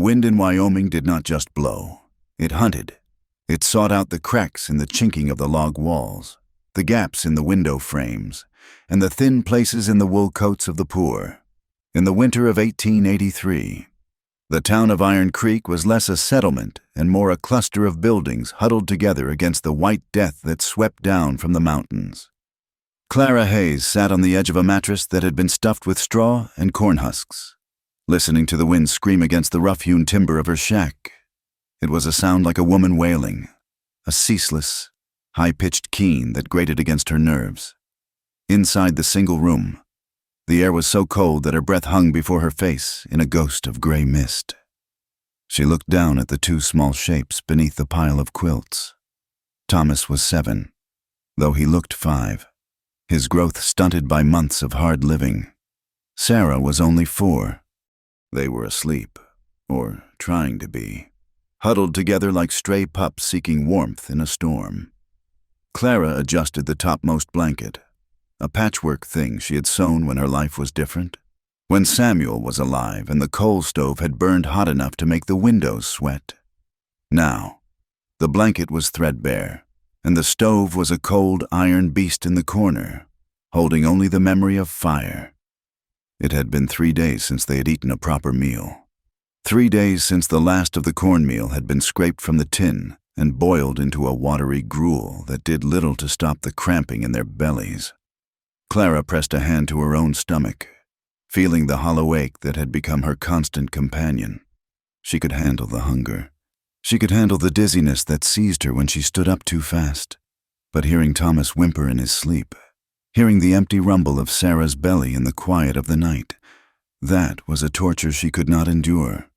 wind in Wyoming did not just blow. It hunted. It sought out the cracks in the chinking of the log walls, the gaps in the window frames, and the thin places in the wool coats of the poor. In the winter of 1883, the town of Iron Creek was less a settlement and more a cluster of buildings huddled together against the white death that swept down from the mountains. Clara Hayes sat on the edge of a mattress that had been stuffed with straw and corn husks, listening to the wind scream against the rough-hewn timber of her shack. It was a sound like a woman wailing, a ceaseless, high-pitched keen that grated against her nerves. Inside the single room, the air was so cold that her breath hung before her face in a ghost of gray mist. She looked down at the two small shapes beneath the pile of quilts. Thomas was 7, though he looked 5, his growth stunted by months of hard living. Sarah was only 4. They were asleep, or trying to be, huddled together like stray pups seeking warmth in a storm. Clara adjusted the topmost blanket, a patchwork thing she had sewn when her life was different, when Samuel was alive and the coal stove had burned hot enough to make the windows sweat. Now, the blanket was threadbare, and the stove was a cold iron beast in the corner, holding only the memory of fire. It had been 3 days since they had eaten a proper meal. 3 days since the last of the cornmeal had been scraped from the tin and boiled into a watery gruel that did little to stop the cramping in their bellies. Clara pressed a hand to her own stomach, feeling the hollow ache that had become her constant companion. She could handle the hunger. She could handle the dizziness that seized her when she stood up too fast. But hearing Thomas whimper in his sleep, hearing the empty rumble of Sarah's belly in the quiet of the night, that was a torture she could not endure.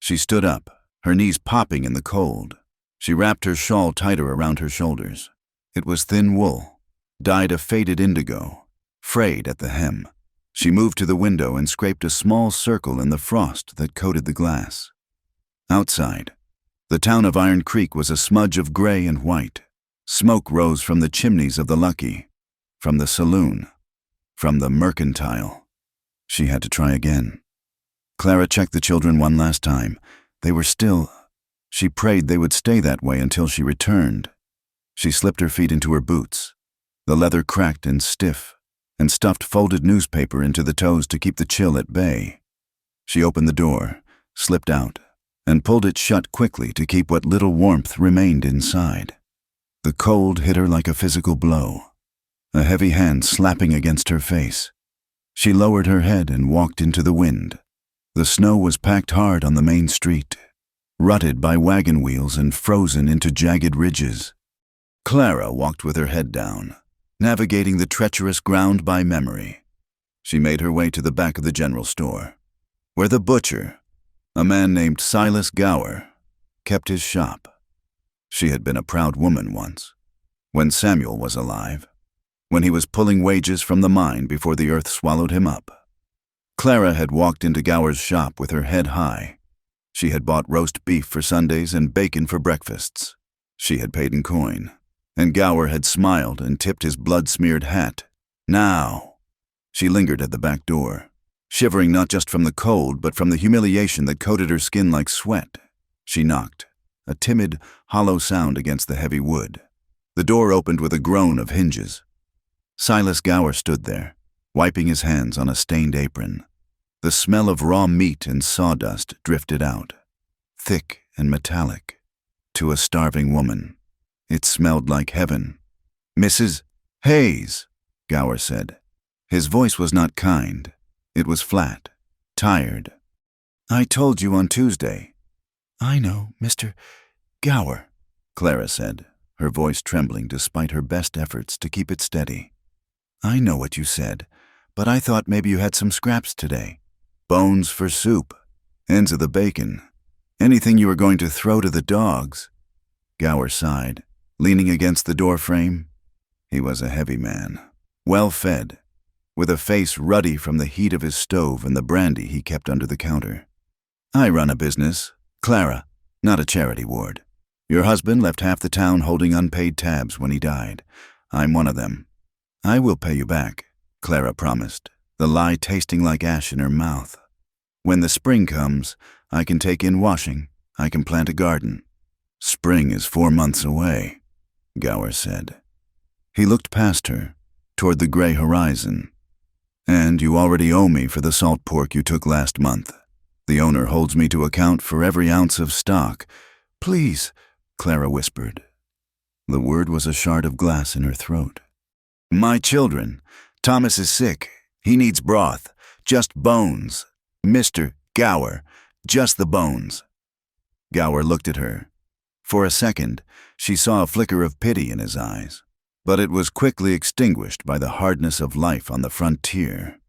She stood up, her knees popping in the cold. She wrapped her shawl tighter around her shoulders. It was thin wool, dyed a faded indigo, frayed at the hem. She moved to the window and scraped a small circle in the frost that coated the glass. Outside, the town of Iron Creek was a smudge of gray and white. Smoke rose from the chimneys of the Lucky, from the saloon, from the mercantile. She had to try again. Clara checked the children one last time. They were still. She prayed they would stay that way until she returned. She slipped her feet into her boots, the leather cracked and stiff, and stuffed folded newspaper into the toes to keep the chill at bay. She opened the door, slipped out, and pulled it shut quickly to keep what little warmth remained inside. The cold hit her like a physical blow, a heavy hand slapping against her face. She lowered her head and walked into the wind. The snow was packed hard on the main street, rutted by wagon wheels and frozen into jagged ridges. Clara walked with her head down, navigating the treacherous ground by memory. She made her way to the back of the general store, where the butcher, a man named Silas Gower, kept his shop. She had been a proud woman once, when Samuel was alive, when he was pulling wages from the mine before the earth swallowed him up. Clara had walked into Gower's shop with her head high. She had bought roast beef for Sundays and bacon for breakfasts. She had paid in coin, and Gower had smiled and tipped his blood-smeared hat. Now, she lingered at the back door, shivering not just from the cold but from the humiliation that coated her skin like sweat. She knocked, a timid, hollow sound against the heavy wood. The door opened with a groan of hinges. Silas Gower stood there, wiping his hands on a stained apron. The smell of raw meat and sawdust drifted out, thick and metallic, to a starving woman. It smelled like heaven. "Mrs. Hayes," Gower said. His voice was not kind. It was flat, tired. "I told you on Tuesday." "I know, Mr. Gower," Clara said, her voice trembling despite her best efforts to keep it steady. "I know what you said, but I thought maybe you had some scraps today. Bones for soup, ends of the bacon, anything you were going to throw to the dogs." Gower sighed, leaning against the door frame. He was a heavy man, well-fed, with a face ruddy from the heat of his stove and the brandy he kept under the counter. "I run a business, Clara, not a charity ward. Your husband left half the town holding unpaid tabs when he died. I'm one of them. I will pay you back," Clara promised, the lie tasting like ash in her mouth. When the spring comes, I can take in washing. I can plant a garden. Spring is 4 months away, Gower said. He looked past her, toward the gray horizon. And you already owe me for the salt pork you took last month. The owner holds me to account for every ounce of stock. Please, Clara whispered. The word was a shard of glass in her throat. My children. Thomas is sick. He needs broth. Just bones. Mr. Gower. Just the bones. Gower looked at her. For a second, she saw a flicker of pity in his eyes, but it was quickly extinguished by the hardness of life on the frontier.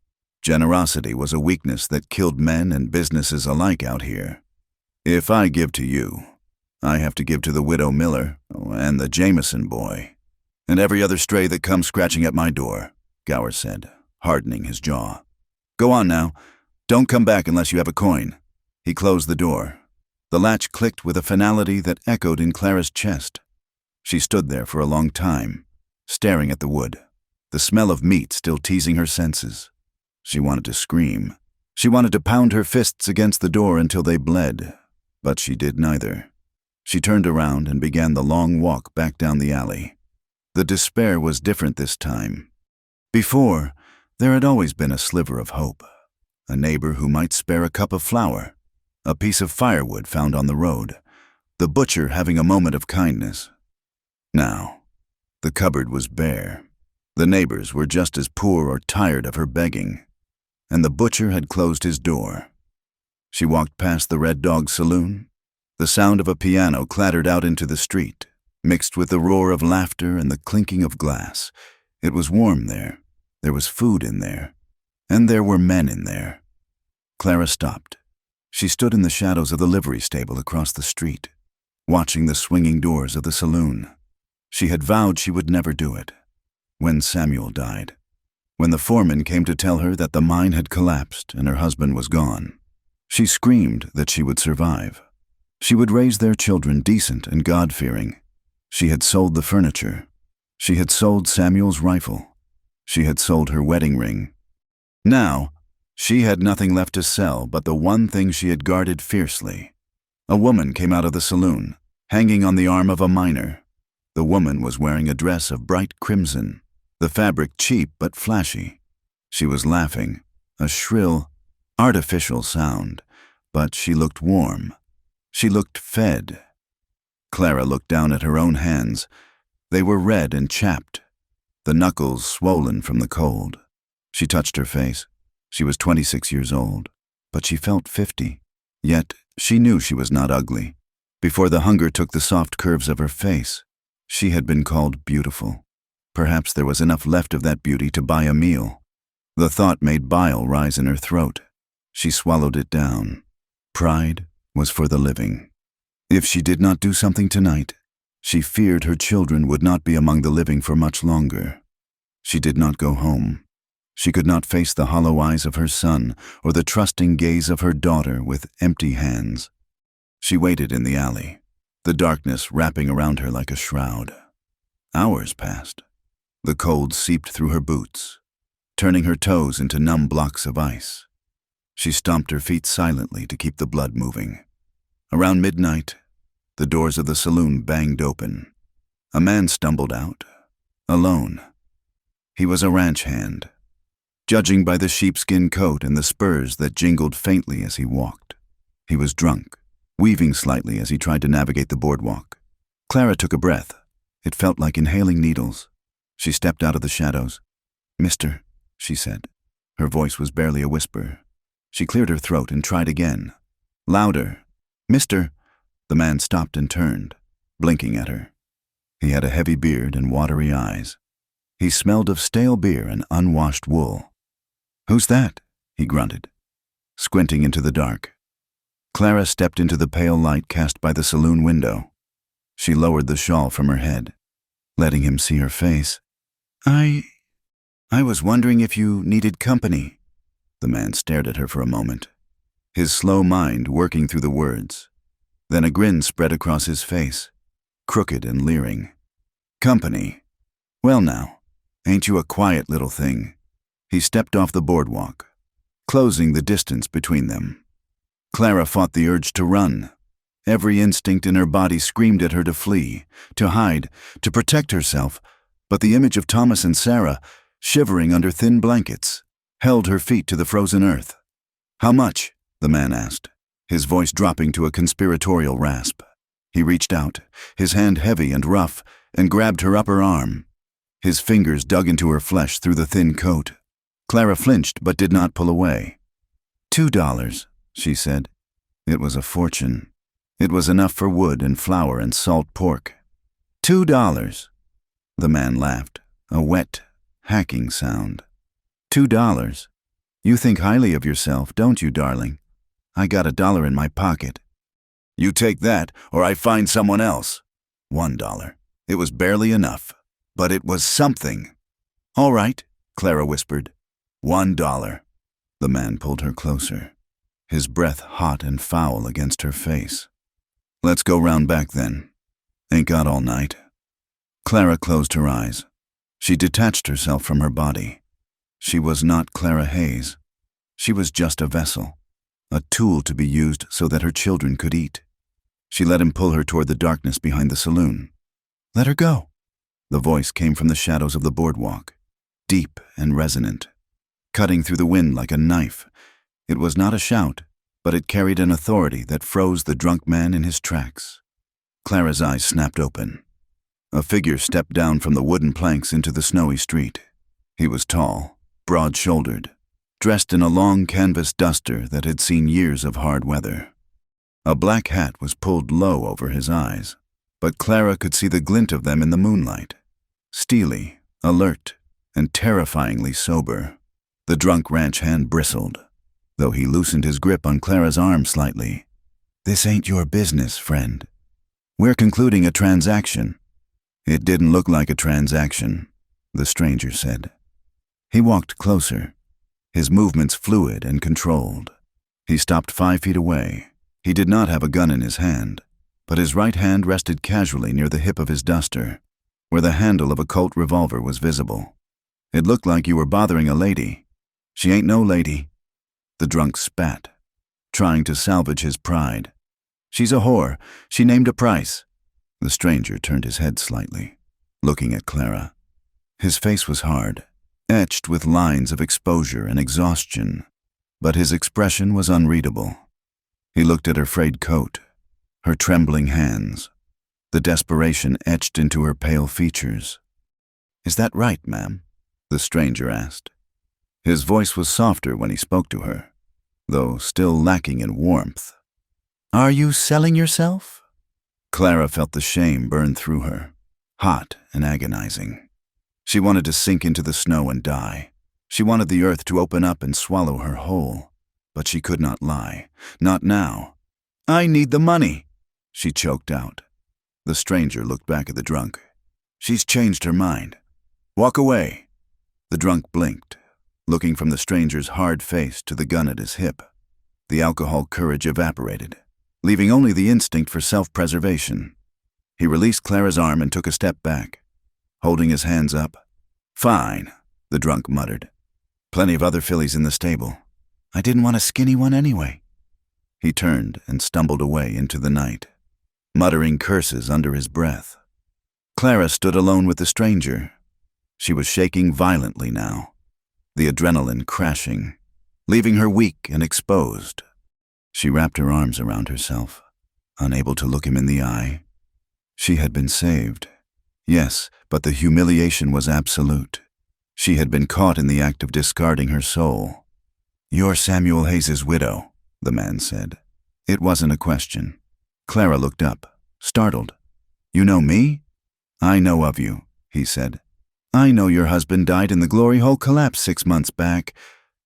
Generosity was a weakness that killed men and businesses alike out here. If I give to you, I have to give to the widow Miller and the Jameson boy, and every other stray that comes scratching at my door, Gower said, hardening his jaw. Go on now. Don't come back unless you have a coin. He closed the door. The latch clicked with a finality that echoed in Clara's chest. She stood there for a long time, staring at the wood, the smell of meat still teasing her senses. She wanted to scream. She wanted to pound her fists against the door until they bled, but she did neither. She turned around and began the long walk back down the alley. The despair was different this time. Before, there had always been a sliver of hope, a neighbor who might spare a cup of flour, a piece of firewood found on the road, the butcher having a moment of kindness. Now, the cupboard was bare. The neighbors were just as poor or tired of her begging, and the butcher had closed his door. She walked past the Red Dog Saloon. The sound of a piano clattered out into the street, mixed with the roar of laughter and the clinking of glass. It was warm there. There was food in there. And there were men in there. Clara stopped. She stood in the shadows of the livery stable across the street, watching the swinging doors of the saloon. She had vowed she would never do it. When Samuel died, when the foreman came to tell her that the mine had collapsed and her husband was gone, she screamed that she would survive. She would raise their children decent and God-fearing. She had sold the furniture. She had sold Samuel's rifle. She had sold her wedding ring. Now, she had nothing left to sell but the one thing she had guarded fiercely. A woman came out of the saloon, hanging on the arm of a miner. The woman was wearing a dress of bright crimson, the fabric cheap but flashy. She was laughing, a shrill, artificial sound, but she looked warm. She looked fed. Clara looked down at her own hands. They were red and chapped, the knuckles swollen from the cold. She touched her face. She was 26 years old, but she felt 50. Yet she knew she was not ugly. Before the hunger took the soft curves of her face, she had been called beautiful. Perhaps there was enough left of that beauty to buy a meal. The thought made bile rise in her throat. She swallowed it down. Pride was for the living. If she did not do something tonight, she feared her children would not be among the living for much longer. She did not go home. She could not face the hollow eyes of her son or the trusting gaze of her daughter with empty hands. She waited in the alley, the darkness wrapping around her like a shroud. Hours passed. The cold seeped through her boots, turning her toes into numb blocks of ice. She stomped her feet silently to keep the blood moving. Around midnight, the doors of the saloon banged open. A man stumbled out, alone. He was a ranch hand, judging by the sheepskin coat and the spurs that jingled faintly as he walked. He was drunk, weaving slightly as he tried to navigate the boardwalk. Clara took a breath. It felt like inhaling needles. She stepped out of the shadows. "Mister," she said. Her voice was barely a whisper. She cleared her throat and tried again. Louder. "Mister." The man stopped and turned, blinking at her. He had a heavy beard and watery eyes. He smelled of stale beer and unwashed wool. "Who's that?" he grunted, squinting into the dark. Clara stepped into the pale light cast by the saloon window. She lowered the shawl from her head, letting him see her face. I was wondering if you needed company." The man stared at her for a moment, his slow mind working through the words. Then a grin spread across his face, crooked and leering. "Company? Well now, ain't you a quiet little thing?" He stepped off the boardwalk, closing the distance between them. Clara fought the urge to run. Every instinct in her body screamed at her to flee, to hide, to protect herself, but the image of Thomas and Sarah, shivering under thin blankets, held her feet to the frozen earth. "How much?" the man asked, his voice dropping to a conspiratorial rasp. He reached out, his hand heavy and rough, and grabbed her upper arm. His fingers dug into her flesh through the thin coat. Clara flinched but did not pull away. $2, she said. It was a fortune. It was enough for wood and flour and salt pork. $2. The man laughed, a wet, hacking sound. $2. You think highly of yourself, don't you, darling? I got $1 in my pocket. You take that, or I find someone else. $1. It was barely enough, but it was something. All right, Clara whispered. $1. The man pulled her closer, his breath hot and foul against her face. Let's go round back then. Ain't got all night. Clara closed her eyes. She detached herself from her body. She was not Clara Hayes. She was just a vessel, a tool to be used so that her children could eat. She let him pull her toward the darkness behind the saloon. Let her go. The voice came from the shadows of the boardwalk, deep and resonant, cutting through the wind like a knife. It was not a shout, but it carried an authority that froze the drunk man in his tracks. Clara's eyes snapped open. A figure stepped down from the wooden planks into the snowy street. He was tall, broad-shouldered, dressed in a long canvas duster that had seen years of hard weather. A black hat was pulled low over his eyes, but Clara could see the glint of them in the moonlight. Steely, alert, and terrifyingly sober. The drunk ranch hand bristled, though he loosened his grip on Clara's arm slightly. This ain't your business, friend. We're concluding a transaction. It didn't look like a transaction, the stranger said. He walked closer, his movements fluid and controlled. He stopped 5 feet away. He did not have a gun in his hand, but his right hand rested casually near the hip of his duster, where the handle of a Colt revolver was visible. It looked like you were bothering a lady. She ain't no lady. The drunk spat, trying to salvage his pride. She's a whore. She named a price. The stranger turned his head slightly, looking at Clara. His face was hard, etched with lines of exposure and exhaustion, but his expression was unreadable. He looked at her frayed coat, her trembling hands, the desperation etched into her pale features. Is that right, ma'am? The stranger asked. His voice was softer when he spoke to her, though still lacking in warmth. Are you selling yourself? Clara felt the shame burn through her, hot and agonizing. She wanted to sink into the snow and die. She wanted the earth to open up and swallow her whole. But she could not lie. Not now. I need the money, she choked out. The stranger looked back at the drunk. She's changed her mind. Walk away. The drunk blinked, looking from the stranger's hard face to the gun at his hip. The alcohol courage evaporated, leaving only the instinct for self-preservation. He released Clara's arm and took a step back, holding his hands up. Fine, the drunk muttered. Plenty of other fillies in the stable. I didn't want a skinny one anyway. He turned and stumbled away into the night, muttering curses under his breath. Clara stood alone with the stranger. She was shaking violently now, the adrenaline crashing, leaving her weak and exposed. She wrapped her arms around herself, unable to look him in the eye. She had been saved. Yes, but the humiliation was absolute. She had been caught in the act of discarding her soul. You're Samuel Hayes's widow, the man said. It wasn't a question. Clara looked up, startled. You know me? I know of you, he said. I know your husband died in the Glory Hole collapse 6 months back.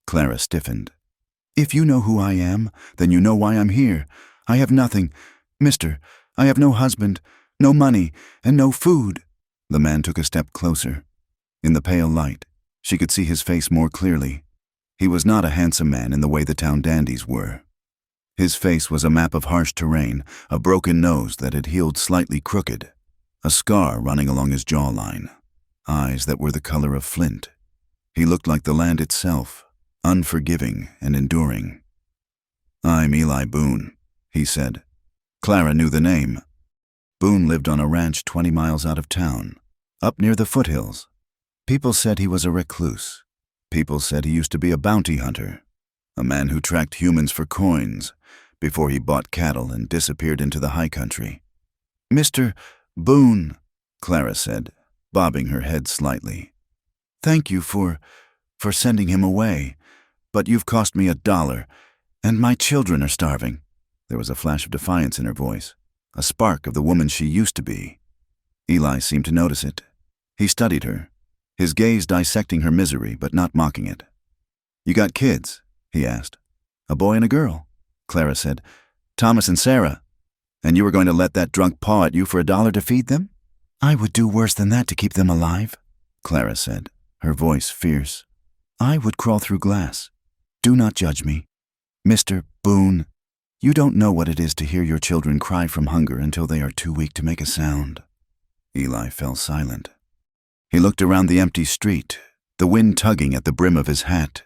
Clara stiffened. If you know who I am, then you know why I'm here. I have nothing. Mister, I have no husband, no money, and no food. The man took a step closer. In the pale light, she could see his face more clearly. He was not a handsome man in the way the town dandies were. His face was a map of harsh terrain, a broken nose that had healed slightly crooked, a scar running along his jawline, eyes that were the color of flint. He looked like the land itself, unforgiving and enduring. "I'm Eli Boone," he said. Clara knew the name. Boone lived on a ranch 20 miles out of town, up near the foothills. People said he was a recluse. People said he used to be a bounty hunter, a man who tracked humans for coins before he bought cattle and disappeared into the high country. "Mr. Boone," Clara said, bobbing her head slightly. "Thank you for sending him away, but you've cost me $1, and my children are starving." There was a flash of defiance in her voice, a spark of the woman she used to be. Eli seemed to notice it. He studied her, his gaze dissecting her misery but not mocking it. "You got kids?" he asked. "A boy and a girl," Clara said. "Thomas and Sarah. And you were going to let that drunk paw at you for $1 to feed them?" "I would do worse than that to keep them alive," Clara said, her voice fierce. "I would crawl through glass. Do not judge me. Mr. Boone, you don't know what it is to hear your children cry from hunger until they are too weak to make a sound." Eli fell silent. He looked around the empty street, the wind tugging at the brim of his hat.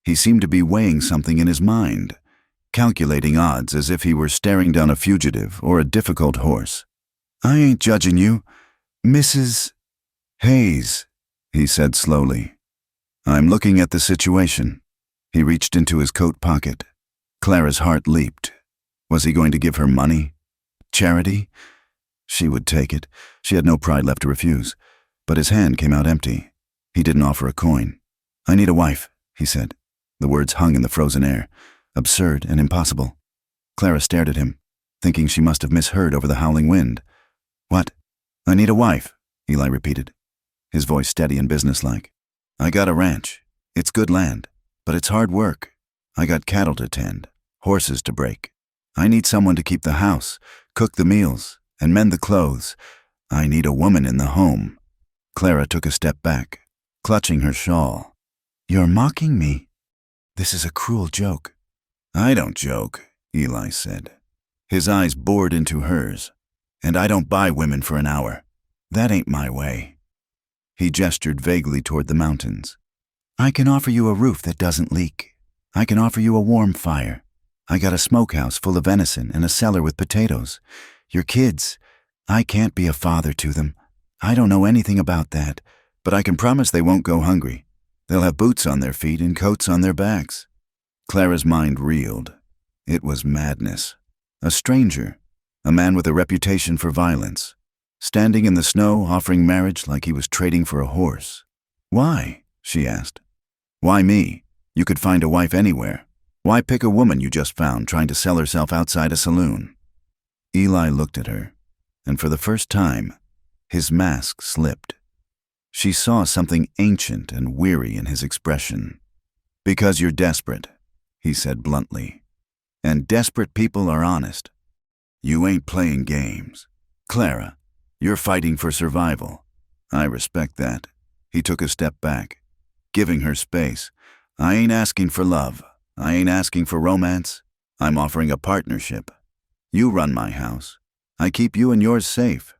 He seemed to be weighing something in his mind, calculating odds as if he were staring down a fugitive or a difficult horse. "I ain't judging you, Mrs. Hayes," he said slowly. "I'm looking at the situation." He reached into his coat pocket. Clara's heart leaped. Was he going to give her money? Charity? She would take it. She had no pride left to refuse. But his hand came out empty. He didn't offer a coin. "I need a wife," he said. The words hung in the frozen air, absurd and impossible. Clara stared at him, thinking she must have misheard over the howling wind. "What?" "I need a wife," Eli repeated, his voice steady and businesslike. "I got a ranch. It's good land, but it's hard work. I got cattle to tend, horses to break. I need someone to keep the house, cook the meals, and mend the clothes. I need a woman in the home." Clara took a step back, clutching her shawl. "You're mocking me. This is a cruel joke." "I don't joke," Eli said. His eyes bored into hers. "And I don't buy women for an hour. That ain't my way." He gestured vaguely toward the mountains. "I can offer you a roof that doesn't leak. I can offer you a warm fire. I got a smokehouse full of venison and a cellar with potatoes. Your kids, I can't be a father to them. I don't know anything about that, but I can promise they won't go hungry. They'll have boots on their feet and coats on their backs." Clara's mind reeled. It was madness. A stranger, a man with a reputation for violence, standing in the snow offering marriage like he was trading for a horse. "Why?" she asked. "Why me? You could find a wife anywhere. Why pick a woman you just found trying to sell herself outside a saloon?" Eli looked at her, and for the first time, his mask slipped. She saw something ancient and weary in his expression. "Because you're desperate," he said bluntly. "And desperate people are honest. You ain't playing games. Clara, you're fighting for survival. I respect that." He took a step back, giving her space. "I ain't asking for love. I ain't asking for romance. I'm offering a partnership. You run my house. I keep you and yours safe.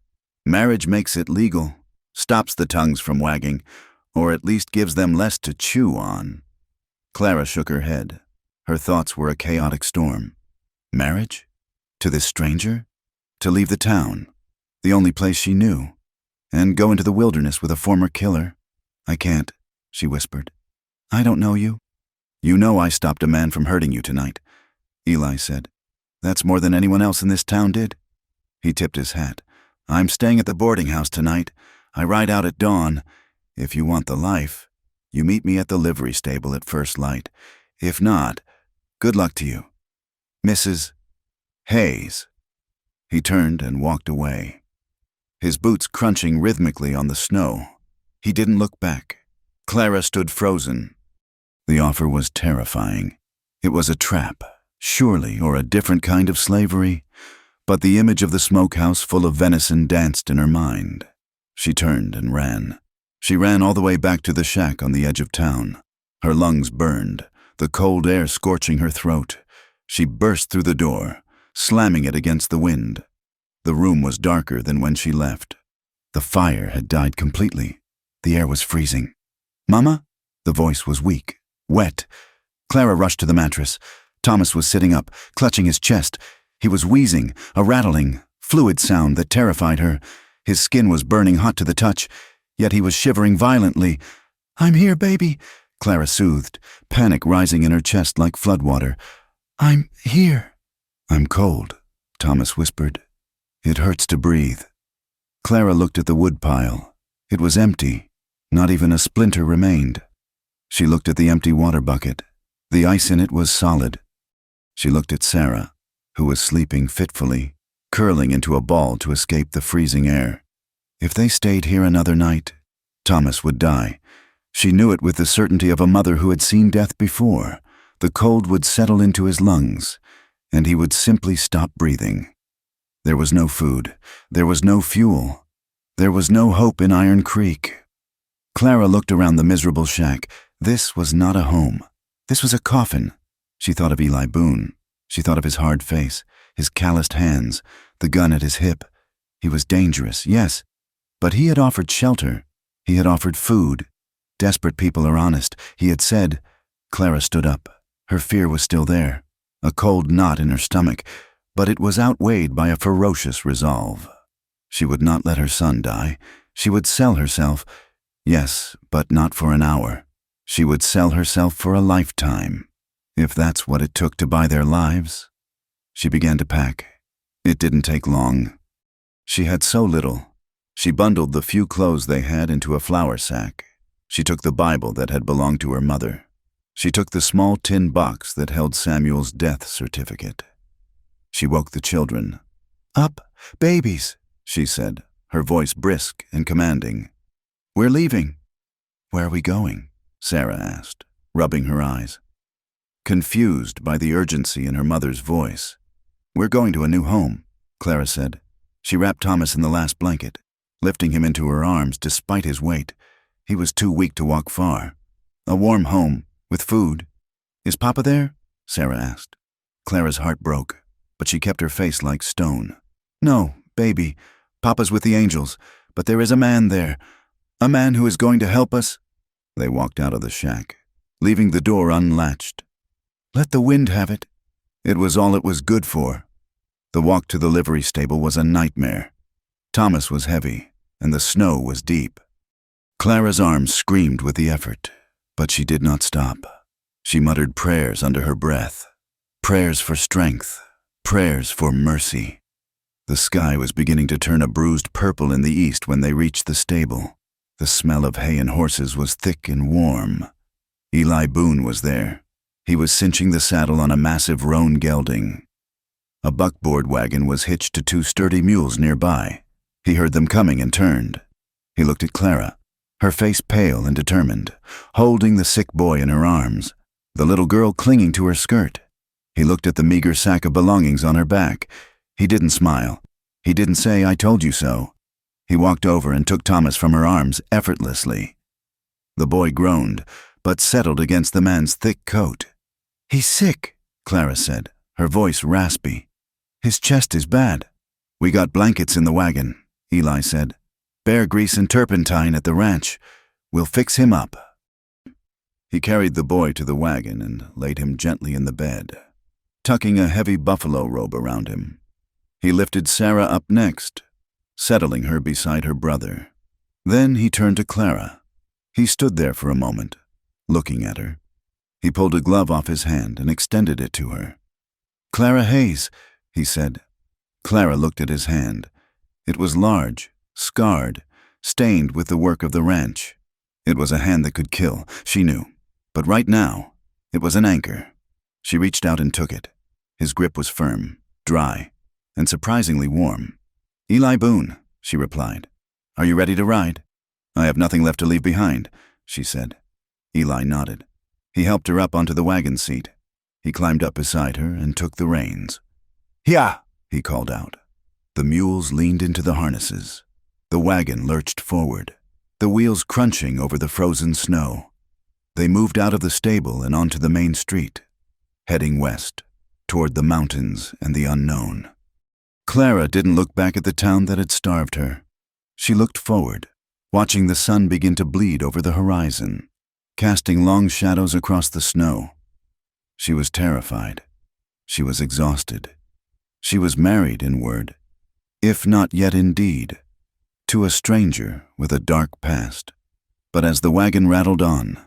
Marriage makes it legal, stops the tongues from wagging, or at least gives them less to chew on." Clara shook her head. Her thoughts were a chaotic storm. Marriage? To this stranger? To leave the town, the only place she knew, and go into the wilderness with a former killer? "I can't," she whispered. "I don't know you." "You know I stopped a man from hurting you tonight," Eli said. "That's more than anyone else in this town did." He tipped his hat. "I'm staying at the boarding house tonight. I ride out at dawn. If you want the life, you meet me at the livery stable at first light. If not, good luck to you. Mrs. Hayes." He turned and walked away, his boots crunching rhythmically on the snow. He didn't look back. Clara stood frozen. The offer was terrifying. It was a trap, surely, or a different kind of slavery. But the image of the smokehouse full of venison danced in her mind. She turned and ran. She ran all the way back to the shack on the edge of town. Her lungs burned, the cold air scorching her throat. She burst through the door, slamming it against the wind. The room was darker than when she left. The fire had died completely. The air was freezing. "Mama?" The voice was weak, wet. Clara rushed to the mattress. Thomas was sitting up, clutching his chest. He was wheezing, a rattling, fluid sound that terrified her. His skin was burning hot to the touch, yet he was shivering violently. "I'm here, baby," Clara soothed, panic rising in her chest like floodwater. "I'm here." "I'm cold," Thomas whispered. "It hurts to breathe." Clara looked at the woodpile. It was empty. Not even a splinter remained. She looked at the empty water bucket. The ice in it was solid. She looked at Sarah, who was sleeping fitfully, curling into a ball to escape the freezing air. If they stayed here another night, Thomas would die. She knew it with the certainty of a mother who had seen death before. The cold would settle into his lungs, and he would simply stop breathing. There was no food. There was no fuel. There was no hope in Iron Creek. Clara looked around the miserable shack. This was not a home. This was a coffin. She thought of Eli Boone. She thought of his hard face, his calloused hands, the gun at his hip. He was dangerous, yes, but he had offered shelter. He had offered food. Desperate people are honest, he had said. Clara stood up. Her fear was still there, a cold knot in her stomach, but it was outweighed by a ferocious resolve. She would not let her son die. She would sell herself. Yes, but not for an hour. She would sell herself for a lifetime, if that's what it took to buy their lives. She began to pack. It didn't take long. She had so little. She bundled the few clothes they had into a flour sack. She took the Bible that had belonged to her mother. She took the small tin box that held Samuel's death certificate. She woke the children. "Up, babies," she said, her voice brisk and commanding. "We're leaving." "Where are we going?" Sarah asked, rubbing her eyes. Confused by the urgency in her mother's voice. "We're going to a new home," Clara said. She wrapped Thomas in the last blanket, lifting him into her arms despite his weight. He was too weak to walk far. "A warm home, with food." "Is Papa there?" Sarah asked. Clara's heart broke, but she kept her face like stone. "No, baby. Papa's with the angels, but there is a man there. A man who is going to help us." They walked out of the shack, leaving the door unlatched. "Let the wind have it." It was all it was good for. The walk to the livery stable was a nightmare. Thomas was heavy, and the snow was deep. Clara's arms screamed with the effort, but she did not stop. She muttered prayers under her breath. Prayers for strength. Prayers for mercy. The sky was beginning to turn a bruised purple in the east when they reached the stable. The smell of hay and horses was thick and warm. Eli Boone was there. He was cinching the saddle on a massive roan gelding. A buckboard wagon was hitched to two sturdy mules nearby. He heard them coming and turned. He looked at Clara, her face pale and determined, holding the sick boy in her arms, the little girl clinging to her skirt. He looked at the meager sack of belongings on her back. He didn't smile. He didn't say, "I told you so." He walked over and took Thomas from her arms effortlessly. The boy groaned, but settled against the man's thick coat. "He's sick," Clara said, her voice raspy. "His chest is bad." "We got blankets in the wagon," Eli said. "Bear grease and turpentine at the ranch. We'll fix him up." He carried the boy to the wagon and laid him gently in the bed, tucking a heavy buffalo robe around him. He lifted Sarah up next, settling her beside her brother. Then he turned to Clara. He stood there for a moment, looking at her. He pulled a glove off his hand and extended it to her. "Clara Hayes," he said. Clara looked at his hand. It was large, scarred, stained with the work of the ranch. It was a hand that could kill, she knew. But right now, it was an anchor. She reached out and took it. His grip was firm, dry, and surprisingly warm. "Eli Boone," she replied. "Are you ready to ride?" "I have nothing left to leave behind," she said. Eli nodded. He helped her up onto the wagon seat. He climbed up beside her and took the reins. "Hyah!" he called out. The mules leaned into the harnesses. The wagon lurched forward, the wheels crunching over the frozen snow. They moved out of the stable and onto the main street, heading west, toward the mountains and the unknown. Clara didn't look back at the town that had starved her. She looked forward, watching the sun begin to bleed over the horizon, casting long shadows across the snow. She was terrified. She was exhausted. She was married in word, if not yet in deed, to a stranger with a dark past. But as the wagon rattled on,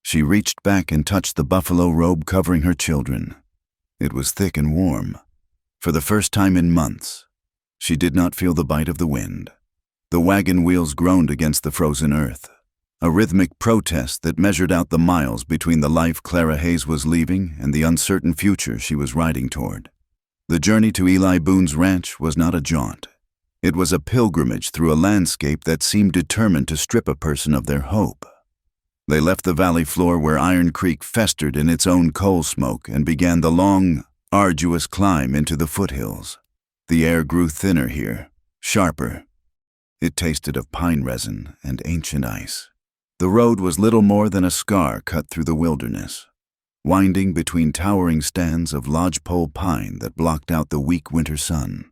she reached back and touched the buffalo robe covering her children. It was thick and warm. For the first time in months, she did not feel the bite of the wind. The wagon wheels groaned against the frozen earth, a rhythmic protest that measured out the miles between the life Clara Hayes was leaving and the uncertain future she was riding toward. The journey to Eli Boone's ranch was not a jaunt. It was a pilgrimage through a landscape that seemed determined to strip a person of their hope. They left the valley floor where Iron Creek festered in its own coal smoke and began the long, arduous climb into the foothills. The air grew thinner here, sharper. It tasted of pine resin and ancient ice. The road was little more than a scar cut through the wilderness, winding between towering stands of lodgepole pine that blocked out the weak winter sun.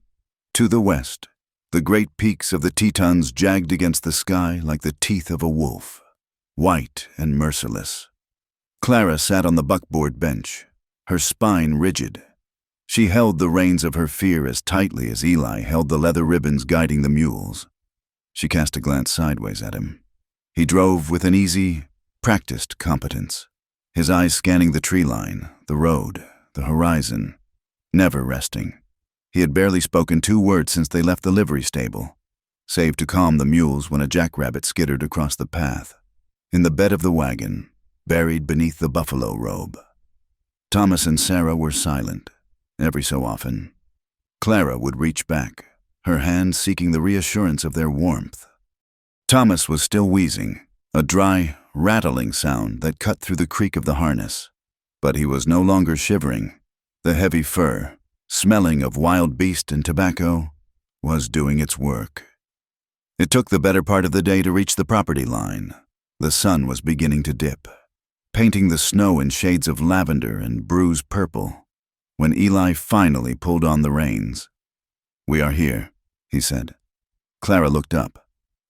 To the west, the great peaks of the Tetons jagged against the sky like the teeth of a wolf, white and merciless. Clara sat on the buckboard bench, her spine rigid. She held the reins of her fear as tightly as Eli held the leather ribbons guiding the mules. She cast a glance sideways at him. He drove with an easy, practiced competence, his eyes scanning the tree line, the road, the horizon, never resting. He had barely spoken 2 words since they left the livery stable, save to calm the mules when a jackrabbit skittered across the path. In the bed of the wagon, buried beneath the buffalo robe, Thomas and Sarah were silent. Every so often, Clara would reach back, her hand seeking the reassurance of their warmth. Thomas was still wheezing, a dry, rattling sound that cut through the creak of the harness. But he was no longer shivering. The heavy fur, smelling of wild beast and tobacco, was doing its work. It took the better part of the day to reach the property line. The sun was beginning to dip, painting the snow in shades of lavender and bruise purple, when Eli finally pulled on the reins. "We are here," he said. Clara looked up.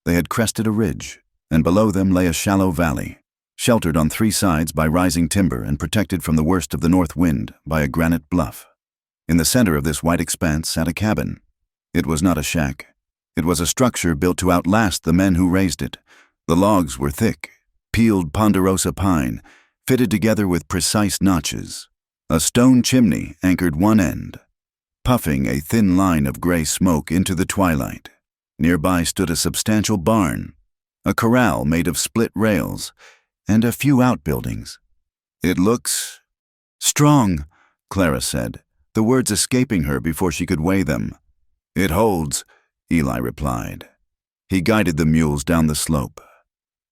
They had crested a ridge, and below them lay a shallow valley, sheltered on 3 sides by rising timber and protected from the worst of the north wind by a granite bluff. In the center of this white expanse sat a cabin. It was not a shack. It was a structure built to outlast the men who raised it. The logs were thick, peeled ponderosa pine, fitted together with precise notches. A stone chimney anchored one end, puffing a thin line of gray smoke into the twilight. Nearby stood a substantial barn, a corral made of split rails, and a few outbuildings. "It looks strong," Clara said, the words escaping her before she could weigh them. "It holds," Eli replied. He guided the mules down the slope.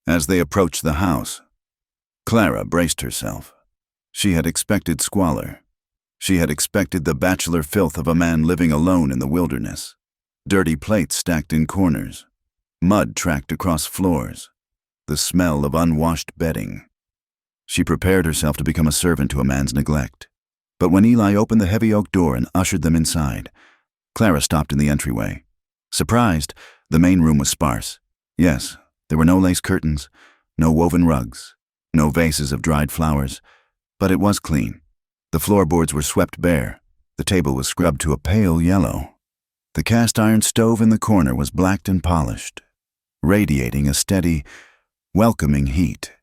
As they approached the house, Clara braced herself. She had expected squalor. She had expected the bachelor filth of a man living alone in the wilderness. Dirty plates stacked in corners, mud tracked across floors, the smell of unwashed bedding. She prepared herself to become a servant to a man's neglect. But when Eli opened the heavy oak door and ushered them inside, Clara stopped in the entryway. Surprised, the main room was sparse. Yes, there were no lace curtains, no woven rugs, no vases of dried flowers, but it was clean. The floorboards were swept bare. The table was scrubbed to a pale yellow. The cast-iron stove in the corner was blacked and polished, radiating a steady, welcoming heat.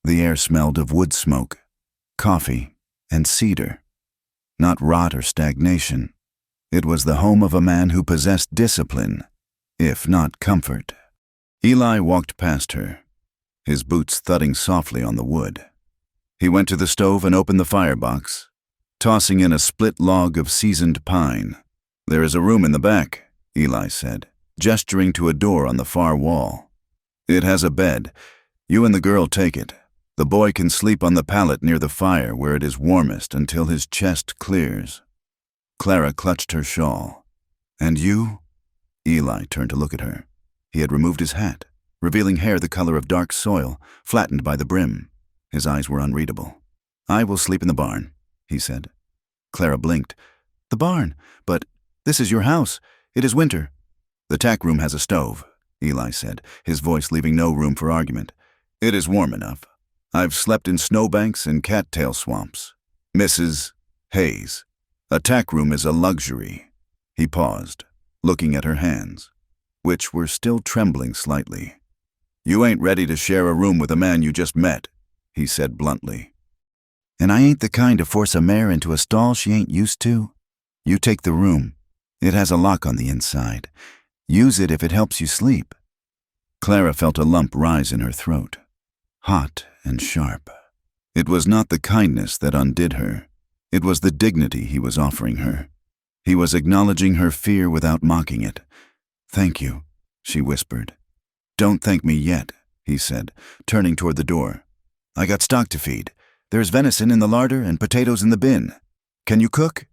The air smelled of wood smoke, coffee, and cedar. Not rot or stagnation. It was the home of a man who possessed discipline, if not comfort. Eli walked past her, his boots thudding softly on the wood. He went to the stove and opened the firebox, tossing in a split log of seasoned pine. "There is a room in the back," Eli said, gesturing to a door on the far wall. "It has a bed. You and the girl take it. The boy can sleep on the pallet near the fire where it is warmest until his chest clears." Clara clutched her shawl. "And you?" Eli turned to look at her. He had removed his hat, revealing hair the color of dark soil, flattened by the brim. His eyes were unreadable. "I will sleep in the barn," he said. Clara blinked. "The barn? But this is your house. It is winter." "The tack room has a stove," Eli said, his voice leaving no room for argument. "It is warm enough. I've slept in snowbanks and cattail swamps. Mrs. Hayes." A tack room is a luxury. He paused, looking at her hands, which were still trembling slightly. You ain't ready to share a room with a man you just met, he said bluntly. And I ain't the kind to force a mare into a stall she ain't used to. You take the room. It has a lock on the inside. Use it if it helps you sleep. Clara felt a lump rise in her throat, hot and sharp. It was not the kindness that undid her. It was the dignity he was offering her. He was acknowledging her fear without mocking it. Thank you, she whispered. Don't thank me yet, he said, turning toward the door. I got stock to feed. There's venison in the larder and potatoes in the bin. Can you cook?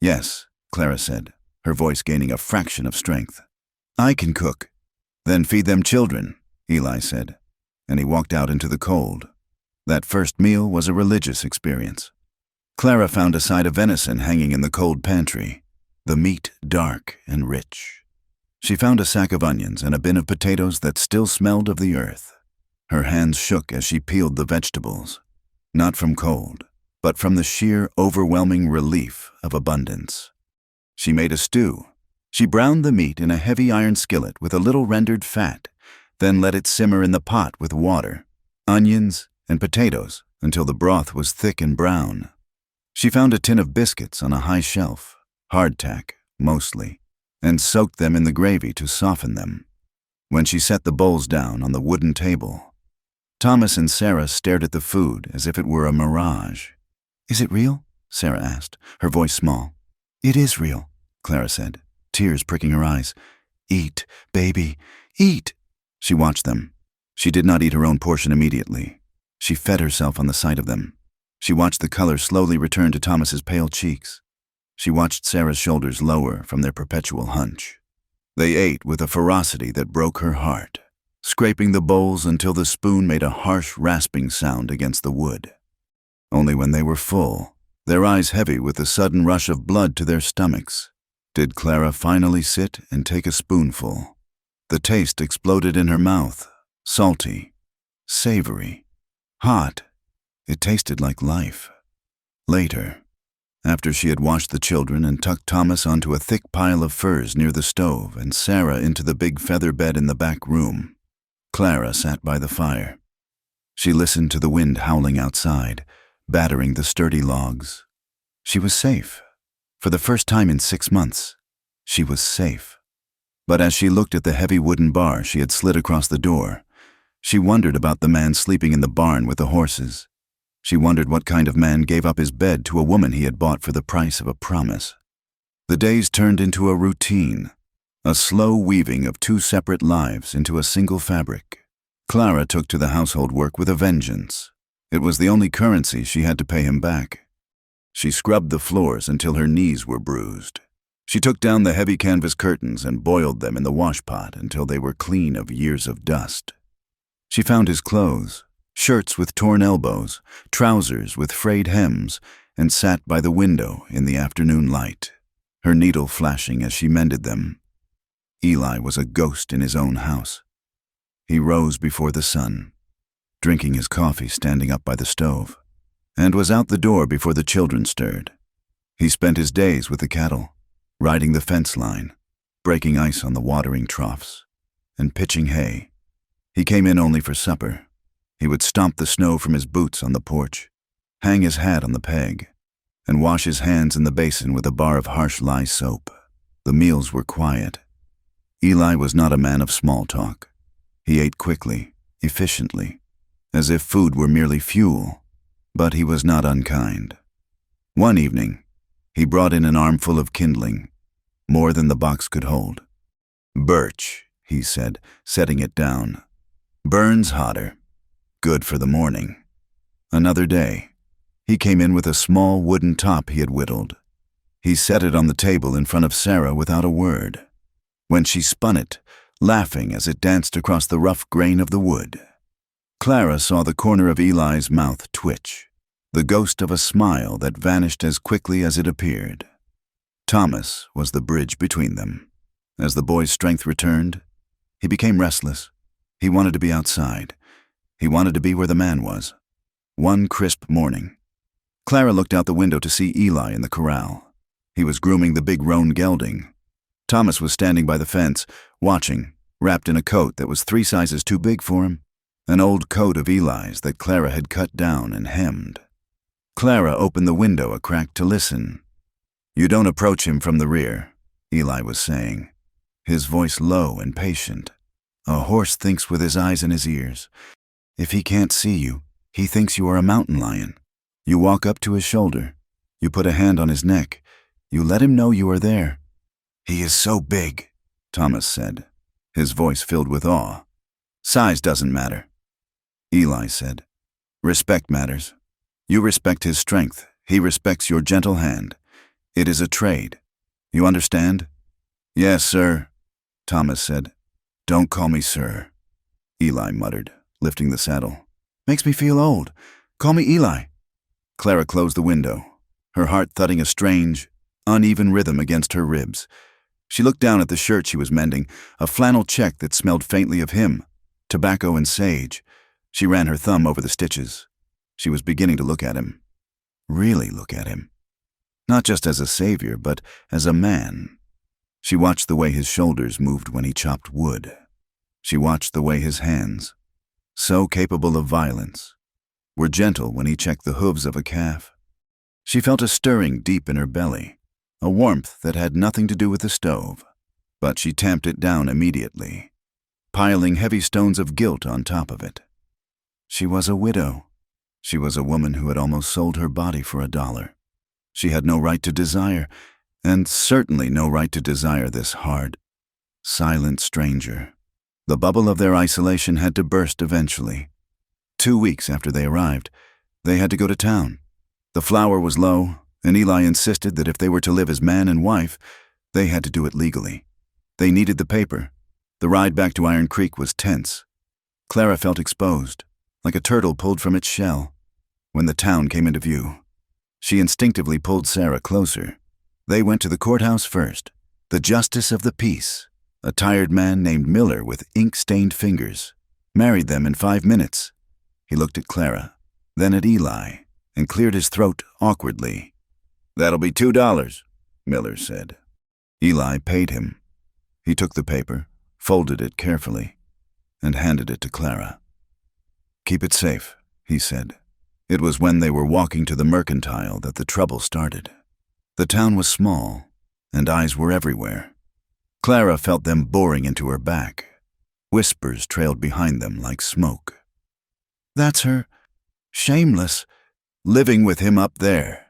Yes, Clara said, her voice gaining a fraction of strength. I can cook. Then feed them children, Eli said, and he walked out into the cold. That first meal was a religious experience. Clara found a side of venison hanging in the cold pantry, the meat dark and rich. She found a sack of onions and a bin of potatoes that still smelled of the earth. Her hands shook as she peeled the vegetables, not from cold, but from the sheer, overwhelming relief of abundance. She made a stew. She browned the meat in a heavy iron skillet with a little rendered fat, then let it simmer in the pot with water, onions, and potatoes until the broth was thick and brown. She found a tin of biscuits on a high shelf, hardtack, mostly, and soaked them in the gravy to soften them. When she set the bowls down on the wooden table, Thomas and Sarah stared at the food as if it were a mirage. Is it real? Sarah asked, her voice small. It is real, Clara said, tears pricking her eyes. Eat, baby, eat. She watched them. She did not eat her own portion immediately. She fed herself on the sight of them. She watched the color slowly return to Thomas's pale cheeks. She watched Sarah's shoulders lower from their perpetual hunch. They ate with a ferocity that broke her heart, scraping the bowls until the spoon made a harsh rasping sound against the wood. Only when they were full, their eyes heavy with the sudden rush of blood to their stomachs, did Clara finally sit and take a spoonful. The taste exploded in her mouth, salty, savory, hot. It tasted like life. Later, after she had washed the children and tucked Thomas onto a thick pile of furs near the stove and Sarah into the big feather bed in the back room, Clara sat by the fire. She listened to the wind howling outside, battering the sturdy logs. She was safe. For the first time in 6 months, she was safe. But as she looked at the heavy wooden bar she had slid across the door, she wondered about the man sleeping in the barn with the horses. She wondered what kind of man gave up his bed to a woman he had bought for the price of a promise. The days turned into a routine, a slow weaving of 2 separate lives into a single fabric. Clara took to the household work with a vengeance. It was the only currency she had to pay him back. She scrubbed the floors until her knees were bruised. She took down the heavy canvas curtains and boiled them in the washpot until they were clean of years of dust. She found his clothes, shirts with torn elbows, trousers with frayed hems, and sat by the window in the afternoon light, her needle flashing as she mended them. Eli was a ghost in his own house. He rose before the sun, drinking his coffee standing up by the stove, and was out the door before the children stirred. He spent his days with the cattle, riding the fence line, breaking ice on the watering troughs, and pitching hay. He came in only for supper. He would stomp the snow from his boots on the porch, hang his hat on the peg, and wash his hands in the basin with a bar of harsh lye soap. The meals were quiet. Eli was not a man of small talk. He ate quickly, efficiently, as if food were merely fuel, but he was not unkind. One evening, he brought in an armful of kindling, more than the box could hold. Birch, he said, setting it down. Burns hotter. Good for the morning. Another day, he came in with a small wooden top he had whittled. He set it on the table in front of Sarah without a word, when she spun it, laughing as it danced across the rough grain of the wood. Clara saw the corner of Eli's mouth twitch, the ghost of a smile that vanished as quickly as it appeared. Thomas was the bridge between them. As the boy's strength returned, he became restless. He wanted to be outside. He wanted to be where the man was. One crisp morning, Clara looked out the window to see Eli in the corral. He was grooming the big roan gelding. Thomas was standing by the fence, watching, wrapped in a coat that was 3 sizes too big for him, an old coat of Eli's that Clara had cut down and hemmed. Clara opened the window a crack to listen. "You don't approach him from the rear," Eli was saying, his voice low and patient. "A horse thinks with his eyes and his ears. If he can't see you, he thinks you are a mountain lion. You walk up to his shoulder. You put a hand on his neck. You let him know you are there." "He is so big," Thomas said, his voice filled with awe. "Size doesn't matter," Eli said. "Respect matters. You respect his strength. He respects your gentle hand. It is a trade. You understand?" "Yes, sir," Thomas said. "Don't call me sir," Eli muttered, lifting the saddle. "Makes me feel old. Call me Eli." Clara closed the window, her heart thudding a strange, uneven rhythm against her ribs. She looked down at the shirt she was mending, a flannel check that smelled faintly of him, tobacco and sage. She ran her thumb over the stitches. She was beginning to look at him. Really look at him. Not just as a savior, but as a man. She watched the way his shoulders moved when he chopped wood. She watched the way his hands, so capable of violence, were gentle when he checked the hooves of a calf. She felt a stirring deep in her belly, a warmth that had nothing to do with the stove, but she tamped it down immediately, piling heavy stones of guilt on top of it. She was a widow. She was a woman who had almost sold her body for $1. She had no right to desire, and certainly no right to desire this hard, silent stranger. The bubble of their isolation had to burst eventually. 2 weeks after they arrived, they had to go to town. The flour was low, and Eli insisted that if they were to live as man and wife, they had to do it legally. They needed the paper. The ride back to Iron Creek was tense. Clara felt exposed, like a turtle pulled from its shell. When the town came into view, she instinctively pulled Sarah closer. They went to the courthouse first. The justice of the peace, a tired man named Miller with ink-stained fingers, married them in 5 minutes. He looked at Clara, then at Eli, and cleared his throat awkwardly. "That'll be $2, Miller said. Eli paid him. He took the paper, folded it carefully, and handed it to Clara. "Keep it safe," he said. It was when they were walking to the mercantile that the trouble started. The town was small, and eyes were everywhere. Clara felt them boring into her back. Whispers trailed behind them like smoke. "That's her. Shameless. Living with him up there."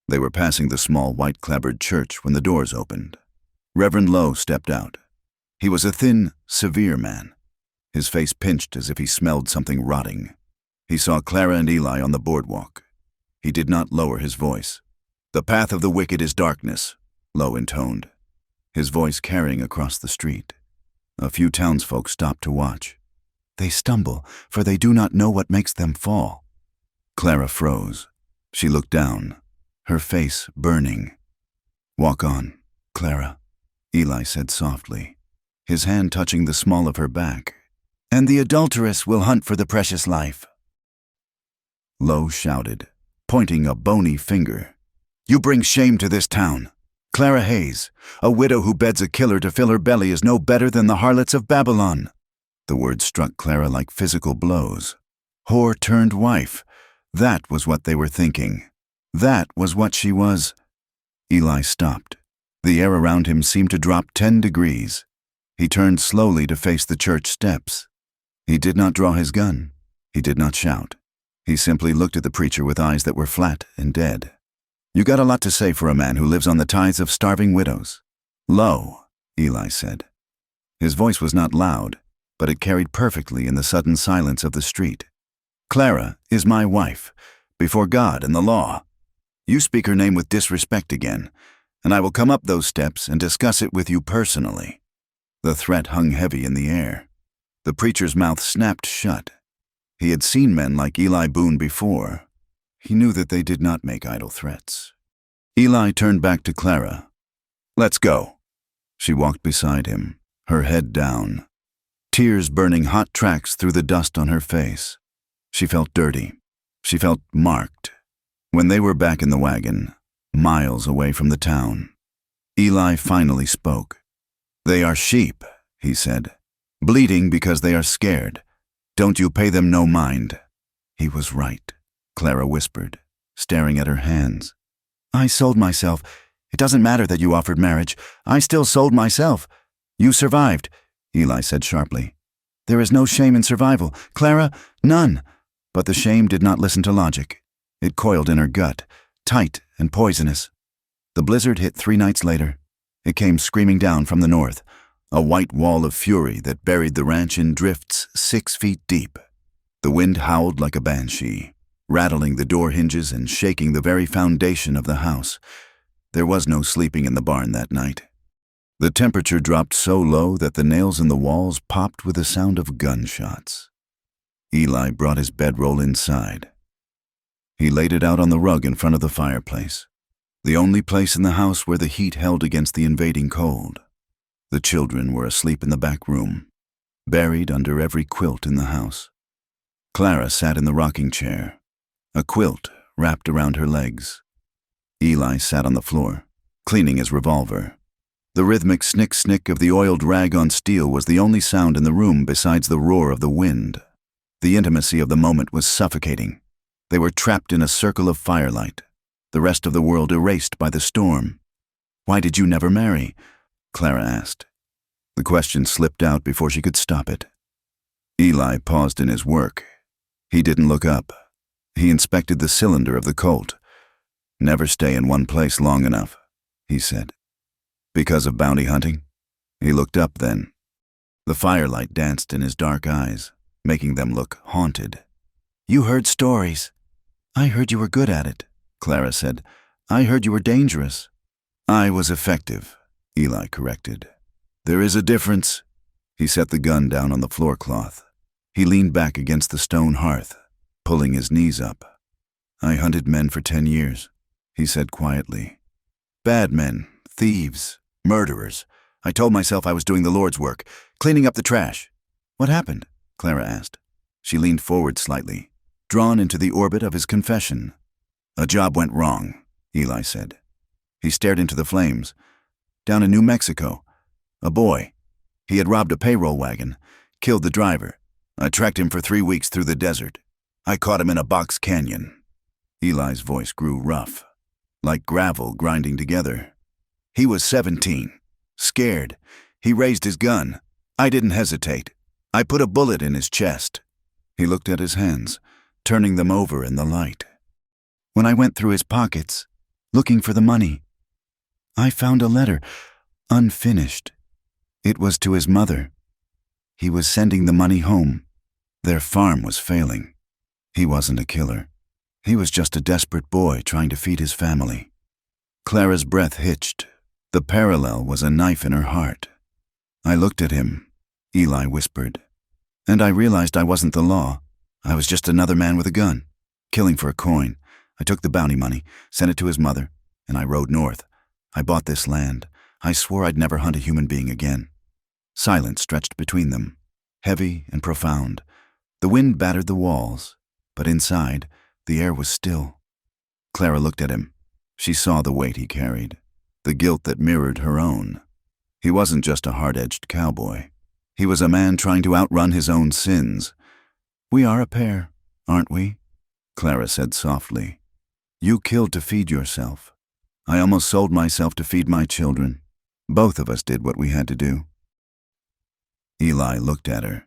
They were passing the small white-clapboard church when the doors opened. Reverend Lowe stepped out. He was a thin, severe man, his face pinched as if he smelled something rotting. He saw Clara and Eli on the boardwalk. He did not lower his voice. "The path of the wicked is darkness," Lowe intoned, his voice carrying across the street. A few townsfolk stopped to watch. "They stumble, for they do not know what makes them fall." Clara froze. She looked down, her face burning. "Walk on, Clara," Eli said softly, his hand touching the small of her back. "And the adulteress will hunt for the precious life," Lowe shouted, pointing a bony finger. "You bring shame to this town. Clara Hayes, a widow who beds a killer to fill her belly, is no better than the harlots of Babylon." The words struck Clara like physical blows. Whore turned wife. That was what they were thinking. That was what she was. Eli stopped. The air around him seemed to drop 10 degrees. He turned slowly to face the church steps. He did not draw his gun. He did not shout. He simply looked at the preacher with eyes that were flat and dead. "You got a lot to say for a man who lives on the tithes of starving widows." "Low," Eli said. His voice was not loud, but it carried perfectly in the sudden silence of the street. "Clara is my wife, before God and the law. You speak her name with disrespect again, and I will come up those steps and discuss it with you personally." The threat hung heavy in the air. The preacher's mouth snapped shut. He had seen men like Eli Boone before. He knew that they did not make idle threats. Eli turned back to Clara. "Let's go." She walked beside him, her head down, tears burning hot tracks through the dust on her face. She felt dirty. She felt marked. When they were back in the wagon, miles away from the town. Eli finally spoke. "They are sheep," he said, "bleating because they are scared. Don't you pay them no mind." "He was right," Clara whispered, staring at her hands. "I sold myself. It doesn't matter that you offered marriage. I still sold myself. You survived," Eli said sharply. "There is no shame in survival, Clara, none." But the shame did not listen to logic. It coiled in her gut, tight and poisonous. The blizzard hit 3 nights later. It came screaming down from the north, a white wall of fury that buried the ranch in drifts 6 feet deep. The wind howled like a banshee, rattling the door hinges and shaking the very foundation of the house. There was no sleeping in the barn that night. The temperature dropped so low that the nails in the walls popped with the sound of gunshots. Eli brought his bedroll inside. He laid it out on the rug in front of the fireplace, the only place in the house where the heat held against the invading cold. The children were asleep in the back room, buried under every quilt in the house. Clara sat in the rocking chair, a quilt wrapped around her legs. Eli sat on the floor, cleaning his revolver. The rhythmic snick-snick of the oiled rag on steel was the only sound in the room besides the roar of the wind. The intimacy of the moment was suffocating. They were trapped in a circle of firelight, the rest of the world erased by the storm. "Why did you never marry?" Clara asked. The question slipped out before she could stop it. Eli paused in his work. He didn't look up. He inspected the cylinder of the Colt. "Never stay in one place long enough," he said. "Because of bounty hunting?" He looked up then. The firelight danced in his dark eyes, making them look haunted. "You heard stories." "I heard you were good at it," Clara said. "I heard you were dangerous." "I was effective," Eli corrected. "There is a difference." He set the gun down on the floor cloth. He leaned back against the stone hearth, pulling his knees up. "I hunted men for 10 years, he said quietly. "Bad men, thieves, murderers. I told myself I was doing the Lord's work, cleaning up the trash." "What happened?" Clara asked. She leaned forward slightly, drawn into the orbit of his confession. "A job went wrong," Eli said. He stared into the flames. "Down in New Mexico. A boy. He had robbed a payroll wagon, killed the driver. I tracked him for 3 weeks through the desert. I caught him in a box canyon." Eli's voice grew rough, like gravel grinding together. "He was 17. Scared. He raised his gun. I didn't hesitate. I put a bullet in his chest." He looked at his hands, turning them over in the light. "When I went through his pockets, looking for the money, I found a letter, unfinished. It was to his mother. He was sending the money home. Their farm was failing. He wasn't a killer. He was just a desperate boy trying to feed his family." Clara's breath hitched. The parallel was a knife in her heart. "I looked at him," Eli whispered, "and I realized I wasn't the law. I was just another man with a gun, killing for a coin. I took the bounty money, sent it to his mother, and I rode north. I bought this land. I swore I'd never hunt a human being again." Silence stretched between them, heavy and profound. The wind battered the walls, but inside, the air was still. Clara looked at him. She saw the weight he carried, the guilt that mirrored her own. He wasn't just a hard-edged cowboy. He was a man trying to outrun his own sins. "We are a pair, aren't we?" Clara said softly. "You killed to feed yourself. I almost sold myself to feed my children. Both of us did what we had to do." Eli looked at her.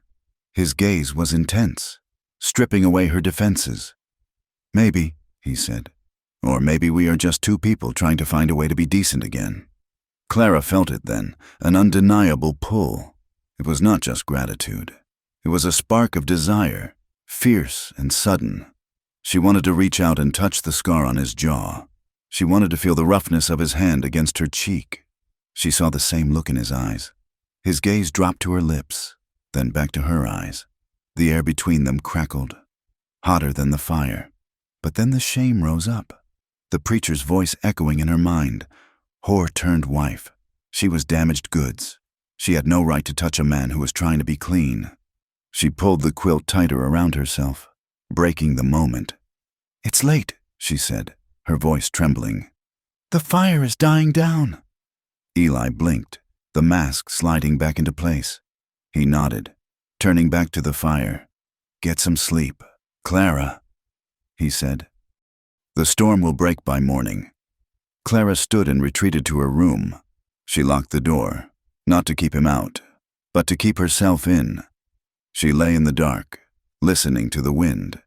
His gaze was intense, stripping away her defenses. "Maybe," he said. "Or maybe we are just two people trying to find a way to be decent again." Clara felt it then, an undeniable pull. It was not just gratitude. It was a spark of desire, fierce and sudden. She wanted to reach out and touch the scar on his jaw. She wanted to feel the roughness of his hand against her cheek. She saw the same look in his eyes. His gaze dropped to her lips, then back to her eyes. The air between them crackled, hotter than the fire. But then the shame rose up, the preacher's voice echoing in her mind. Whore-turned wife. She was damaged goods. She had no right to touch a man who was trying to be clean. She pulled the quilt tighter around herself, breaking the moment. "It's late," she said, her voice trembling. The fire is dying down. Eli blinked, the mask sliding back into place. He nodded, turning back to the fire. Get some sleep, Clara, he said. The storm will break by morning. Clara stood and retreated to her room. She locked the door, not to keep him out, but to keep herself in. She lay in the dark, listening to the wind,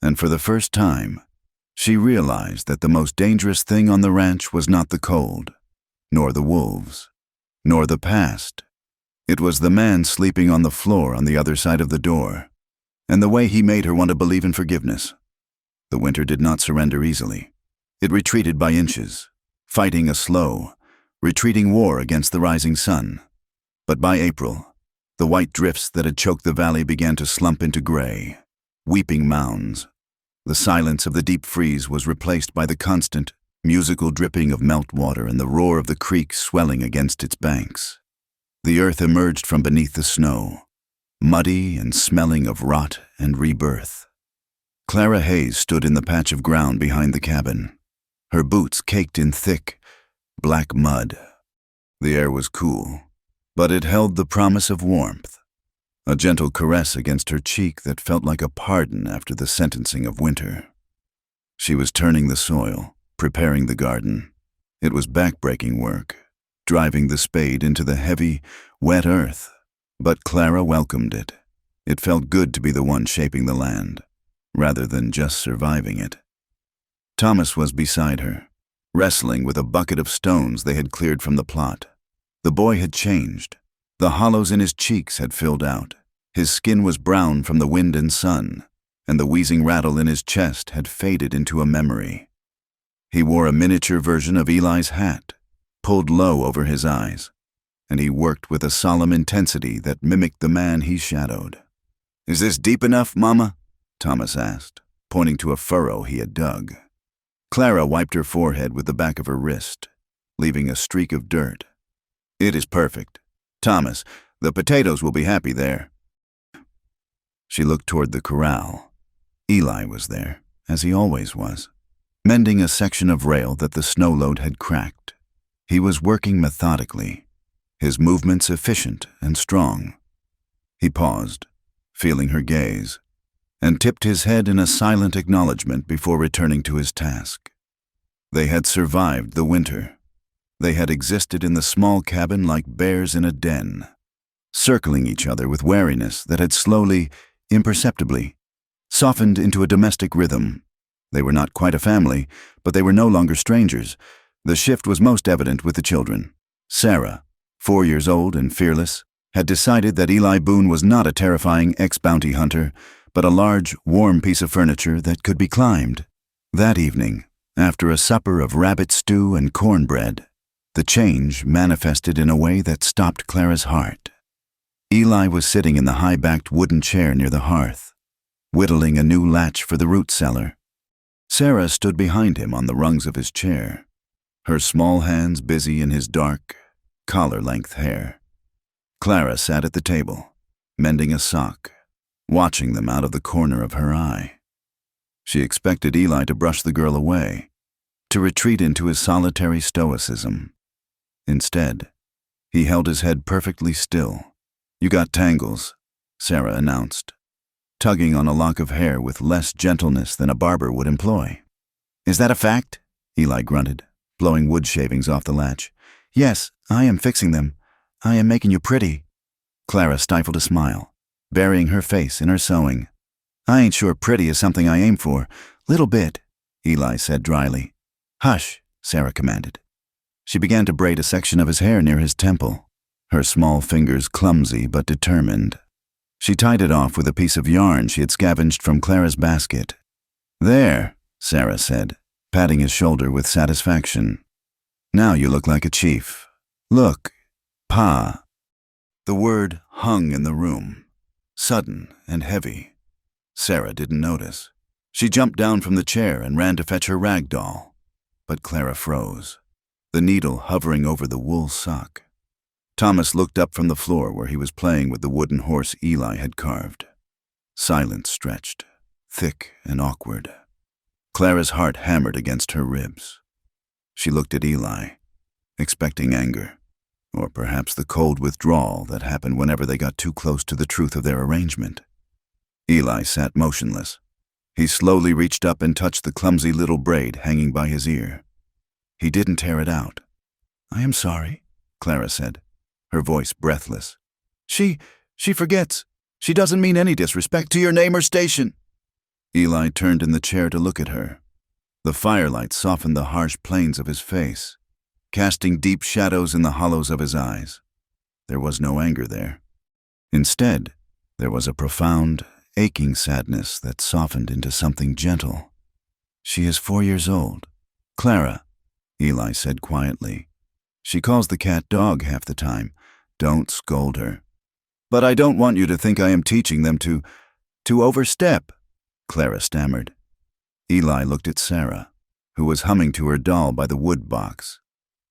and for the first time, she realized that the most dangerous thing on the ranch was not the cold, nor the wolves, nor the past. It was the man sleeping on the floor on the other side of the door, and the way he made her want to believe in forgiveness. The winter did not surrender easily. It retreated by inches, fighting a slow, retreating war against the rising sun. But by April, the white drifts that had choked the valley began to slump into gray, weeping mounds. The silence of the deep freeze was replaced by the constant, musical dripping of meltwater and the roar of the creek swelling against its banks. The earth emerged from beneath the snow, muddy and smelling of rot and rebirth. Clara Hayes stood in the patch of ground behind the cabin, her boots caked in thick, black mud. The air was cool, but it held the promise of warmth, a gentle caress against her cheek that felt like a pardon after the sentencing of winter. She was turning the soil, preparing the garden. It was back-breaking work, driving the spade into the heavy, wet earth. But Clara welcomed it. It felt good to be the one shaping the land, rather than just surviving it. Thomas was beside her, wrestling with a bucket of stones they had cleared from the plot. The boy had changed. The hollows in his cheeks had filled out. His skin was brown from the wind and sun, and the wheezing rattle in his chest had faded into a memory. He wore a miniature version of Eli's hat, pulled low over his eyes, and he worked with a solemn intensity that mimicked the man he shadowed. "Is this deep enough, Mama?" Thomas asked, pointing to a furrow he had dug. Clara wiped her forehead with the back of her wrist, leaving a streak of dirt. "It is perfect. Thomas, the potatoes will be happy there." She looked toward the corral. Eli was there, as he always was, mending a section of rail that the snow load had cracked. He was working methodically, his movements efficient and strong. He paused, feeling her gaze, and tipped his head in a silent acknowledgement before returning to his task. They had survived the winter. They had existed in the small cabin like bears in a den, circling each other with wariness that had slowly, imperceptibly, softened into a domestic rhythm. They were not quite a family, but they were no longer strangers. The shift was most evident with the children. Sarah, 4 years old and fearless, had decided that Eli Boone was not a terrifying ex-bounty hunter, but a large, warm piece of furniture that could be climbed. That evening, after a supper of rabbit stew and cornbread, the change manifested in a way that stopped Clara's heart. Eli was sitting in the high-backed wooden chair near the hearth, whittling a new latch for the root cellar. Sarah stood behind him on the rungs of his chair, her small hands busy in his dark, collar-length hair. Clara sat at the table, mending a sock, watching them out of the corner of her eye. She expected Eli to brush the girl away, to retreat into his solitary stoicism. Instead, he held his head perfectly still. "You got tangles," Sarah announced, tugging on a lock of hair with less gentleness than a barber would employ. "Is that a fact?" Eli grunted, blowing wood shavings off the latch. "Yes, I am fixing them. I am making you pretty." Clara stifled a smile, burying her face in her sewing. "I ain't sure pretty is something I aim for. Little bit," Eli said dryly. "Hush," Sarah commanded. She began to braid a section of his hair near his temple, her small fingers clumsy but determined. She tied it off with a piece of yarn she had scavenged from Clara's basket. "There," Sarah said, patting his shoulder with satisfaction. "Now you look like a chief. Look, Pa." The word hung in the room, sudden and heavy. Sarah didn't notice. She jumped down from the chair and ran to fetch her rag doll. But Clara froze, the needle hovering over the wool sock. Thomas looked up from the floor where he was playing with the wooden horse Eli had carved. Silence stretched, thick and awkward. Clara's heart hammered against her ribs. She looked at Eli, expecting anger, or perhaps the cold withdrawal that happened whenever they got too close to the truth of their arrangement. Eli sat motionless. He slowly reached up and touched the clumsy little braid hanging by his ear. He didn't tear it out. "I am sorry," Clara said, her voice breathless. She forgets. She doesn't mean any disrespect to your name or station." Eli turned in the chair to look at her. The firelight softened the harsh planes of his face, casting deep shadows in the hollows of his eyes. There was no anger there. Instead, there was a profound, aching sadness that softened into something gentle. "She is 4 years old. Clara," Eli said quietly. "She calls the cat dog half the time. Don't scold her." "But I don't want you to think I am teaching them to overstep," Clara stammered. Eli looked at Sarah, who was humming to her doll by the wood box.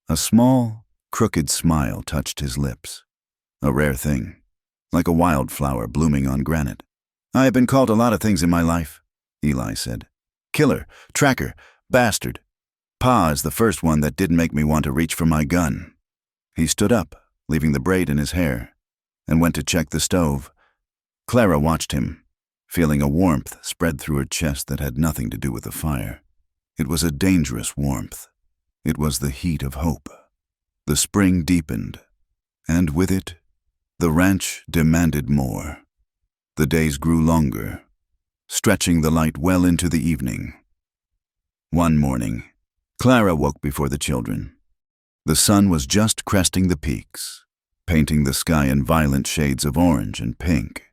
A small, crooked smile touched his lips. A rare thing, like a wildflower blooming on granite. "I have been called a lot of things in my life," Eli said. "Killer, tracker, bastard. Pa is the first one that didn't make me want to reach for my gun." He stood up, leaving the braid in his hair, and went to check the stove. Clara watched him, feeling a warmth spread through her chest that had nothing to do with the fire. It was a dangerous warmth. It was the heat of hope. The spring deepened, and with it, the ranch demanded more. The days grew longer, stretching the light well into the evening. One morning, Clara woke before the children. The sun was just cresting the peaks, painting the sky in violent shades of orange and pink.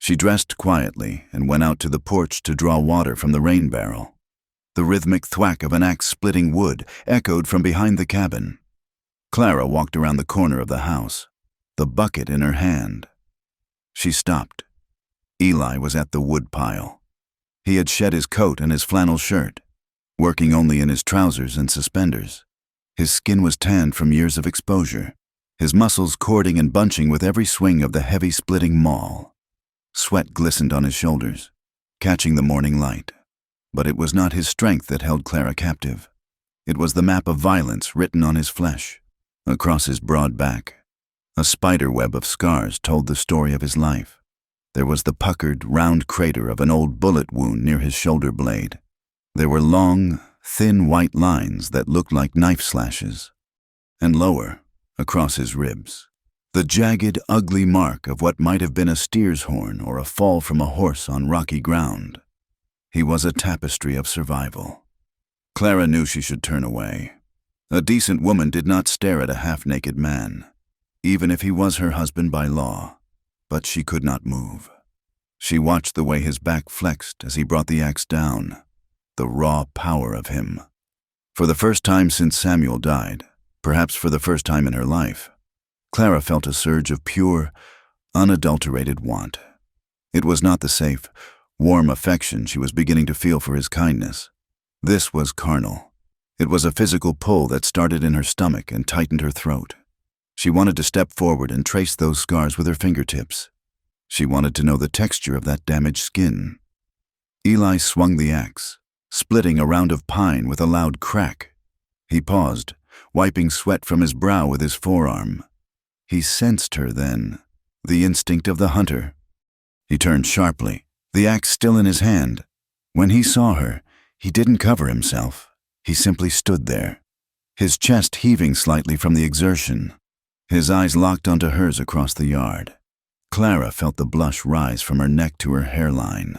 She dressed quietly and went out to the porch to draw water from the rain barrel. The rhythmic thwack of an axe splitting wood echoed from behind the cabin. Clara walked around the corner of the house, the bucket in her hand. She stopped. Eli was at the wood pile. He had shed his coat and his flannel shirt, working only in his trousers and suspenders. His skin was tanned from years of exposure, his muscles cording and bunching with every swing of the heavy splitting maul. Sweat glistened on his shoulders, catching the morning light. But it was not his strength that held Clara captive. It was the map of violence written on his flesh. Across his broad back, a spider web of scars told the story of his life. There was the puckered, round crater of an old bullet wound near his shoulder blade. There were long, thin white lines that looked like knife slashes. And lower, across his ribs, the jagged, ugly mark of what might have been a steer's horn or a fall from a horse on rocky ground. He was a tapestry of survival. Clara knew she should turn away. A decent woman did not stare at a half-naked man, even if he was her husband by law. But she could not move. She watched the way his back flexed as he brought the axe down, the raw power of him. For the first time since Samuel died, perhaps for the first time in her life, Clara felt a surge of pure, unadulterated want. It was not the safe, warm affection she was beginning to feel for his kindness. This was carnal. It was a physical pull that started in her stomach and tightened her throat. She wanted to step forward and trace those scars with her fingertips. She wanted to know the texture of that damaged skin. Eli swung the axe, splitting a round of pine with a loud crack. He paused, wiping sweat from his brow with his forearm. He sensed her then, the instinct of the hunter. He turned sharply, the axe still in his hand. When he saw her, he didn't cover himself. He simply stood there, his chest heaving slightly from the exertion. His eyes locked onto hers across the yard. Clara felt the blush rise from her neck to her hairline,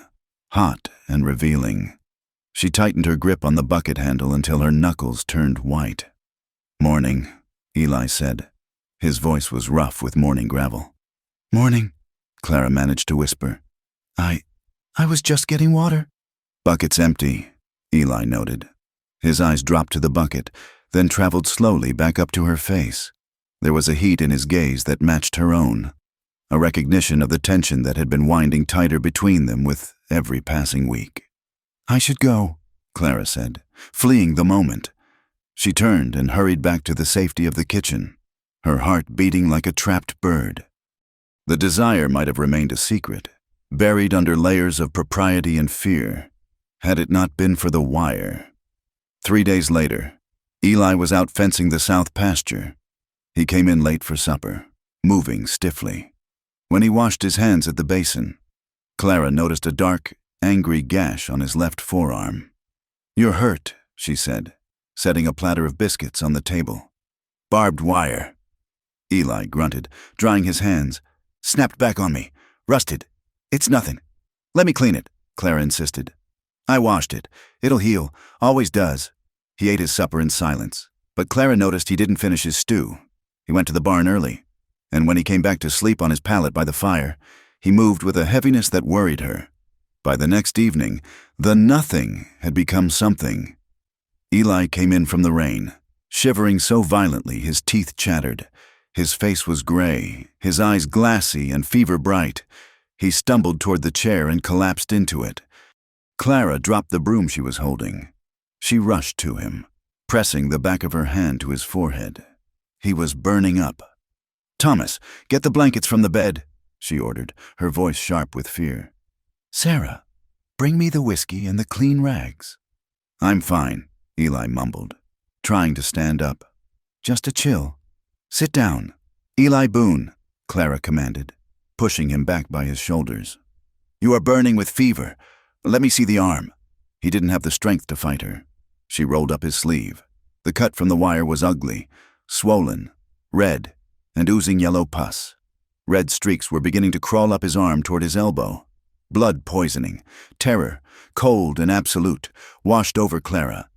hot and revealing. She tightened her grip on the bucket handle until her knuckles turned white. "Morning," Eli said. His voice was rough with morning gravel. "Morning," Clara managed to whisper. I was just getting water." "Bucket's empty," Eli noted. His eyes dropped to the bucket, then traveled slowly back up to her face. There was a heat in his gaze that matched her own, a recognition of the tension that had been winding tighter between them with every passing week. "I should go," Clara said, fleeing the moment. She turned and hurried back to the safety of the kitchen, her heart beating like a trapped bird. The desire might have remained a secret, buried under layers of propriety and fear, had it not been for the wire. 3 days later, Eli was out fencing the south pasture. He came in late for supper, moving stiffly. When he washed his hands at the basin, Clara noticed a dark, angry gash on his left forearm. "You're hurt," she said, setting a platter of biscuits on the table. "Barbed wire." Eli grunted, drying his hands. "Snapped back on me. Rusted. It's nothing. Let me clean it," Clara insisted. "I washed it. It'll heal. Always does." He ate his supper in silence, but Clara noticed he didn't finish his stew. He went to the barn early, and when he came back to sleep on his pallet by the fire, he moved with a heaviness that worried her. By the next evening, the nothing had become something. Eli came in from the rain, shivering so violently his teeth chattered. His face was gray, his eyes glassy and fever-bright. He stumbled toward the chair and collapsed into it. Clara dropped the broom she was holding. She rushed to him, pressing the back of her hand to his forehead. He was burning up. "Thomas, get the blankets from the bed," she ordered, her voice sharp with fear. "Sarah, bring me the whiskey and the clean rags." "I'm fine," Eli mumbled, trying to stand up. "Just a chill. Sit down." "Eli Boone," Clara commanded, pushing him back by his shoulders. "You are burning with fever. Let me see the arm." He didn't have the strength to fight her. She rolled up his sleeve. The cut from the wire was ugly, swollen, red, and oozing yellow pus. Red streaks were beginning to crawl up his arm toward his elbow. Blood poisoning, terror, cold and absolute, washed over Clara.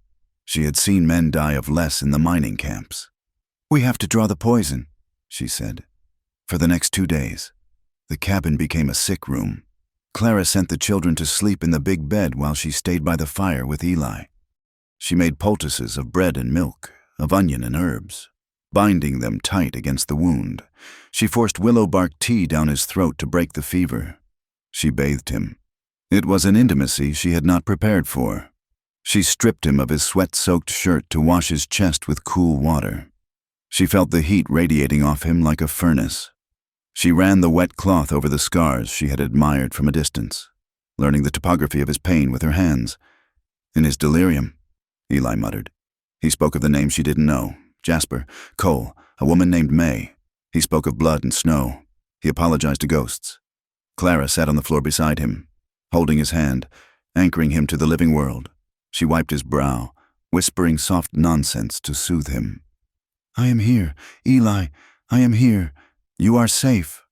She had seen men die of less in the mining camps. "We have to draw the poison," she said. For the next 2 days, the cabin became a sick room. Clara sent the children to sleep in the big bed while she stayed by the fire with Eli. She made poultices of bread and milk, of onion and herbs, binding them tight against the wound. She forced willow bark tea down his throat to break the fever. She bathed him. It was an intimacy she had not prepared for. She stripped him of his sweat-soaked shirt to wash his chest with cool water. She felt the heat radiating off him like a furnace. She ran the wet cloth over the scars she had admired from a distance, learning the topography of his pain with her hands. "In his delirium," Eli muttered. He spoke of the names she didn't know: Jasper, Cole, a woman named May. He spoke of blood and snow. He apologized to ghosts. Clara sat on the floor beside him, holding his hand, anchoring him to the living world. She wiped his brow, whispering soft nonsense to soothe him. "I am here, Eli, I am here. You are safe."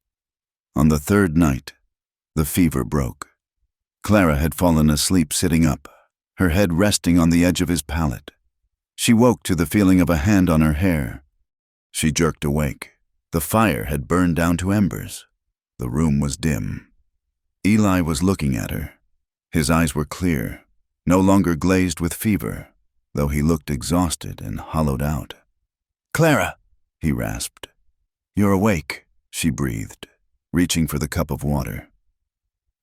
On the third night, the fever broke. Clara had fallen asleep sitting up, her head resting on the edge of his pallet. She woke to the feeling of a hand on her hair. She jerked awake. The fire had burned down to embers. The room was dim. Eli was looking at her. His eyes were clear, no longer glazed with fever, though he looked exhausted and hollowed out. "Clara," he rasped. "You're awake," she breathed, reaching for the cup of water.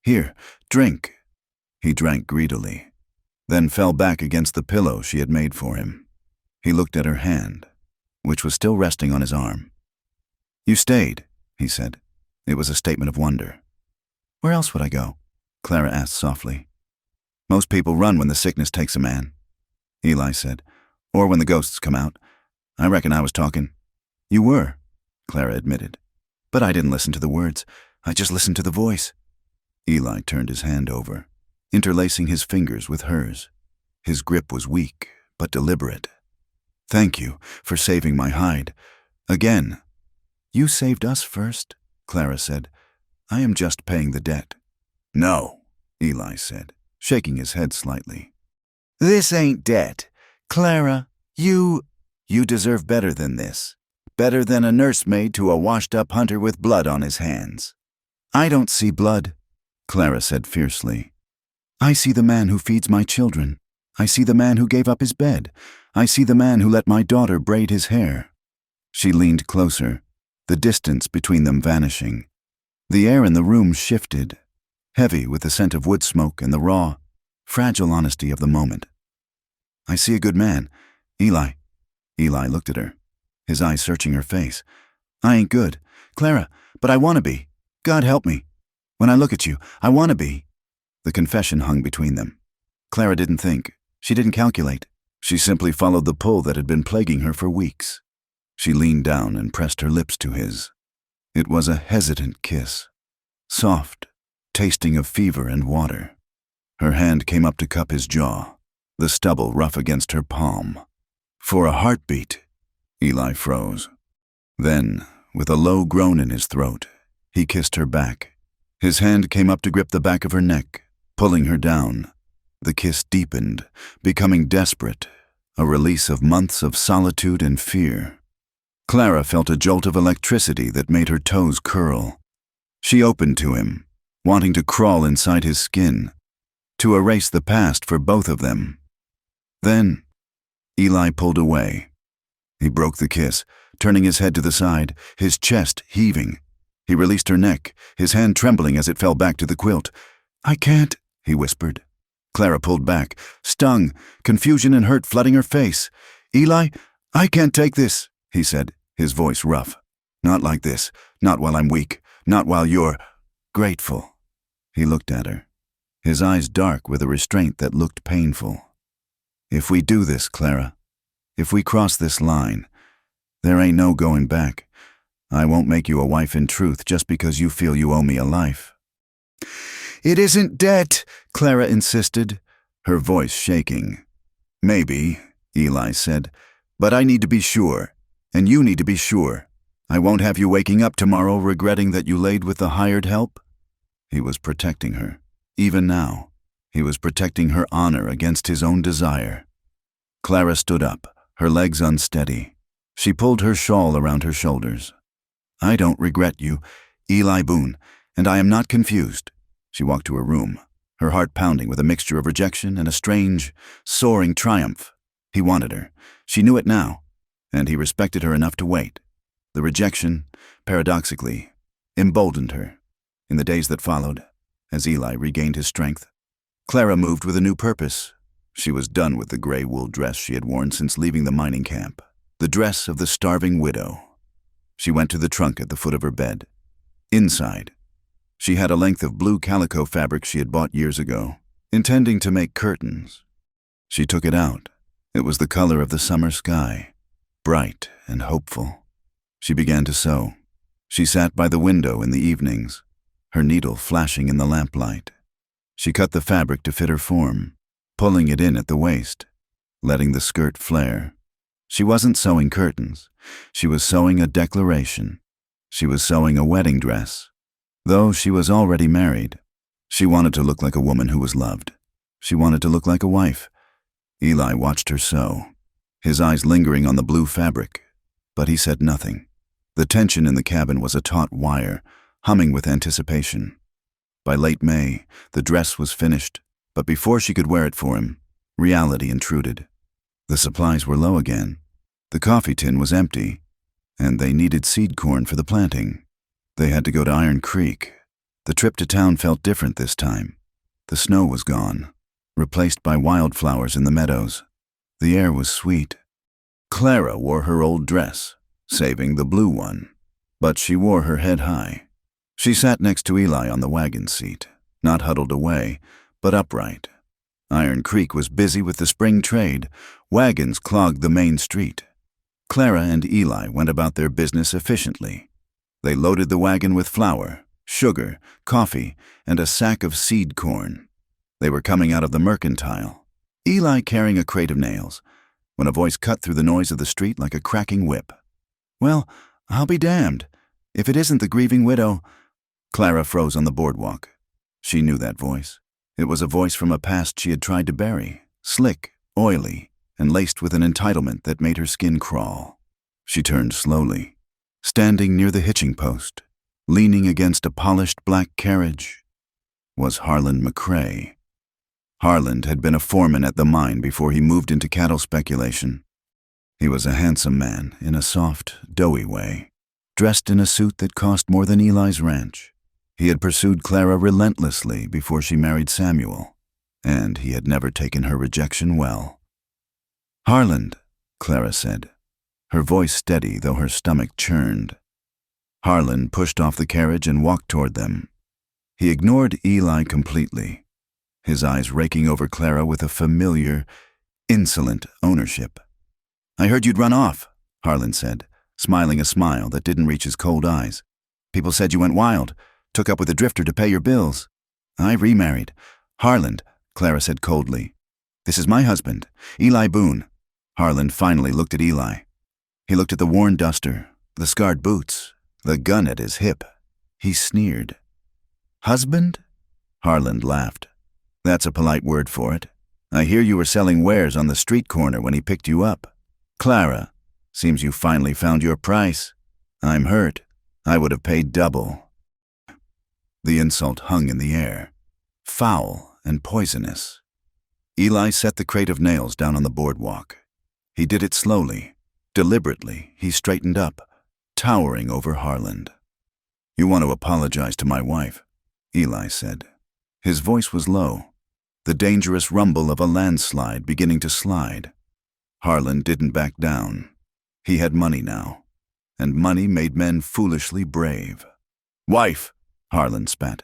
"Here, drink." He drank greedily, then fell back against the pillow she had made for him. He looked at her hand, which was still resting on his arm. "You stayed," he said. It was a statement of wonder. "Where else would I go?" Clara asked softly. "Most people run when the sickness takes a man," Eli said, "or when the ghosts come out. I reckon I was talking." "You were," Clara admitted. "But I didn't listen to the words. I just listened to the voice." Eli turned his hand over, interlacing his fingers with hers. His grip was weak, but deliberate. "Thank you for saving my hide. Again." "You saved us first," Clara said. "I am just paying the debt." "No," Eli said, shaking his head slightly. "This ain't debt. Clara, you deserve better than this. Better than a nursemaid to a washed-up hunter with blood on his hands." "I don't see blood," Clara said fiercely. "I see the man who feeds my children. I see the man who gave up his bed. I see the man who let my daughter braid his hair." She leaned closer, the distance between them vanishing. The air in the room shifted, heavy with the scent of wood smoke and the raw, fragile honesty of the moment. "I see a good man, Eli." Eli looked at her, his eyes searching her face. "I ain't good, Clara, but I want to be. God help me. When I look at you, I want to be." The confession hung between them. Clara didn't think. She didn't calculate. She simply followed the pull that had been plaguing her for weeks. She leaned down and pressed her lips to his. It was a hesitant kiss, soft, tasting of fever and water. Her hand came up to cup his jaw, the stubble rough against her palm. For a heartbeat, Eli froze. Then, with a low groan in his throat, he kissed her back. His hand came up to grip the back of her neck, pulling her down. The kiss deepened, becoming desperate, a release of months of solitude and fear. Clara felt a jolt of electricity that made her toes curl. She opened to him, wanting to crawl inside his skin, to erase the past for both of them. Then, Eli pulled away. He broke the kiss, turning his head to the side, his chest heaving. He released her neck, his hand trembling as it fell back to the quilt. "I can't," he whispered. Clara pulled back, stung, confusion and hurt flooding her face. "Eli, I can't take this," he said, his voice rough. "Not like this, not while I'm weak, not while you're grateful." He looked at her, his eyes dark with a restraint that looked painful. "If we do this, Clara, if we cross this line, there ain't no going back. I won't make you a wife in truth just because you feel you owe me a life." "It isn't debt," Clara insisted, her voice shaking. "Maybe," Eli said, "but I need to be sure, and you need to be sure. I won't have you waking up tomorrow regretting that you laid with the hired help." He was protecting her. Even now, he was protecting her honor against his own desire. Clara stood up, her legs unsteady. She pulled her shawl around her shoulders. "I don't regret you, Eli Boone, and I am not confused." She walked to her room, her heart pounding with a mixture of rejection and a strange, soaring triumph. He wanted her. She knew it now, and he respected her enough to wait. The rejection, paradoxically, emboldened her. In the days that followed, as Eli regained his strength, Clara moved with a new purpose. She was done with the gray wool dress she had worn since leaving the mining camp, the dress of the starving widow. She went to the trunk at the foot of her bed. Inside, she had a length of blue calico fabric she had bought years ago, intending to make curtains. She took it out. It was the color of the summer sky, bright and hopeful. She began to sew. She sat by the window in the evenings, her needle flashing in the lamplight. She cut the fabric to fit her form, pulling it in at the waist, letting the skirt flare. She wasn't sewing curtains. She was sewing a declaration. She was sewing a wedding dress. Though she was already married, she wanted to look like a woman who was loved. She wanted to look like a wife. Eli watched her sew, his eyes lingering on the blue fabric, but he said nothing. The tension in the cabin was a taut wire, humming with anticipation. By late May, the dress was finished, but before she could wear it for him, reality intruded. The supplies were low again. The coffee tin was empty, and they needed seed corn for the planting. They had to go to Iron Creek. The trip to town felt different this time. The snow was gone, replaced by wildflowers in the meadows. The air was sweet. Clara wore her old dress, saving the blue one, but she wore her head high. She sat next to Eli on the wagon seat, not huddled away, but upright. Iron Creek was busy with the spring trade. Wagons clogged the main street. Clara and Eli went about their business efficiently. They loaded the wagon with flour, sugar, coffee, and a sack of seed corn. They were coming out of the mercantile, Eli carrying a crate of nails, when a voice cut through the noise of the street like a cracking whip. "Well, I'll be damned. If it isn't the grieving widow." Clara froze on the boardwalk. She knew that voice. It was a voice from a past she had tried to bury, slick, oily, and laced with an entitlement that made her skin crawl. She turned slowly. Standing near the hitching post, leaning against a polished black carriage, was Harland McCrae. Harland had been a foreman at the mine before he moved into cattle speculation. He was a handsome man in a soft, doughy way, dressed in a suit that cost more than Eli's ranch. He had pursued Clara relentlessly before she married Samuel, and he had never taken her rejection well. "Harland," Clara said, her voice steady though her stomach churned. Harland pushed off the carriage and walked toward them. He ignored Eli completely, his eyes raking over Clara with a familiar, Insolent ownership. "I heard you'd run off," Harlan said, smiling a smile that didn't reach his cold eyes. "People said you went wild, took up with a drifter to pay your bills." "I remarried." "Harlan," Clara said coldly. "This is my husband, Eli Boone." Harlan finally looked at Eli. He looked at the worn duster, the scarred boots, the gun at his hip. He sneered. "Husband?" Harlan laughed. "That's a polite word for it. I hear you were selling wares on the street corner when he picked you up. Clara, seems you finally found your price. I'm hurt. I would have paid double." The insult hung in the air, foul and poisonous. Eli set the crate of nails down on the boardwalk. He did it slowly, deliberately. He straightened up, towering over Harlan. "You want to apologize to my wife," Eli said. His voice was low, the dangerous rumble of a landslide beginning to slide. Harlan didn't back down. He had money now, and money made men foolishly brave. "Wife," Harlan spat.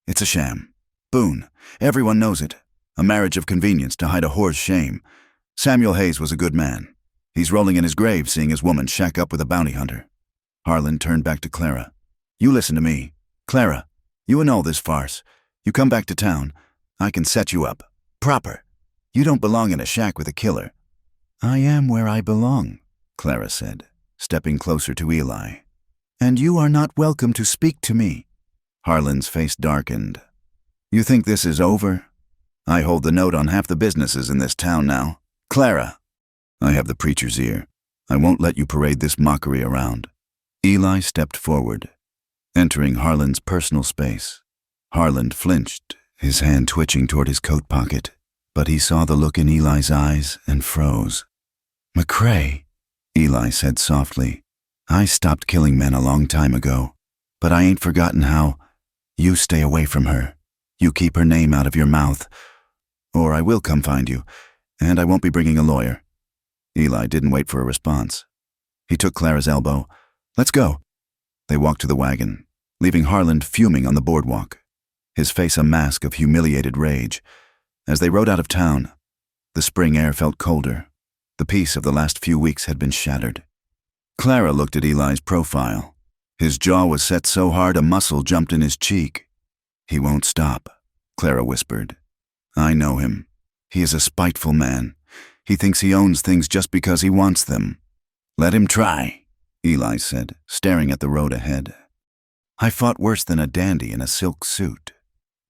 "It's a sham. Boone, everyone knows it. A marriage of convenience to hide a whore's shame. Samuel Hayes was a good man. He's rolling in his grave seeing his woman shack up with a bounty hunter." Harlan turned back to Clara. "You listen to me. Clara, you annul this farce. You come back to town. I can set you up. Proper. You don't belong in a shack with a killer." "I am where I belong," Clara said, stepping closer to Eli. "And you are not welcome to speak to me." Harlan's face darkened. "You think this is over? I hold the note on half the businesses in this town now. Clara, I have the preacher's ear. I won't let you parade this mockery around." Eli stepped forward, entering Harlan's personal space. Harlan flinched, his hand twitching toward his coat pocket, but he saw the look in Eli's eyes and froze. "McCrae," Eli said softly, "I stopped killing men a long time ago, but I ain't forgotten how. You stay away from her. You keep her name out of your mouth, or I will come find you, and I won't be bringing a lawyer." Eli didn't wait for a response. He took Clara's elbow. "Let's go." They walked to the wagon, leaving Harlan fuming on the boardwalk, his face a mask of humiliated rage. As they rode out of town, the spring air felt colder. The peace of the last few weeks had been shattered. Clara looked at Eli's profile. His jaw was set so hard a muscle jumped in his cheek. "He won't stop," Clara whispered. "I know him. He is a spiteful man. He thinks he owns things just because he wants them." "Let him try," Eli said, staring at the road ahead. "I fought worse than a dandy in a silk suit."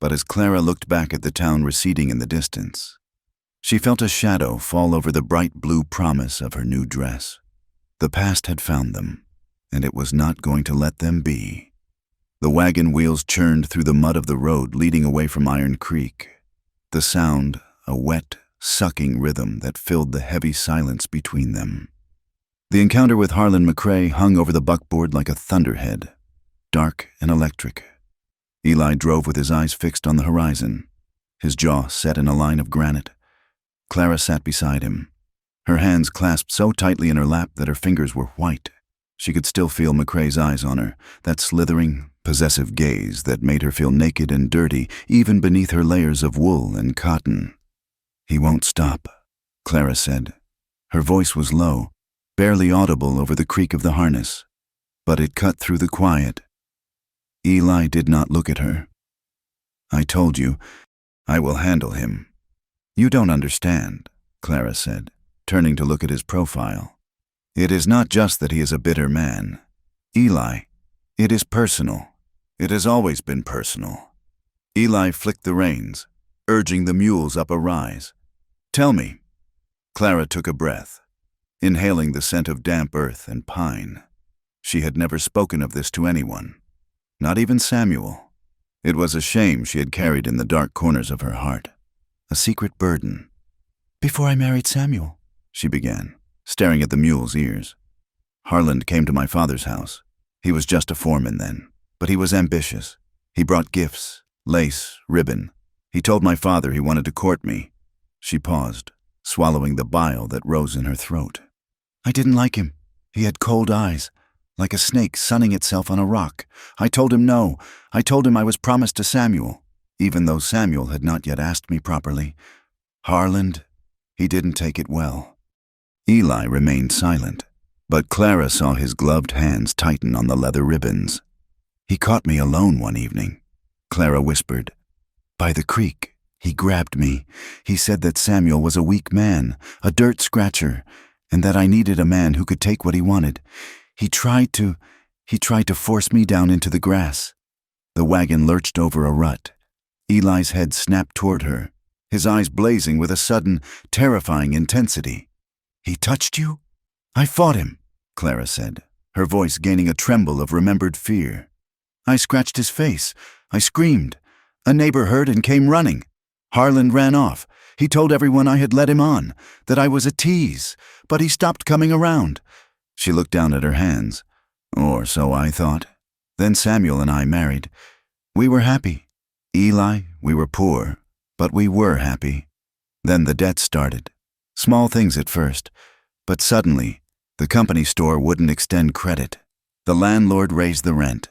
But as Clara looked back at the town receding in the distance, she felt a shadow fall over the bright blue promise of her new dress. The past had found them, and it was not going to let them be. The wagon wheels churned through the mud of the road leading away from Iron Creek. The sound, a wet, sucking rhythm that filled the heavy silence between them. The encounter with Harlan McCrae hung over the buckboard like a thunderhead, dark and electric. Eli drove with his eyes fixed on the horizon, his jaw set in a line of granite. Clara sat beside him, her hands clasped so tightly in her lap that her fingers were white. She could still feel McCrae's eyes on her, that slithering, possessive gaze that made her feel naked and dirty, even beneath her layers of wool and cotton. "He won't stop," Clara said. Her voice was low, barely audible over the creak of the harness, but it cut through the quiet. Eli did not look at her. "I told you, I will handle him." "You don't understand," Clara said, turning to look at his profile. "It is not just that he is a bitter man. Eli, it is personal. It has always been personal." Eli flicked the reins, urging the mules up a rise. "Tell me." Clara took a breath, inhaling the scent of damp earth and pine. She had never spoken of this to anyone, not even Samuel. It was a shame she had carried in the dark corners of her heart, a secret burden. "Before I married Samuel," she began, staring at the mule's ears. "Harlan came to my father's house. He was just a foreman then, but he was ambitious. He brought gifts, lace, ribbon. He told my father he wanted to court me." She paused, swallowing the bile that rose in her throat. "I didn't like him. He had cold eyes, like a snake sunning itself on a rock. I told him no. I told him I was promised to Samuel, even though Samuel had not yet asked me properly. Harlan, He didn't take it well. Eli remained silent, but Clara saw his gloved hands tighten on the leather ribbons. "He caught me alone one evening," Clara whispered. "By the creek. He grabbed me. He said that Samuel was a weak man, a dirt scratcher, and that I needed a man who could take what he wanted. He tried to force me down into the grass." The wagon lurched over a rut. Eli's head snapped toward her, his eyes blazing with a sudden, terrifying intensity. "He touched you?" "I fought him," Clara said, her voice gaining a tremble of remembered fear. "I scratched his face. I screamed. A neighbor heard and came running. Harlan ran off. He told everyone I had led him on, that I was a tease, but he stopped coming around." She looked down at her hands. "Or so I thought. Then Samuel and I married. We were happy. Eli, we were poor, but we were happy. Then the debt started. Small things at first, but suddenly, the company store wouldn't extend credit. The landlord raised the rent.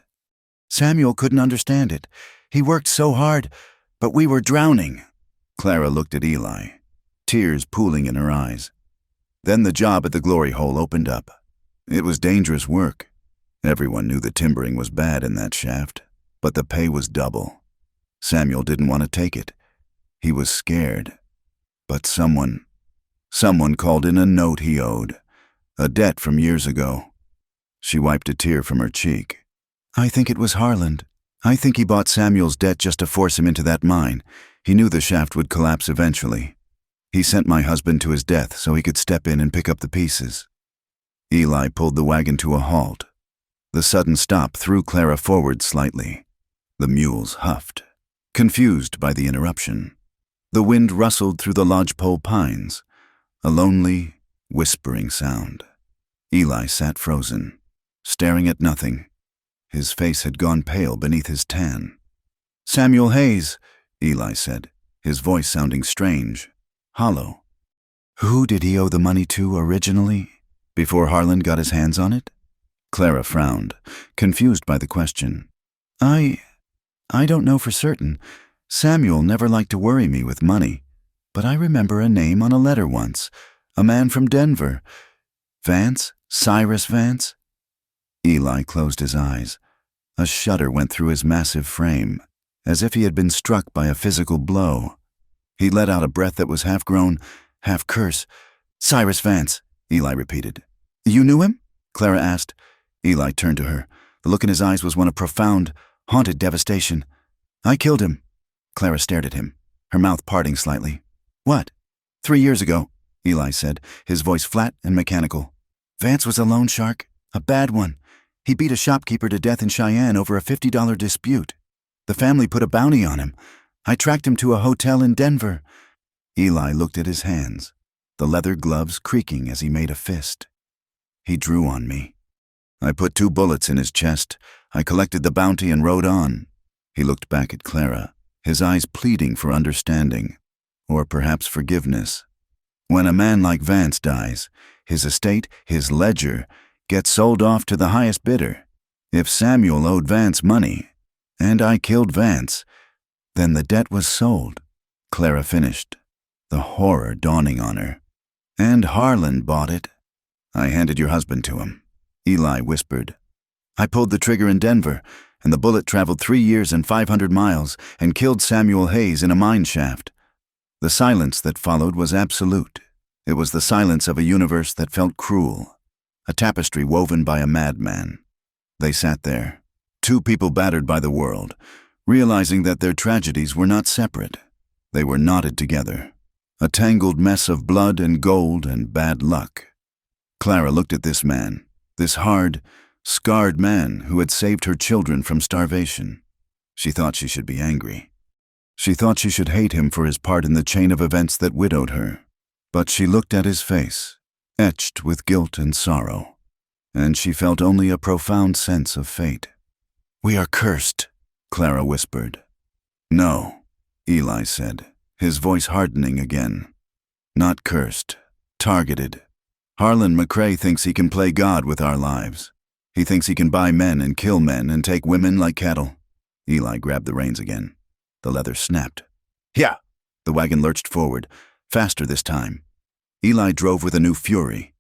Samuel couldn't understand it. He worked so hard, but we were drowning." Clara looked at Eli, tears pooling in her eyes. Then the job at the glory hole opened up. It was dangerous work. Everyone knew the timbering was bad in that shaft, but the pay was double. Samuel didn't want to take it. He was scared. But someone called in a note he owed, a debt from years ago. She wiped a tear from her cheek. "I think it was Harlan. I think he bought Samuel's debt just to force him into that mine. He knew the shaft would collapse eventually. He sent my husband to his death so he could step in and pick up the pieces." Eli pulled the wagon to a halt. The sudden stop threw Clara forward slightly. The mules huffed, confused by the interruption. The wind rustled through the lodgepole pines, a lonely, whispering sound. Eli sat frozen, staring at nothing. His face had gone pale beneath his tan. "Samuel Hayes," Eli said, his voice sounding strange, hollow. "Who did he owe the money to originally, before Harlan got his hands on it?" Clara frowned, confused by the question. I don't know for certain. Samuel never liked to worry me with money, but I remember a name on a letter once, a man from Denver. Vance? Cyrus Vance?" Eli closed his eyes. A shudder went through his massive frame, as if he had been struck by a physical blow. He let out a breath that was half groan, half curse. "Cyrus Vance," Eli repeated. "You knew him?" Clara asked. Eli turned to her. The look in his eyes was one of profound, haunted devastation. "I killed him." Clara stared at him, her mouth parting slightly. "What?" 3 years ago, Eli said, his voice flat and mechanical. "Vance was a loan shark, a bad one. He beat a shopkeeper to death in Cheyenne over a $50 dispute. The family put a bounty on him. I tracked him to a hotel in Denver." Eli looked at his hands, the leather gloves creaking as he made a fist. "He drew on me. I put 2 bullets in his chest. I collected the bounty and rode on." He looked back at Clara, his eyes pleading for understanding, or perhaps forgiveness. When a man like Vance dies, his estate, his ledger, gets sold off to the highest bidder. If Samuel owed Vance money, and I killed Vance, then the debt was sold. Clara finished, the horror dawning on her. "And Harlan bought it." "I handed your husband to him," Eli whispered. "I pulled the trigger in Denver, and the bullet traveled 3 years and 500 miles and killed Samuel Hayes in a mine shaft." The silence that followed was absolute. It was the silence of a universe that felt cruel, a tapestry woven by a madman. They sat there, 2 people battered by the world, realizing that their tragedies were not separate. They were knotted together, a tangled mess of blood and gold and bad luck. Clara looked at this man, this hard, scarred man who had saved her children from starvation. She thought she should be angry. She thought she should hate him for his part in the chain of events that widowed her. But she looked at his face, etched with guilt and sorrow, and she felt only a profound sense of fate. "We are cursed," Clara whispered. "No," Eli said, his voice hardening again. "Not cursed, targeted. Harlan McRae thinks he can play God with our lives. He thinks he can buy men and kill men and take women like cattle." Eli grabbed the reins again. The leather snapped. "Yeah!" The wagon lurched forward, faster this time. Eli drove with a new fury.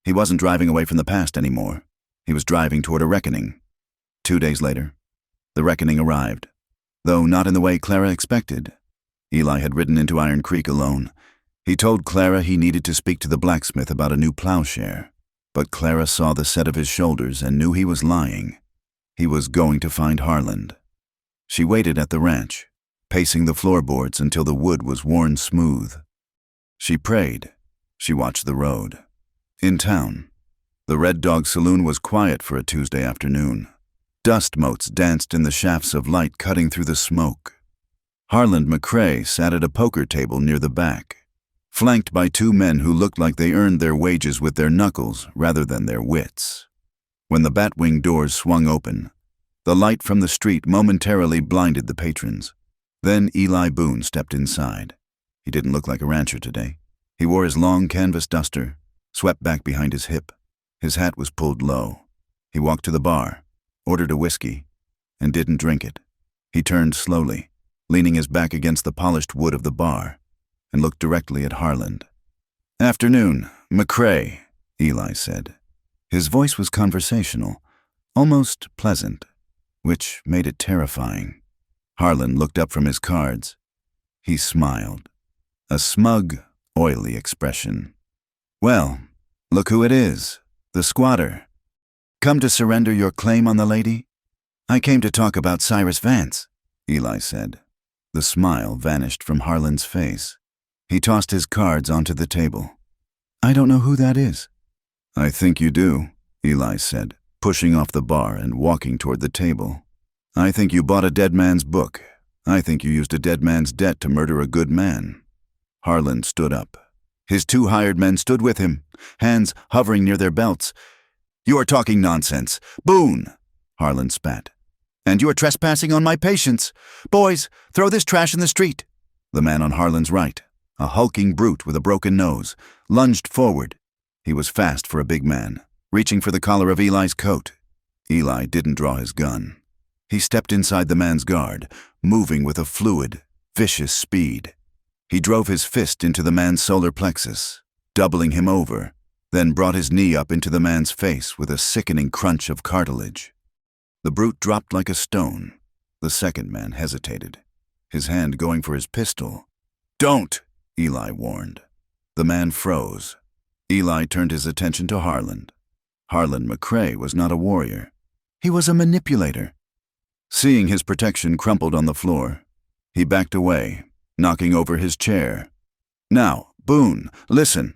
He wasn't driving away from the past anymore. He was driving toward a reckoning. 2 days later, the reckoning arrived, though not in the way Clara expected. Eli had ridden into Iron Creek alone. He told Clara he needed to speak to the blacksmith about a new plowshare, but Clara saw the set of his shoulders and knew he was lying. He was going to find Harland. She waited at the ranch, pacing the floorboards until the wood was worn smooth. She prayed. She watched the road. In town, the Red Dog Saloon was quiet for a Tuesday afternoon. Dust motes danced in the shafts of light cutting through the smoke. Harland McCrae sat at a poker table near the back, flanked by 2 men who looked like they earned their wages with their knuckles rather than their wits. When the batwing doors swung open, the light from the street momentarily blinded the patrons. Then Eli Boone stepped inside. He didn't look like a rancher today. He wore his long canvas duster, swept back behind his hip. His hat was pulled low. He walked to the bar, ordered a whiskey, and didn't drink it. He turned slowly, leaning his back against the polished wood of the bar, and looked directly at Harland. "Afternoon, McCrae," Eli said. His voice was conversational, almost pleasant, which made it terrifying. Harland looked up from his cards. He smiled, a smug, oily expression. "Well, look who it is, the squatter. Come to surrender your claim on the lady?" "I came to talk about Cyrus Vance," Eli said. The smile vanished from Harland's face. He tossed his cards onto the table. "I don't know who that is." "I think you do," Eli said, pushing off the bar and walking toward the table. "I think you bought a dead man's book. I think you used a dead man's debt to murder a good man." Harland stood up. His 2 hired men stood with him, hands hovering near their belts. "You are talking nonsense. Boone!" Harland spat. "And you are trespassing on my patience. Boys, throw this trash in the street." The man on Harland's right, a hulking brute with a broken nose, lunged forward. He was fast for a big man, reaching for the collar of Eli's coat. Eli didn't draw his gun. He stepped inside the man's guard, moving with a fluid, vicious speed. He drove his fist into the man's solar plexus, doubling him over, then brought his knee up into the man's face with a sickening crunch of cartilage. The brute dropped like a stone. The second man hesitated, his hand going for his pistol. "Don't!" Eli warned. The man froze. Eli turned his attention to Harland. Harland McCrae was not a warrior. He was a manipulator. Seeing his protection crumpled on the floor, he backed away, knocking over his chair. "Now, Boone, listen,"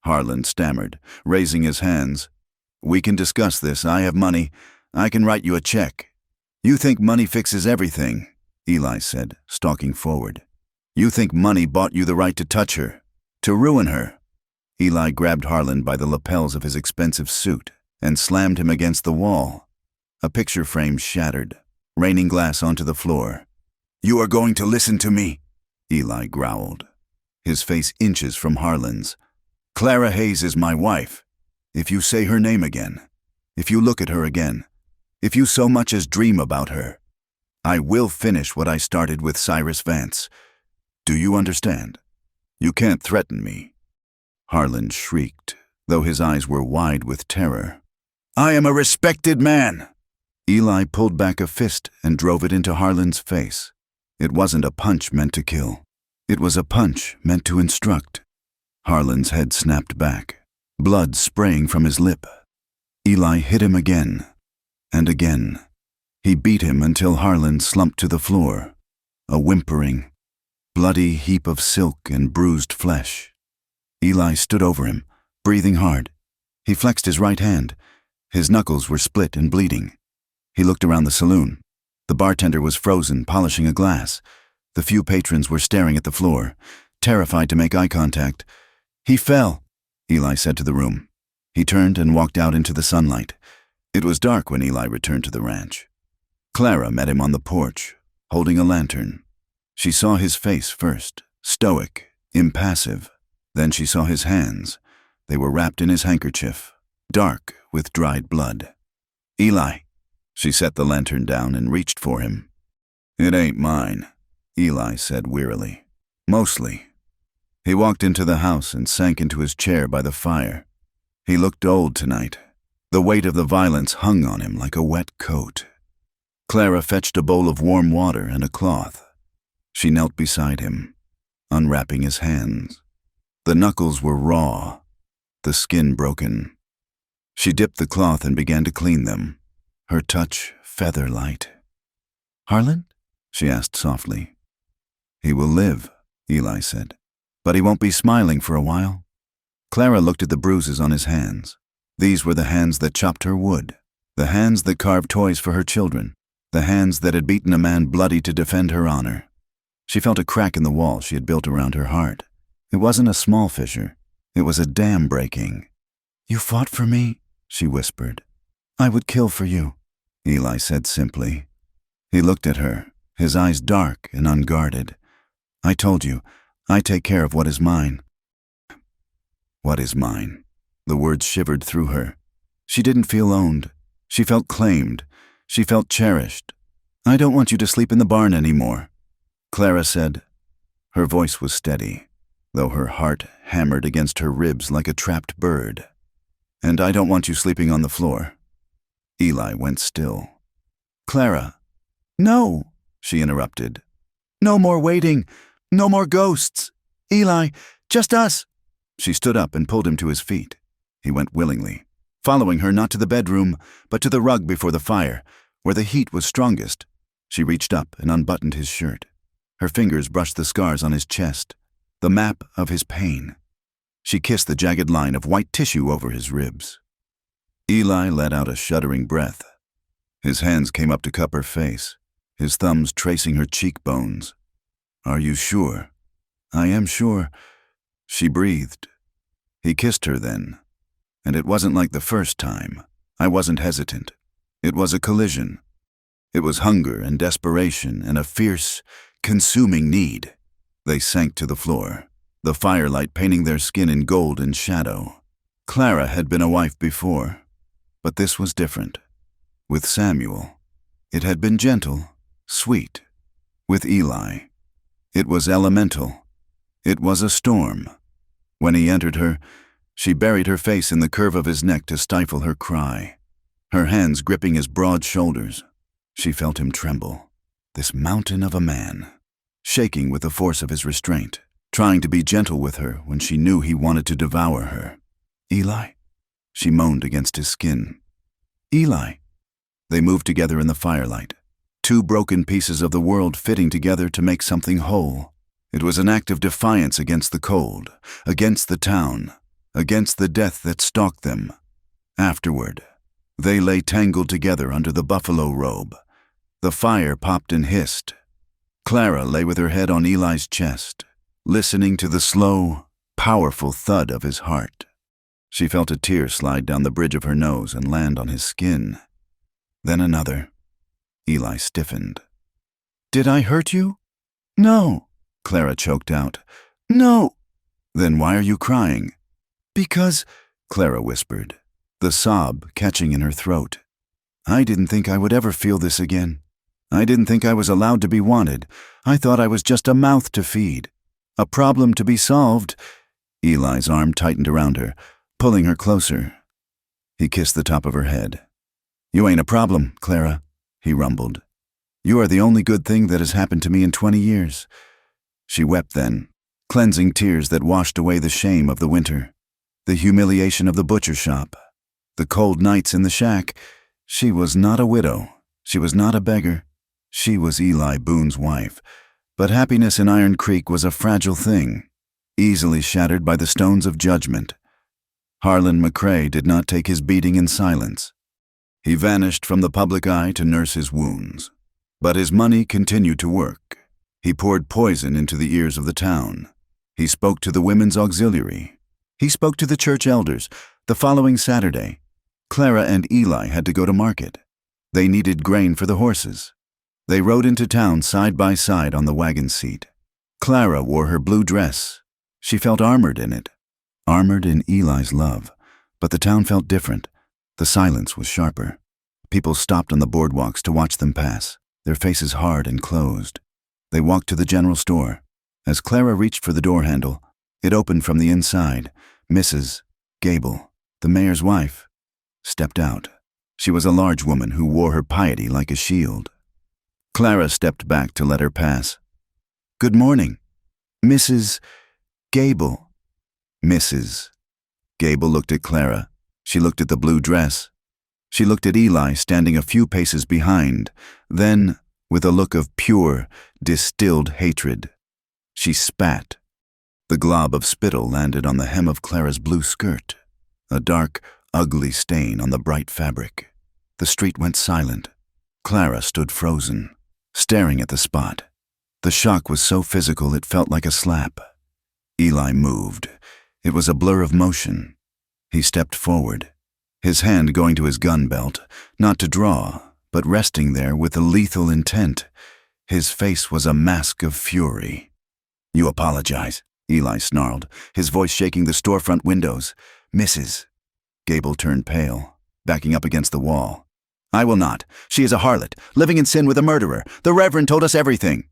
Harland stammered, raising his hands. "We can discuss this. I have money. I can write you a check." "You think money fixes everything," Eli said, stalking forward. "You think money bought you the right to touch her, to ruin her." Eli grabbed Harland by the lapels of his expensive suit and slammed him against the wall. A picture frame shattered, raining glass onto the floor. "You are going to listen to me," Eli growled, his face inches from Harland's. "Clara Hayes is my wife. If you say her name again, if you look at her again, if you so much as dream about her, I will finish what I started with Cyrus Vance. Do you understand? You can't threaten me." Harland shrieked, though his eyes were wide with terror. "I am a respected man." Eli pulled back a fist and drove it into Harland's face. It wasn't a punch meant to kill. It was a punch meant to instruct. Harland's head snapped back, blood spraying from his lip. Eli hit him again, and again. He beat him until Harland slumped to the floor, a whimpering, bloody heap of silk and bruised flesh. Eli stood over him, breathing hard. He flexed his right hand. His knuckles were split and bleeding. He looked around the saloon. The bartender was frozen, polishing a glass. The few patrons were staring at the floor, terrified to make eye contact. "He fell," Eli said to the room. He turned and walked out into the sunlight. It was dark when Eli returned to the ranch. Clara met him on the porch, holding a lantern. She saw his face first, stoic, impassive. Then she saw his hands. They were wrapped in his handkerchief, dark with dried blood. "Eli." She set the lantern down and reached for him. "It ain't mine," Eli said wearily. "Mostly." He walked into the house and sank into his chair by the fire. He looked old tonight. The weight of the violence hung on him like a wet coat. Clara fetched a bowl of warm water and a cloth. She knelt beside him, unwrapping his hands. The knuckles were raw, the skin broken. She dipped the cloth and began to clean them, her touch feather-light. "Harlan?" she asked softly. "He will live," Eli said, "but he won't be smiling for a while." Clara looked at the bruises on his hands. These were the hands that chopped her wood, the hands that carved toys for her children, the hands that had beaten a man bloody to defend her honor. She felt a crack in the wall she had built around her heart. It wasn't a small fissure. It was a dam breaking. "You fought for me," she whispered. "I would kill for you," Eli said simply. He looked at her, his eyes dark and unguarded. "I told you, I take care of what is mine." What is mine? The words shivered through her. She didn't feel owned. She felt claimed. She felt cherished. "I don't want you to sleep in the barn anymore," Clara said. Her voice was steady, though her heart hammered against her ribs like a trapped bird. "And I don't want you sleeping on the floor." Eli went still. "Clara." "No," she interrupted. "No more waiting. No more ghosts. Eli, just us." She stood up and pulled him to his feet. He went willingly, following her not to the bedroom, but to the rug before the fire, where the heat was strongest. She reached up and unbuttoned his shirt. Her fingers brushed the scars on his chest, the map of his pain. She kissed the jagged line of white tissue over his ribs. Eli let out a shuddering breath. His hands came up to cup her face, his thumbs tracing her cheekbones. "Are you sure?" "I am sure," she breathed. He kissed her then, and it wasn't like the first time. I wasn't hesitant. It was a collision. It was hunger and desperation and a fierce, consuming need. They sank to the floor, the firelight painting their skin in gold and shadow. Clara had been a wife before, but this was different. With Samuel, it had been gentle, sweet. With Eli, it was elemental. It was a storm. When he entered her, she buried her face in the curve of his neck to stifle her cry, her hands gripping his broad shoulders. She felt him tremble, this mountain of a man, shaking with the force of his restraint, trying to be gentle with her when she knew he wanted to devour her. "Eli?" She moaned against his skin. "Eli." They moved together in the firelight, two broken pieces of the world fitting together to make something whole. It was an act of defiance against the cold, against the town, against the death that stalked them. Afterward, they lay tangled together under the buffalo robe. The fire popped and hissed. Clara lay with her head on Eli's chest, listening to the slow, powerful thud of his heart. She felt a tear slide down the bridge of her nose and land on his skin. Then another. Eli stiffened. "Did I hurt you?" "No," Clara choked out. "No." "Then why are you crying?" "Because," Clara whispered, the sob catching in her throat. "I didn't think I would ever feel this again. I didn't think I was allowed to be wanted. I thought I was just a mouth to feed, a problem to be solved." Eli's arm tightened around her, pulling her closer. He kissed the top of her head. "You ain't a problem, Clara," he rumbled. "You are the only good thing that has happened to me in 20 years. She wept then, cleansing tears that washed away the shame of the winter, the humiliation of the butcher shop, the cold nights in the shack. She was not a widow. She was not a beggar. She was Eli Boone's wife. But happiness in Iron Creek was a fragile thing, easily shattered by the stones of judgment. Harlan McCrae did not take his beating in silence. He vanished from the public eye to nurse his wounds. But his money continued to work. He poured poison into the ears of the town. He spoke to the women's auxiliary. He spoke to the church elders. The following Saturday, Clara and Eli had to go to market. They needed grain for the horses. They rode into town side by side on the wagon seat. Clara wore her blue dress. She felt armored in it, armored in Eli's love. But the town felt different. The silence was sharper. People stopped on the boardwalks to watch them pass, their faces hard and closed. They walked to the general store. As Clara reached for the door handle, It opened from the inside. Mrs. Gable, the mayor's wife, stepped out. She was a large woman who wore her piety like a shield. Clara stepped back to let her pass. "Good morning, Mrs. Gable." Mrs. Gable looked at Clara. She looked at the blue dress. She looked at Eli standing a few paces behind. Then, with a look of pure, distilled hatred, she spat. The glob of spittle landed on the hem of Clara's blue skirt, a dark, ugly stain on the bright fabric. The street went silent. Clara stood frozen, staring at the spot. The shock was so physical it felt like a slap. Eli moved. It was a blur of motion. He stepped forward, his hand going to his gun belt, not to draw, but resting there with a lethal intent. His face was a mask of fury. "You apologize," Eli snarled, his voice shaking the storefront windows. "Mrs." Gable turned pale, backing up against the wall. "I will not. She is a harlot, living in sin with a murderer. The Reverend told us everything."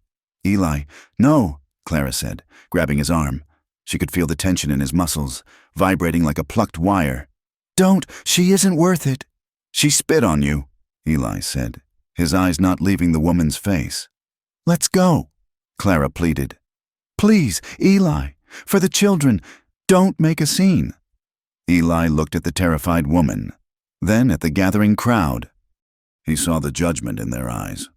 "Eli, no," Clara said, grabbing his arm. She could feel the tension in his muscles, vibrating like a plucked wire. "Don't. She isn't worth it." "She spit on you," Eli said, his eyes not leaving the woman's face. "Let's go," Clara pleaded. "Please, Eli, for the children, don't make a scene." Eli looked at the terrified woman, then at the gathering crowd. He saw the judgment in their eyes.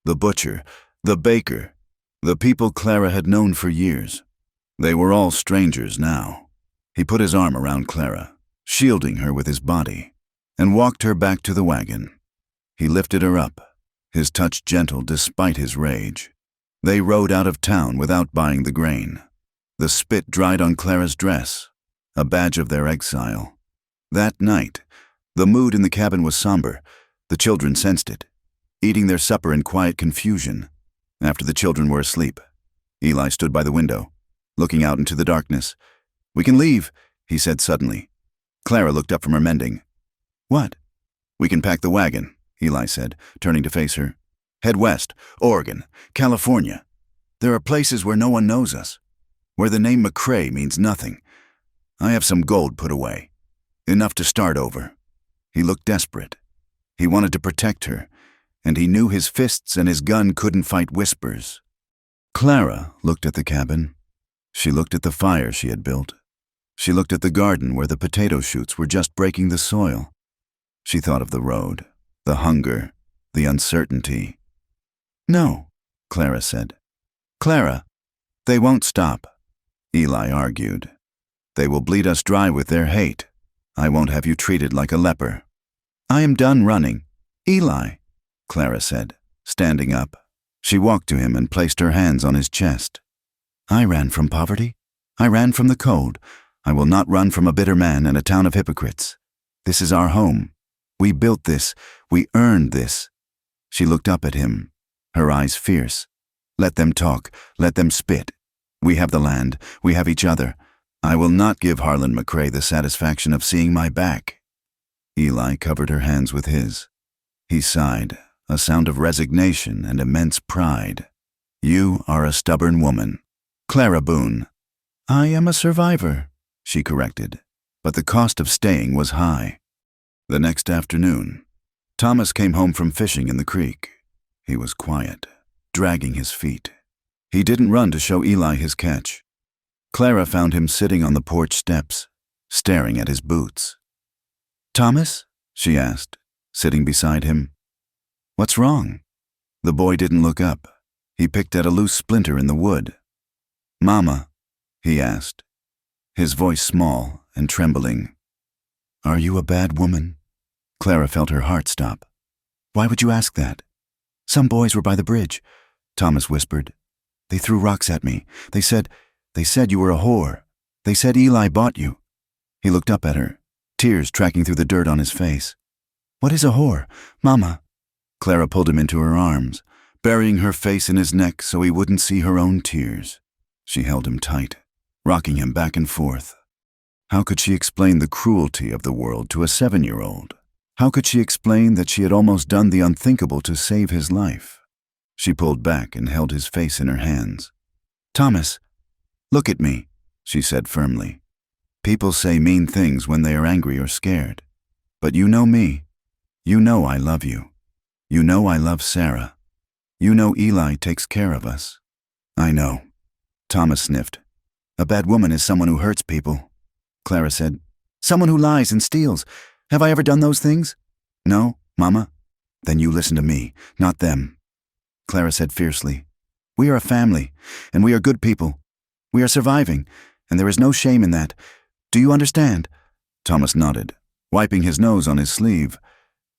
The butcher, the baker, the people Clara had known for years. They were all strangers now. He put his arm around Clara, shielding her with his body, and walked her back to the wagon. He lifted her up, his touch gentle despite his rage. They rode out of town without buying the grain. The spit dried on Clara's dress, a badge of their exile. That night, the mood in the cabin was somber. The children sensed it, eating their supper in quiet confusion. After the children were asleep, Eli stood by the window, looking out into the darkness. "We can leave," he said suddenly. Clara looked up from her mending. "What?" "We can pack the wagon," Eli said, turning to face her. "Head west, Oregon, California. There are places where no one knows us, where the name McCrae means nothing. I have some gold put away, enough to start over." He looked desperate. He wanted to protect her, and he knew his fists and his gun couldn't fight whispers. Clara looked at the cabin. She looked at the fire she had built. She looked at the garden where the potato shoots were just breaking the soil. She thought of the road, the hunger, the uncertainty. "No," Clara said. "Clara, they won't stop," Eli argued. "They will bleed us dry with their hate. I won't have you treated like a leper." "I am done running." "Eli," Clara said, standing up. She walked to him and placed her hands on his chest. "I ran from poverty. I ran from the cold. I will not run from a bitter man and a town of hypocrites. This is our home. We built this. We earned this." She looked up at him, her eyes fierce. "Let them talk. Let them spit. We have the land. We have each other. I will not give Harlan McCrae the satisfaction of seeing my back." Eli covered her hands with his. He sighed, a sound of resignation and immense pride. "You are a stubborn woman." "Clara Boone." "I am a survivor," she corrected, but the cost of staying was high. The next afternoon, Thomas came home from fishing in the creek. He was quiet, dragging his feet. He didn't run to show Eli his catch. Clara found him sitting on the porch steps, staring at his boots. "Thomas?" she asked, sitting beside him. "What's wrong?" The boy didn't look up. He picked at a loose splinter in the wood. "Mama," he asked, his voice small and trembling. "Are you a bad woman?" Clara felt her heart stop. "Why would you ask that?" "Some boys were by the bridge," Thomas whispered. "They threw rocks at me. They said you were a whore. They said Eli bought you." He looked up at her, tears tracking through the dirt on his face. "What is a whore, Mama?" Clara pulled him into her arms, burying her face in his neck so he wouldn't see her own tears. She held him tight, rocking him back and forth. How could she explain the cruelty of the world to a 7-year-old? How could she explain that she had almost done the unthinkable to save his life? She pulled back and held his face in her hands. "Thomas, look at me," she said firmly. People say mean things when they are angry or scared. But you know me. You know I love you. You know I love Sarah. You know Eli takes care of us. I know. Thomas sniffed. A bad woman is someone who hurts people. Clara said, someone who lies and steals. Have I ever done those things? No, Mama? Then you listen to me, not them. Clara said fiercely, we are a family, and we are good people. We are surviving, and there is no shame in that. Do you understand? Thomas nodded, wiping his nose on his sleeve.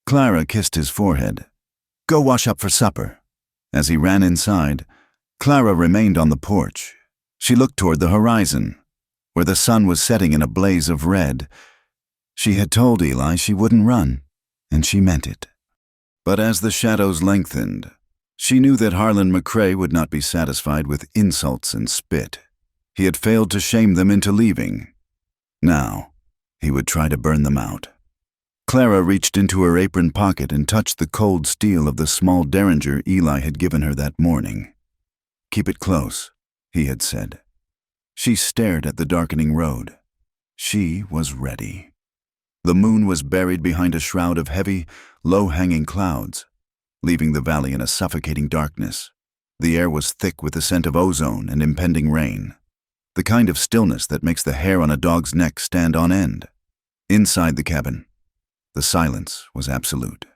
Clara kissed his forehead. Go wash up for supper. As he ran inside, Clara remained on the porch. She looked toward the horizon, where the sun was setting in a blaze of red. She had told Eli she wouldn't run, and she meant it. But as the shadows lengthened, she knew that Harlan McCrae would not be satisfied with insults and spit. He had failed to shame them into leaving. Now, he would try to burn them out. Clara reached into her apron pocket and touched the cold steel of the small derringer Eli had given her that morning. Keep it close, he had said. She stared at the darkening road. She was ready. The moon was buried behind a shroud of heavy, low-hanging clouds, leaving the valley in a suffocating darkness. The air was thick with the scent of ozone and impending rain, the kind of stillness that makes the hair on a dog's neck stand on end. Inside the cabin, the silence was absolute,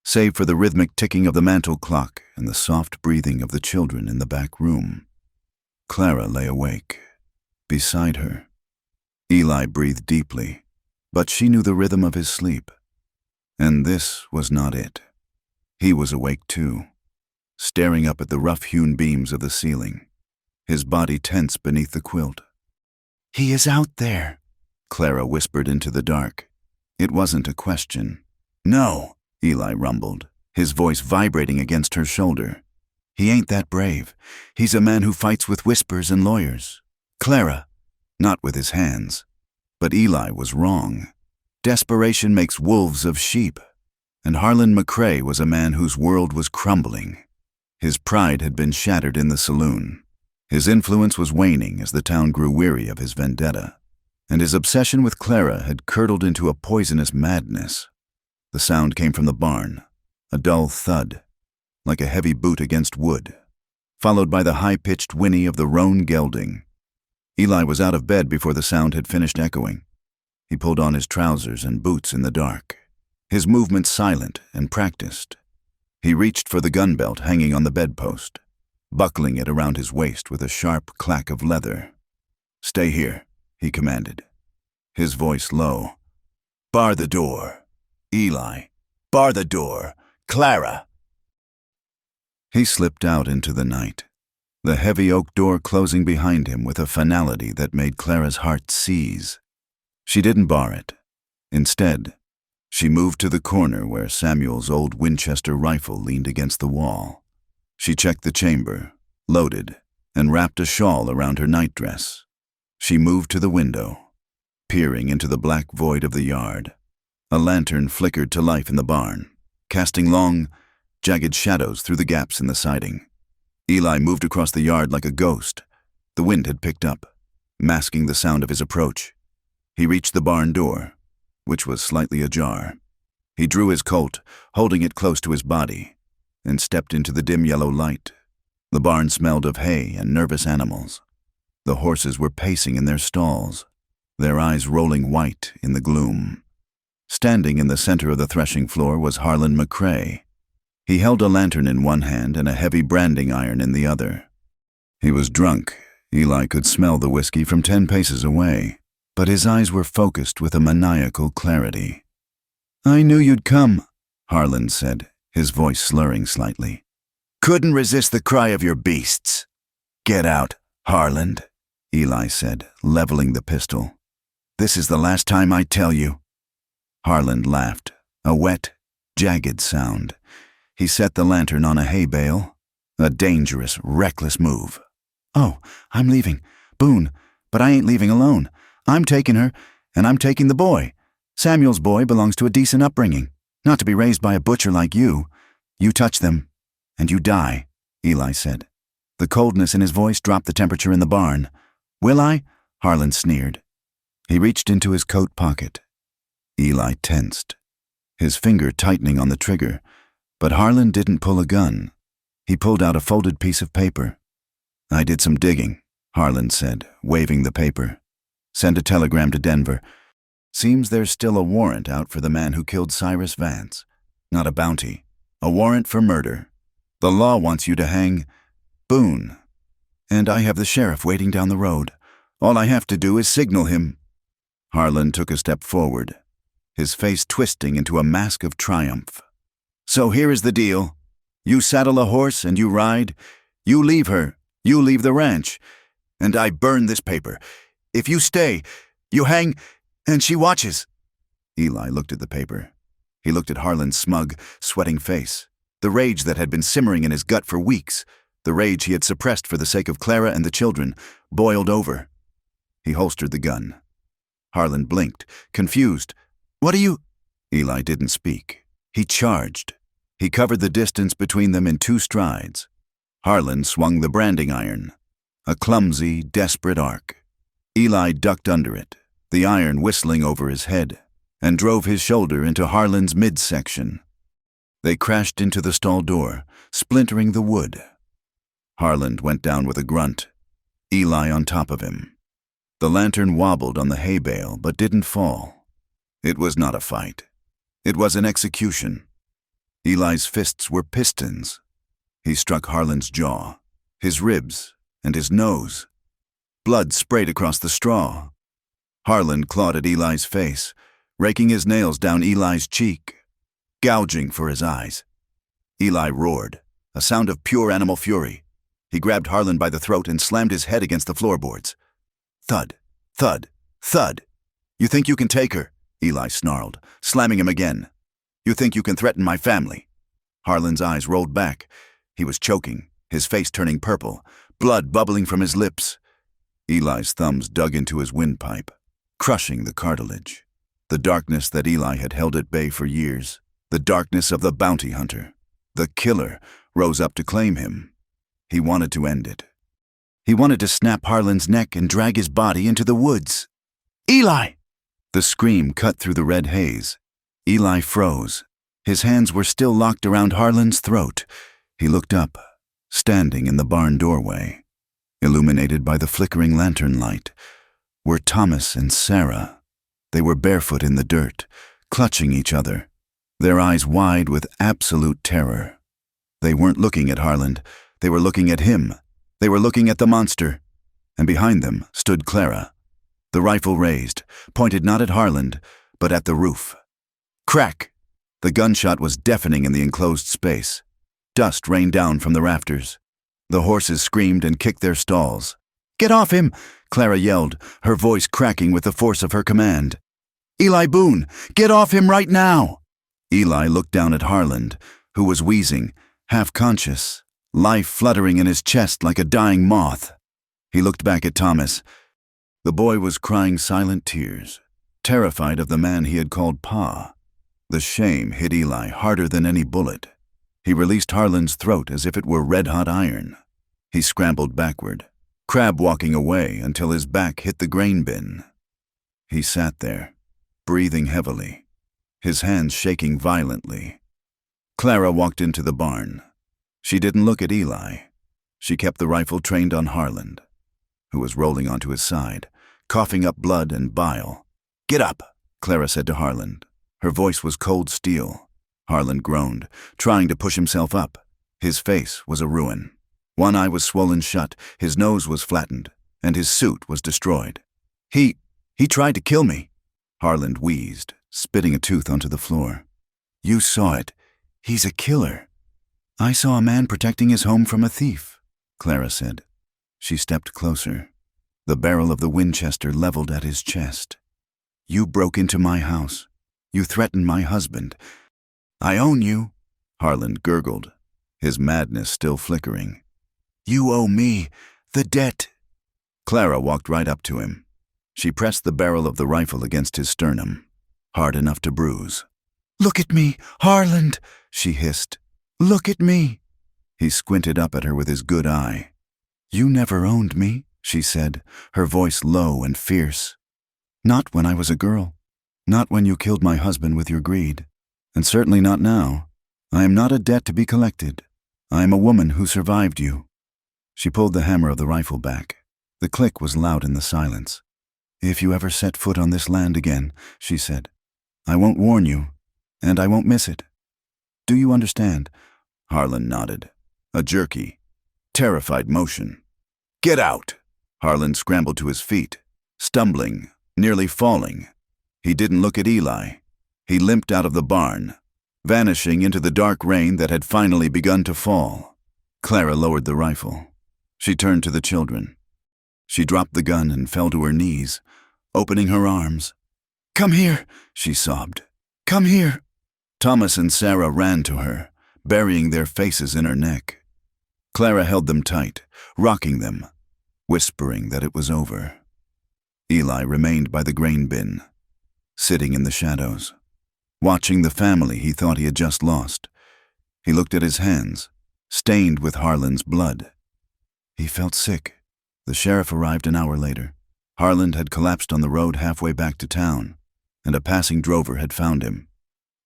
save for the rhythmic ticking of the mantel clock and the soft breathing of the children in the back room. Clara lay awake. Beside her, Eli breathed deeply, but she knew the rhythm of his sleep. And this was not it. He was awake too, staring up at the rough-hewn beams of the ceiling, his body tense beneath the quilt. He is out there, Clara whispered into the dark. It wasn't a question. No, Eli rumbled, his voice vibrating against her shoulder. He ain't that brave. He's a man who fights with whispers and lawyers. Clara, not with his hands. But Eli was wrong. Desperation makes wolves of sheep. And Harlan McCrae was a man whose world was crumbling. His pride had been shattered in the saloon. His influence was waning as the town grew weary of his vendetta. And his obsession with Clara had curdled into a poisonous madness. The sound came from the barn, a dull thud, like a heavy boot against wood, followed by the high-pitched whinny of the roan gelding. Eli was out of bed before the sound had finished echoing. He pulled on his trousers and boots in the dark, his movements silent and practiced. He reached for the gun belt hanging on the bedpost, buckling it around his waist with a sharp clack of leather. Stay here, he commanded, his voice low. Bar the door. Eli, bar the door. Clara. He slipped out into the night, the heavy oak door closing behind him with a finality that made Clara's heart seize. She didn't bar it. Instead, she moved to the corner where Samuel's old Winchester rifle leaned against the wall. She checked the chamber, loaded, and wrapped a shawl around her nightdress. She moved to the window, peering into the black void of the yard. A lantern flickered to life in the barn, casting long, jagged shadows through the gaps in the siding. Eli moved across the yard like a ghost. The wind had picked up, masking the sound of his approach. He reached the barn door, which was slightly ajar. He drew his Colt, holding it close to his body, and stepped into the dim yellow light. The barn smelled of hay and nervous animals. The horses were pacing in their stalls, their eyes rolling white in the gloom. Standing in the center of the threshing floor was Harlan McCrae. He held a lantern in one hand and a heavy branding iron in the other. He was drunk. Eli could smell the whiskey from 10 paces away, but his eyes were focused with a maniacal clarity. I knew you'd come, Harlan said, his voice slurring slightly. Couldn't resist the cry of your beasts. Get out, Harlan, Eli said, leveling the pistol. This is the last time I tell you. Harlan laughed, a wet, jagged sound. He set the lantern on a hay bale. A dangerous, reckless move. Oh, I'm leaving. Boone, but I ain't leaving alone. I'm taking her, and I'm taking the boy. Samuel's boy belongs to a decent upbringing, not to be raised by a butcher like you. You touch them, and you die, Eli said. The coldness in his voice dropped the temperature in the barn. Will I? Harlan sneered. He reached into his coat pocket. Eli tensed, his finger tightening on the trigger, but Harlan didn't pull a gun. He pulled out a folded piece of paper. "I did some digging," Harlan said, waving the paper. "Send a telegram to Denver. Seems there's still a warrant out for the man who killed Cyrus Vance. Not a bounty. A warrant for murder. The law wants you to hang Boone. And I have the sheriff waiting down the road. All I have to do is signal him." Harlan took a step forward, his face twisting into a mask of triumph. "So here is the deal. You saddle a horse and you ride. You leave her. You leave the ranch. And I burn this paper. If you stay, you hang, and she watches." Eli looked at the paper. He looked at Harlan's smug, sweating face, the rage that had been simmering in his gut for weeks, the rage he had suppressed for the sake of Clara and the children, boiled over. He holstered the gun. Harlan blinked, confused. "What are you—" Eli didn't speak. He charged. He covered the distance between them in 2 strides. Harlan swung the branding iron, a clumsy, desperate arc. Eli ducked under it, the iron whistling over his head, and drove his shoulder into Harlan's midsection. They crashed into the stall door, splintering the wood. Harlan went down with a grunt, Eli on top of him. The lantern wobbled on the hay bale but didn't fall. It was not a fight. It was an execution. Eli's fists were pistons. He struck Harlan's jaw, his ribs, and his nose. Blood sprayed across the straw. Harlan clawed at Eli's face, raking his nails down Eli's cheek, gouging for his eyes. Eli roared, a sound of pure animal fury. He grabbed Harlan by the throat and slammed his head against the floorboards. Thud, thud, thud. "You think you can take her?" Eli snarled, slamming him again. "You think you can threaten my family?" Harlan's eyes rolled back. He was choking, his face turning purple, blood bubbling from his lips. Eli's thumbs dug into his windpipe, crushing the cartilage. The darkness that Eli had held at bay for years, the darkness of the bounty hunter, the killer, rose up to claim him. He wanted to end it. He wanted to snap Harlan's neck and drag his body into the woods. "Eli!" The scream cut through the red haze. Eli froze. His hands were still locked around Harlan's throat. He looked up, standing in the barn doorway, illuminated by the flickering lantern light, were Thomas and Sarah. They were barefoot in the dirt, clutching each other, their eyes wide with absolute terror. They weren't looking at Harlan. They were looking at him. They were looking at the monster. And behind them stood Clara, the rifle raised, pointed not at Harlan, but at the roof. Crack! The gunshot was deafening in the enclosed space. Dust rained down from the rafters. The horses screamed and kicked their stalls. "Get off him!" Clara yelled, her voice cracking with the force of her command. "Eli Boone, get off him right now!" Eli looked down at Harlan, who was wheezing, half-conscious, life fluttering in his chest like a dying moth. He looked back at Thomas. The boy was crying silent tears, terrified of the man he had called Pa. The shame hit Eli harder than any bullet. He released Harlan's throat as if it were red-hot iron. He scrambled backward, crab-walking away until his back hit the grain bin. He sat there, breathing heavily, his hands shaking violently. Clara walked into the barn. She didn't look at Eli. She kept the rifle trained on Harlan, who was rolling onto his side, coughing up blood and bile. "Get up," Clara said to Harlan. Her voice was cold steel. Harlan groaned, trying to push himself up. His face was a ruin. One eye was swollen shut, his nose was flattened, and his suit was destroyed. He tried to kill me," Harlan wheezed, spitting a tooth onto the floor. "You saw it. He's a killer." "I saw a man protecting his home from a thief," Clara said. She stepped closer, the barrel of the Winchester leveled at his chest. "You broke into my house. You threatened my husband. I own you," Harlan gurgled, his madness still flickering. "You owe me the debt." Clara walked right up to him. She pressed the barrel of the rifle against his sternum, hard enough to bruise. "Look at me, Harlan," she hissed. "Look at me." He squinted up at her with his good eye. "You never owned me," she said, her voice low and fierce. "Not when I was a girl. Not when you killed my husband with your greed. And certainly not now. I am not a debt to be collected. I am a woman who survived you." She pulled the hammer of the rifle back. The click was loud in the silence. "If you ever set foot on this land again," she said, "I won't warn you, and I won't miss it. Do you understand?" Harlan nodded. A jerky, terrified motion. "Get out!" Harlan scrambled to his feet, stumbling, nearly falling. He didn't look at Eli. He limped out of the barn, vanishing into the dark rain that had finally begun to fall. Clara lowered the rifle. She turned to the children. She dropped the gun and fell to her knees, opening her arms. "Come here," she sobbed. "Come here." Thomas and Sarah ran to her, burying their faces in her neck. Clara held them tight, rocking them, whispering that it was over. Eli remained by the grain bin, sitting in the shadows, watching the family he thought he had just lost. He looked at his hands, stained with Harlan's blood. He felt sick. The sheriff arrived an hour later. Harlan had collapsed on the road halfway back to town, and a passing drover had found him.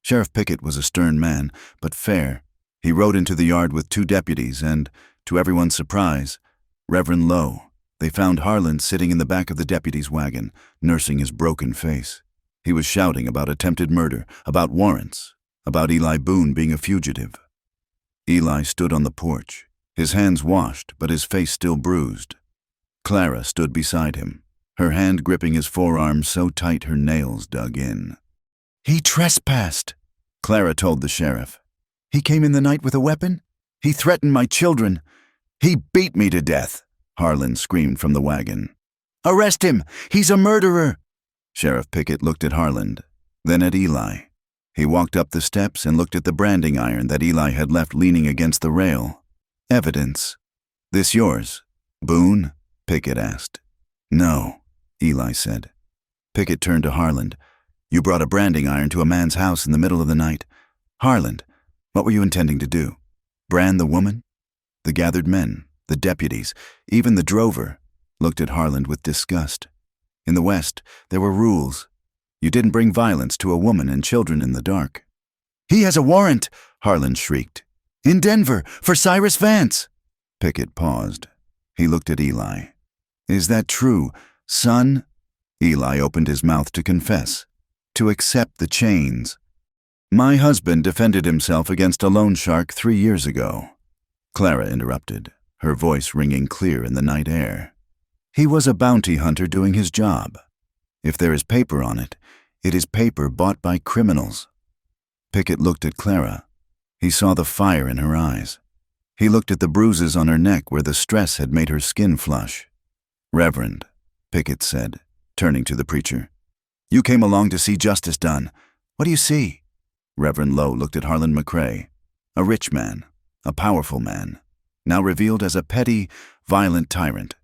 Sheriff Pickett was a stern man, but fair. He rode into the yard with 2 deputies and, to everyone's surprise, Reverend Lowe. They found Harlan sitting in the back of the deputy's wagon, nursing his broken face. He was shouting about attempted murder, about warrants, about Eli Boone being a fugitive. Eli stood on the porch, his hands washed but his face still bruised. Clara stood beside him, her hand gripping his forearm so tight her nails dug in. "He trespassed," Clara told the sheriff. "He came in the night with a weapon. He threatened my children. He beat me to death," Harlan screamed from the wagon. "Arrest him! He's a murderer!" Sheriff Pickett looked at Harlan, then at Eli. He walked up the steps and looked at the branding iron that Eli had left leaning against the rail. "Evidence. This yours, Boone?" Pickett asked. "No," Eli said. Pickett turned to Harlan. "You brought a branding iron to a man's house in the middle of the night. Harlan, what were you intending to do? Brand the woman?" The gathered men, the deputies, even the drover, looked at Harlan with disgust. In the West, there were rules. You didn't bring violence to a woman and children in the dark. "He has a warrant!" Harlan shrieked. "In Denver, for Cyrus Vance!" Pickett paused. He looked at Eli. "Is that true, son?" Eli opened his mouth to confess, to accept the chains. "My husband defended himself against a loan shark 3 years ago." Clara interrupted, her voice ringing clear in the night air. "He was a bounty hunter doing his job. If there is paper on it, it is paper bought by criminals." Pickett looked at Clara. He saw the fire in her eyes. He looked at the bruises on her neck where the stress had made her skin flush. "Reverend," Pickett said, turning to the preacher, "you came along to see justice done. What do you see?" Reverend Lowe looked at Harlan McCrae, a rich man, a powerful man, now revealed as a petty, violent tyrant.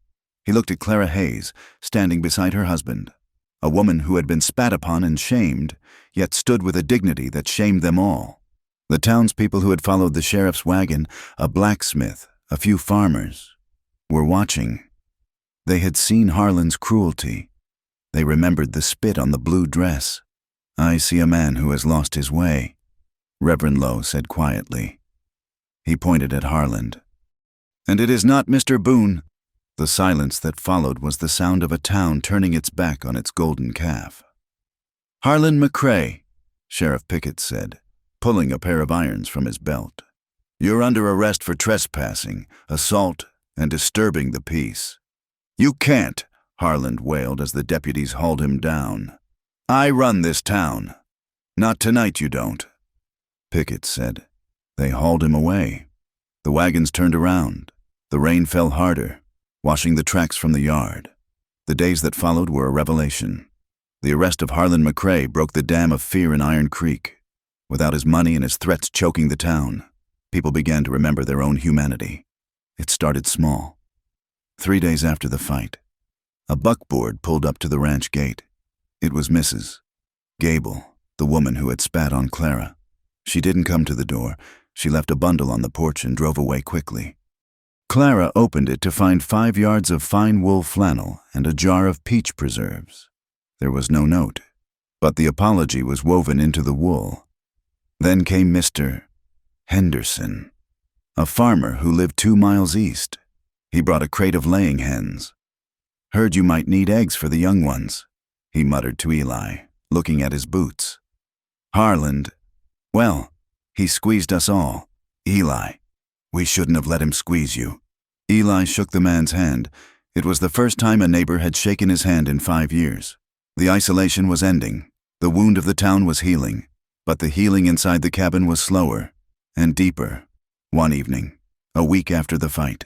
He looked at Clara Hayes, standing beside her husband, a woman who had been spat upon and shamed, yet stood with a dignity that shamed them all. The townspeople who had followed the sheriff's wagon, a blacksmith, a few farmers, were watching. They had seen Harlan's cruelty. They remembered the spit on the blue dress. "I see a man who has lost his way," Reverend Lowe said quietly. He pointed at Harlan. "And it is not Mr. Boone." The silence that followed was the sound of a town turning its back on its golden calf. "Harlan McCrae," Sheriff Pickett said, pulling a pair of irons from his belt. "You're under arrest for trespassing, assault, and disturbing the peace." "You can't," Harlan wailed as the deputies hauled him down. "I run this town." "Not tonight you don't," Pickett said. They hauled him away. The wagons turned around. The rain fell harder, washing the tracks from the yard. The days that followed were a revelation. The arrest of Harlan McCrae broke the dam of fear in Iron Creek. Without his money and his threats choking the town, people began to remember their own humanity. It started small. 3 days after the fight, a buckboard pulled up to the ranch gate. It was Mrs. Gable, the woman who had spat on Clara. She didn't come to the door. She left a bundle on the porch and drove away quickly. Clara opened it to find 5 yards of fine wool flannel and a jar of peach preserves. There was no note, but the apology was woven into the wool. Then came Mr. Henderson, a farmer who lived 2 miles east. He brought a crate of laying hens. "Heard you might need eggs for the young ones," he muttered to Eli, looking at his boots. "Harland, well, he squeezed us all. Eli, we shouldn't have let him squeeze you." Eli shook the man's hand. It was the first time a neighbor had shaken his hand in 5 years. The isolation was ending. The wound of the town was healing, but the healing inside the cabin was slower and deeper. One evening, a week after the fight,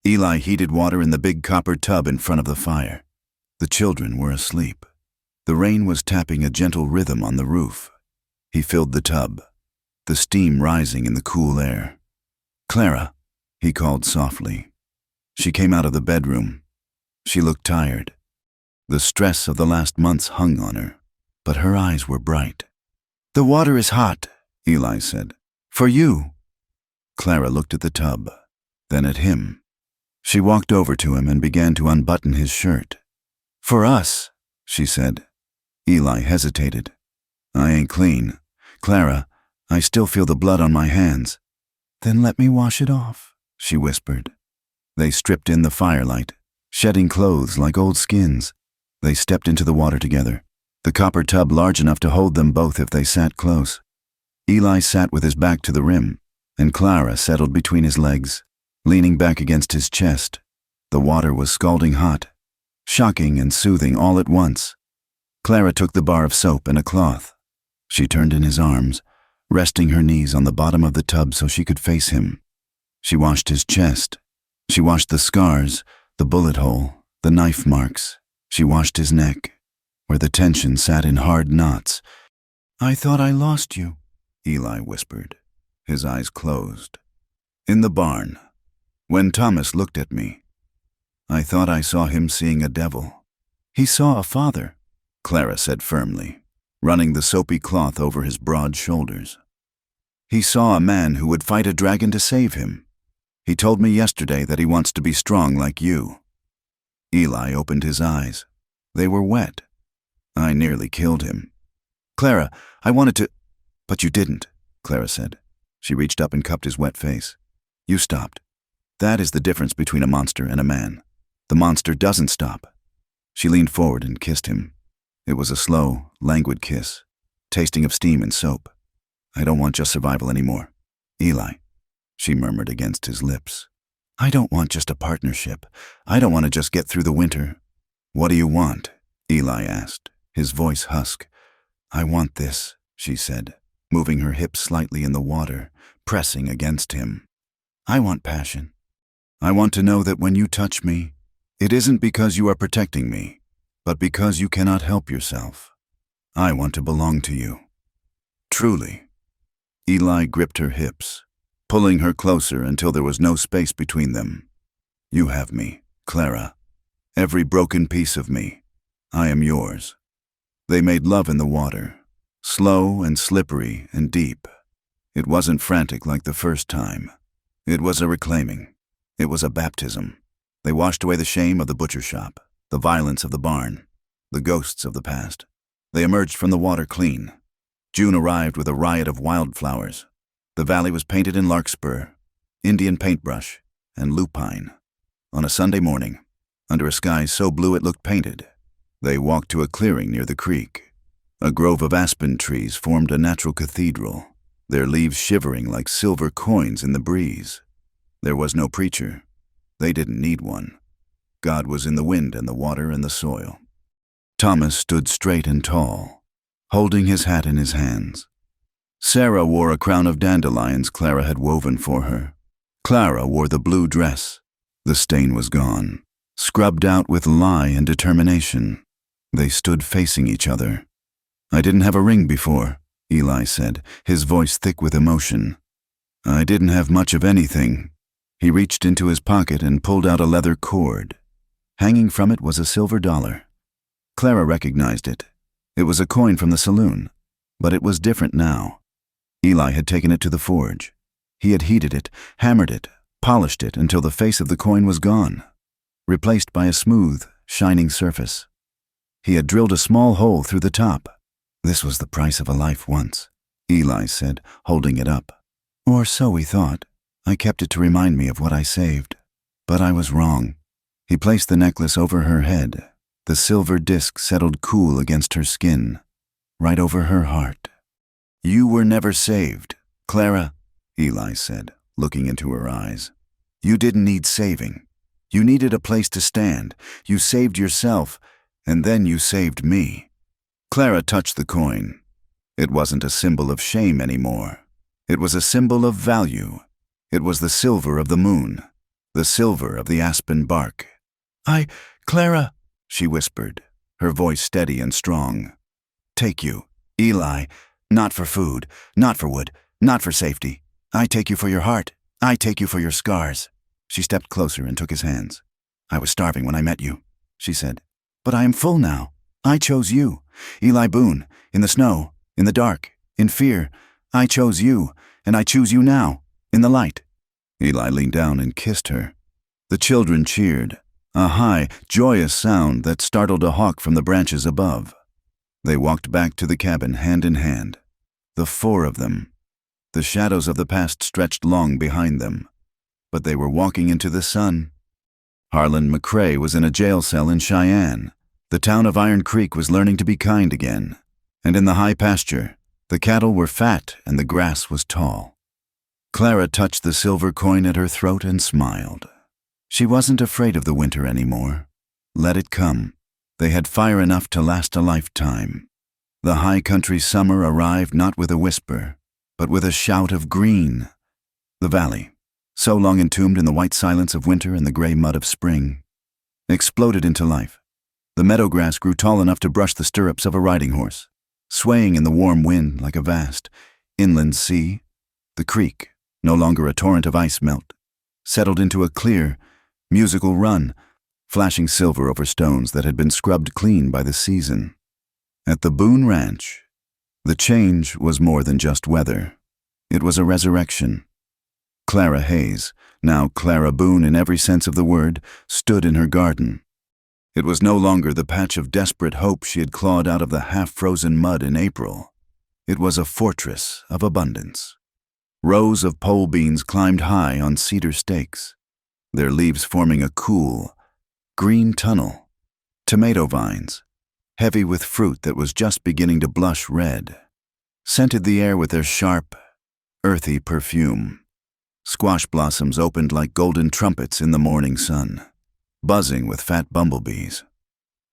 Eli heated water in the big copper tub in front of the fire. The children were asleep. The rain was tapping a gentle rhythm on the roof. He filled the tub, the steam rising in the cool air. "Clara," he called softly. She came out of the bedroom. She looked tired. The stress of the last months hung on her, but her eyes were bright. "The water is hot," Eli said. "For you." Clara looked at the tub, then at him. She walked over to him and began to unbutton his shirt. "For us," she said. Eli hesitated. "I ain't clean. Clara, I still feel the blood on my hands." "Then let me wash it off," she whispered. They stripped in the firelight, shedding clothes like old skins. They stepped into the water together, the copper tub large enough to hold them both if they sat close. Eli sat with his back to the rim, and Clara settled between his legs, leaning back against his chest. The water was scalding hot, shocking and soothing all at once. Clara took the bar of soap and a cloth. She turned in his arms, resting her knees on the bottom of the tub so she could face him. She washed his chest. She washed the scars, the bullet hole, the knife marks. She washed his neck, where the tension sat in hard knots. "I thought I lost you," Eli whispered. His eyes closed. In the barn, when Thomas looked at me, I thought I saw him seeing a devil. "He saw a father," Clara said firmly, running the soapy cloth over his broad shoulders. "He saw a man who would fight a dragon to save him. He told me yesterday that he wants to be strong like you." Eli opened his eyes. They were wet. "I nearly killed him." "Clara, I wanted to—" "But you didn't," Clara said. She reached up and cupped his wet face. "You stopped. That is the difference between a monster and a man. The monster doesn't stop." She leaned forward and kissed him. It was a slow, languid kiss, tasting of steam and soap. "I don't want just survival anymore, Eli," she murmured against his lips. "I don't want just a partnership. I don't want to just get through the winter." "What do you want?" Eli asked, his voice husk. "I want this," she said, moving her hips slightly in the water, pressing against him. "I want passion. I want to know that when you touch me, it isn't because you are protecting me, but because you cannot help yourself. I want to belong to you. Truly." Eli gripped her hips, pulling her closer until there was no space between them. "You have me, Clara. Every broken piece of me. I am yours." They made love in the water, slow and slippery and deep. It wasn't frantic like the first time. It was a reclaiming. It was a baptism. They washed away the shame of the butcher shop, the violence of the barn, the ghosts of the past. They emerged from the water clean. June arrived with a riot of wildflowers. The valley was painted in larkspur, Indian paintbrush, and lupine. On a Sunday morning, under a sky so blue it looked painted, they walked to a clearing near the creek. A grove of aspen trees formed a natural cathedral, their leaves shivering like silver coins in the breeze. There was no preacher. They didn't need one. God was in the wind and the water and the soil. Thomas stood straight and tall, holding his hat in his hands. Sarah wore a crown of dandelions Clara had woven for her. Clara wore the blue dress. The stain was gone, scrubbed out with lie and determination. They stood facing each other. "I didn't have a ring before," Eli said, his voice thick with emotion. "I didn't have much of anything." He reached into his pocket and pulled out a leather cord. Hanging from it was a silver dollar. Clara recognized it. It was a coin from the saloon, but it was different now. Eli had taken it to the forge. He had heated it, hammered it, polished it until the face of the coin was gone, replaced by a smooth, shining surface. He had drilled a small hole through the top. "This was the price of a life once," Eli said, holding it up. "Or so we thought. I kept it to remind me of what I saved. But I was wrong." He placed the necklace over her head. The silver disc settled cool against her skin, right over her heart. "You were never saved, Clara," Eli said, looking into her eyes. "You didn't need saving. You needed a place to stand. You saved yourself, and then you saved me." Clara touched the coin. It wasn't a symbol of shame anymore. It was a symbol of value. It was the silver of the moon, the silver of the aspen bark. Clara," she whispered, her voice steady and strong. "Take you, Eli, not for food, not for wood, not for safety. I take you for your heart. I take you for your scars." She stepped closer and took his hands. "I was starving when I met you," she said. "But I am full now. I chose you, Eli Boone, in the snow, in the dark, in fear. I chose you, and I choose you now, in the light." Eli leaned down and kissed her. The children cheered, a high, joyous sound that startled a hawk from the branches above. They walked back to the cabin hand in hand, the four of them. The shadows of the past stretched long behind them, but they were walking into the sun. Harlan McCrae was in a jail cell in Cheyenne. The town of Iron Creek was learning to be kind again, and in the high pasture, the cattle were fat and the grass was tall. Clara touched the silver coin at her throat and smiled. She wasn't afraid of the winter anymore. Let it come. They had fire enough to last a lifetime. The high country summer arrived not with a whisper, but with a shout of green. The valley, so long entombed in the white silence of winter and the gray mud of spring, exploded into life. The meadow grass grew tall enough to brush the stirrups of a riding horse, swaying in the warm wind like a vast inland sea. The creek, no longer a torrent of ice melt, settled into a clear, musical run, flashing silver over stones that had been scrubbed clean by the season. At the Boone Ranch, the change was more than just weather. It was a resurrection. Clara Hayes, now Clara Boone in every sense of the word, stood in her garden. It was no longer the patch of desperate hope she had clawed out of the half-frozen mud in April. It was a fortress of abundance. Rows of pole beans climbed high on cedar stakes, their leaves forming a cool, green tunnel. Tomato vines, heavy with fruit that was just beginning to blush red, scented the air with their sharp, earthy perfume. Squash blossoms opened like golden trumpets in the morning sun, buzzing with fat bumblebees.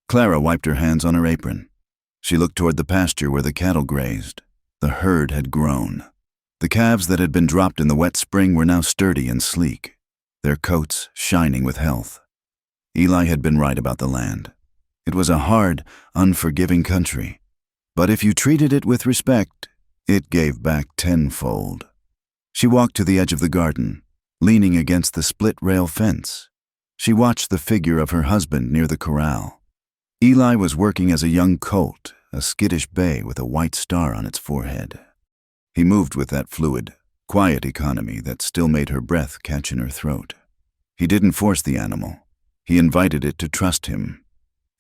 Clara wiped her hands on her apron. She looked toward the pasture where the cattle grazed. The herd had grown. The calves that had been dropped in the wet spring were now sturdy and sleek, their coats shining with health. Eli had been right about the land. It was a hard, unforgiving country, but if you treated it with respect, it gave back tenfold. She walked to the edge of the garden, leaning against the split-rail fence. She watched the figure of her husband near the corral. Eli was working as a young colt, a skittish bay with a white star on its forehead. He moved with that fluid, quiet economy that still made her breath catch in her throat. He didn't force the animal. He invited it to trust him.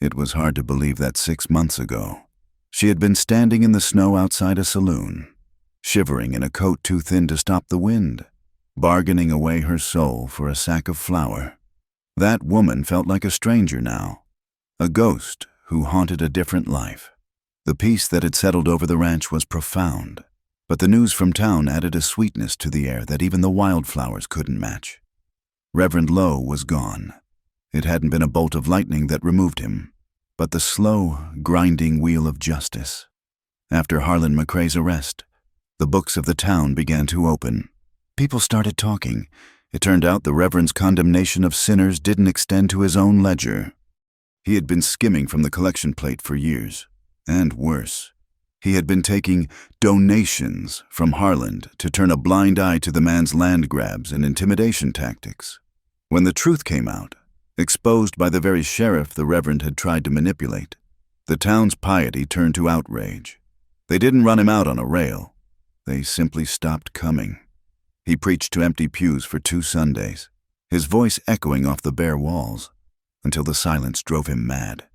It was hard to believe that 6 months ago. She had been standing in the snow outside a saloon, shivering in a coat too thin to stop the wind, bargaining away her soul for a sack of flour. That woman felt like a stranger now, a ghost who haunted a different life. The peace that had settled over the ranch was profound, but the news from town added a sweetness to the air that even the wildflowers couldn't match. Reverend Lowe was gone. It hadn't been a bolt of lightning that removed him, but the slow, grinding wheel of justice. After Harlan McCrae's arrest, the books of the town began to open. People started talking. It turned out the Reverend's condemnation of sinners didn't extend to his own ledger. He had been skimming from the collection plate for years, and worse. He had been taking donations from Harlan to turn a blind eye to the man's land grabs and intimidation tactics. When the truth came out, exposed by the very sheriff the Reverend had tried to manipulate, the town's piety turned to outrage. They didn't run him out on a rail. They simply stopped coming. He preached to empty pews for 2 Sundays, his voice echoing off the bare walls, until the silence drove him mad.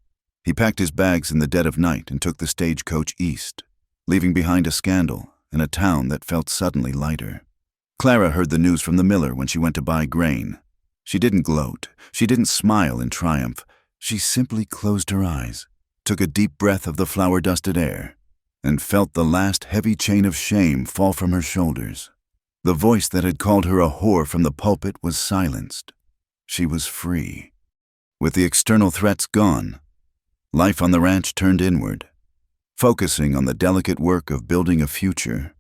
He packed his bags in the dead of night and took the stagecoach east, leaving behind a scandal and a town that felt suddenly lighter. Clara heard the news from the miller when she went to buy grain. She didn't gloat. She didn't smile in triumph. She simply closed her eyes, took a deep breath of the flour-dusted air, and felt the last heavy chain of shame fall from her shoulders. The voice that had called her a whore from the pulpit was silenced. She was free. With the external threats gone, life on the ranch turned inward, focusing on the delicate work of building a future.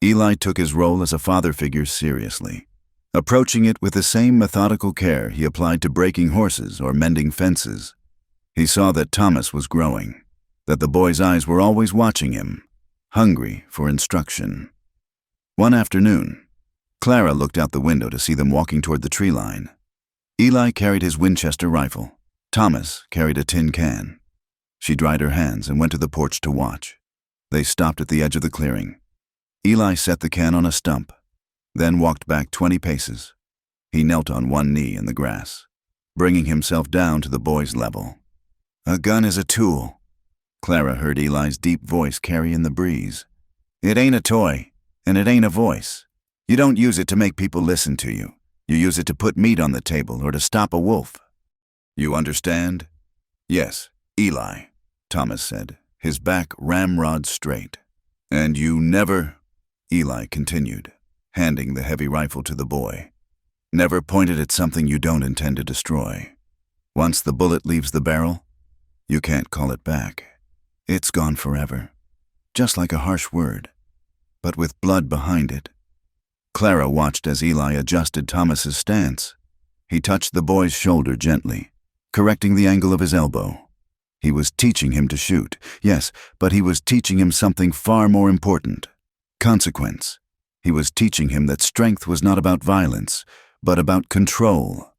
Eli took his role as a father figure seriously, approaching it with the same methodical care he applied to breaking horses or mending fences. He saw that Thomas was growing, that the boy's eyes were always watching him, hungry for instruction. One afternoon, Clara looked out the window to see them walking toward the tree line. Eli carried his Winchester rifle. Thomas carried a tin can. She dried her hands and went to the porch to watch. They stopped at the edge of the clearing. Eli set the can on a stump, then walked back 20 paces. He knelt on one knee in the grass, bringing himself down to the boy's level. "A gun is a tool," Clara heard Eli's deep voice carry in the breeze. "It ain't a toy, and it ain't a voice. You don't use it to make people listen to you. You use it to put meat on the table or to stop a wolf. You understand?" "Yes, Eli," Thomas said, his back ramrod straight. "And you never," Eli continued, handing the heavy rifle to the boy, "never pointed at something you don't intend to destroy. Once the bullet leaves the barrel, you can't call it back. It's gone forever, just like a harsh word, but with blood behind it." Clara watched as Eli adjusted Thomas's stance. He touched the boy's shoulder gently, correcting the angle of his elbow. He was teaching him to shoot, yes, but he was teaching him something far more important: consequence. He was teaching him that strength was not about violence, but about control.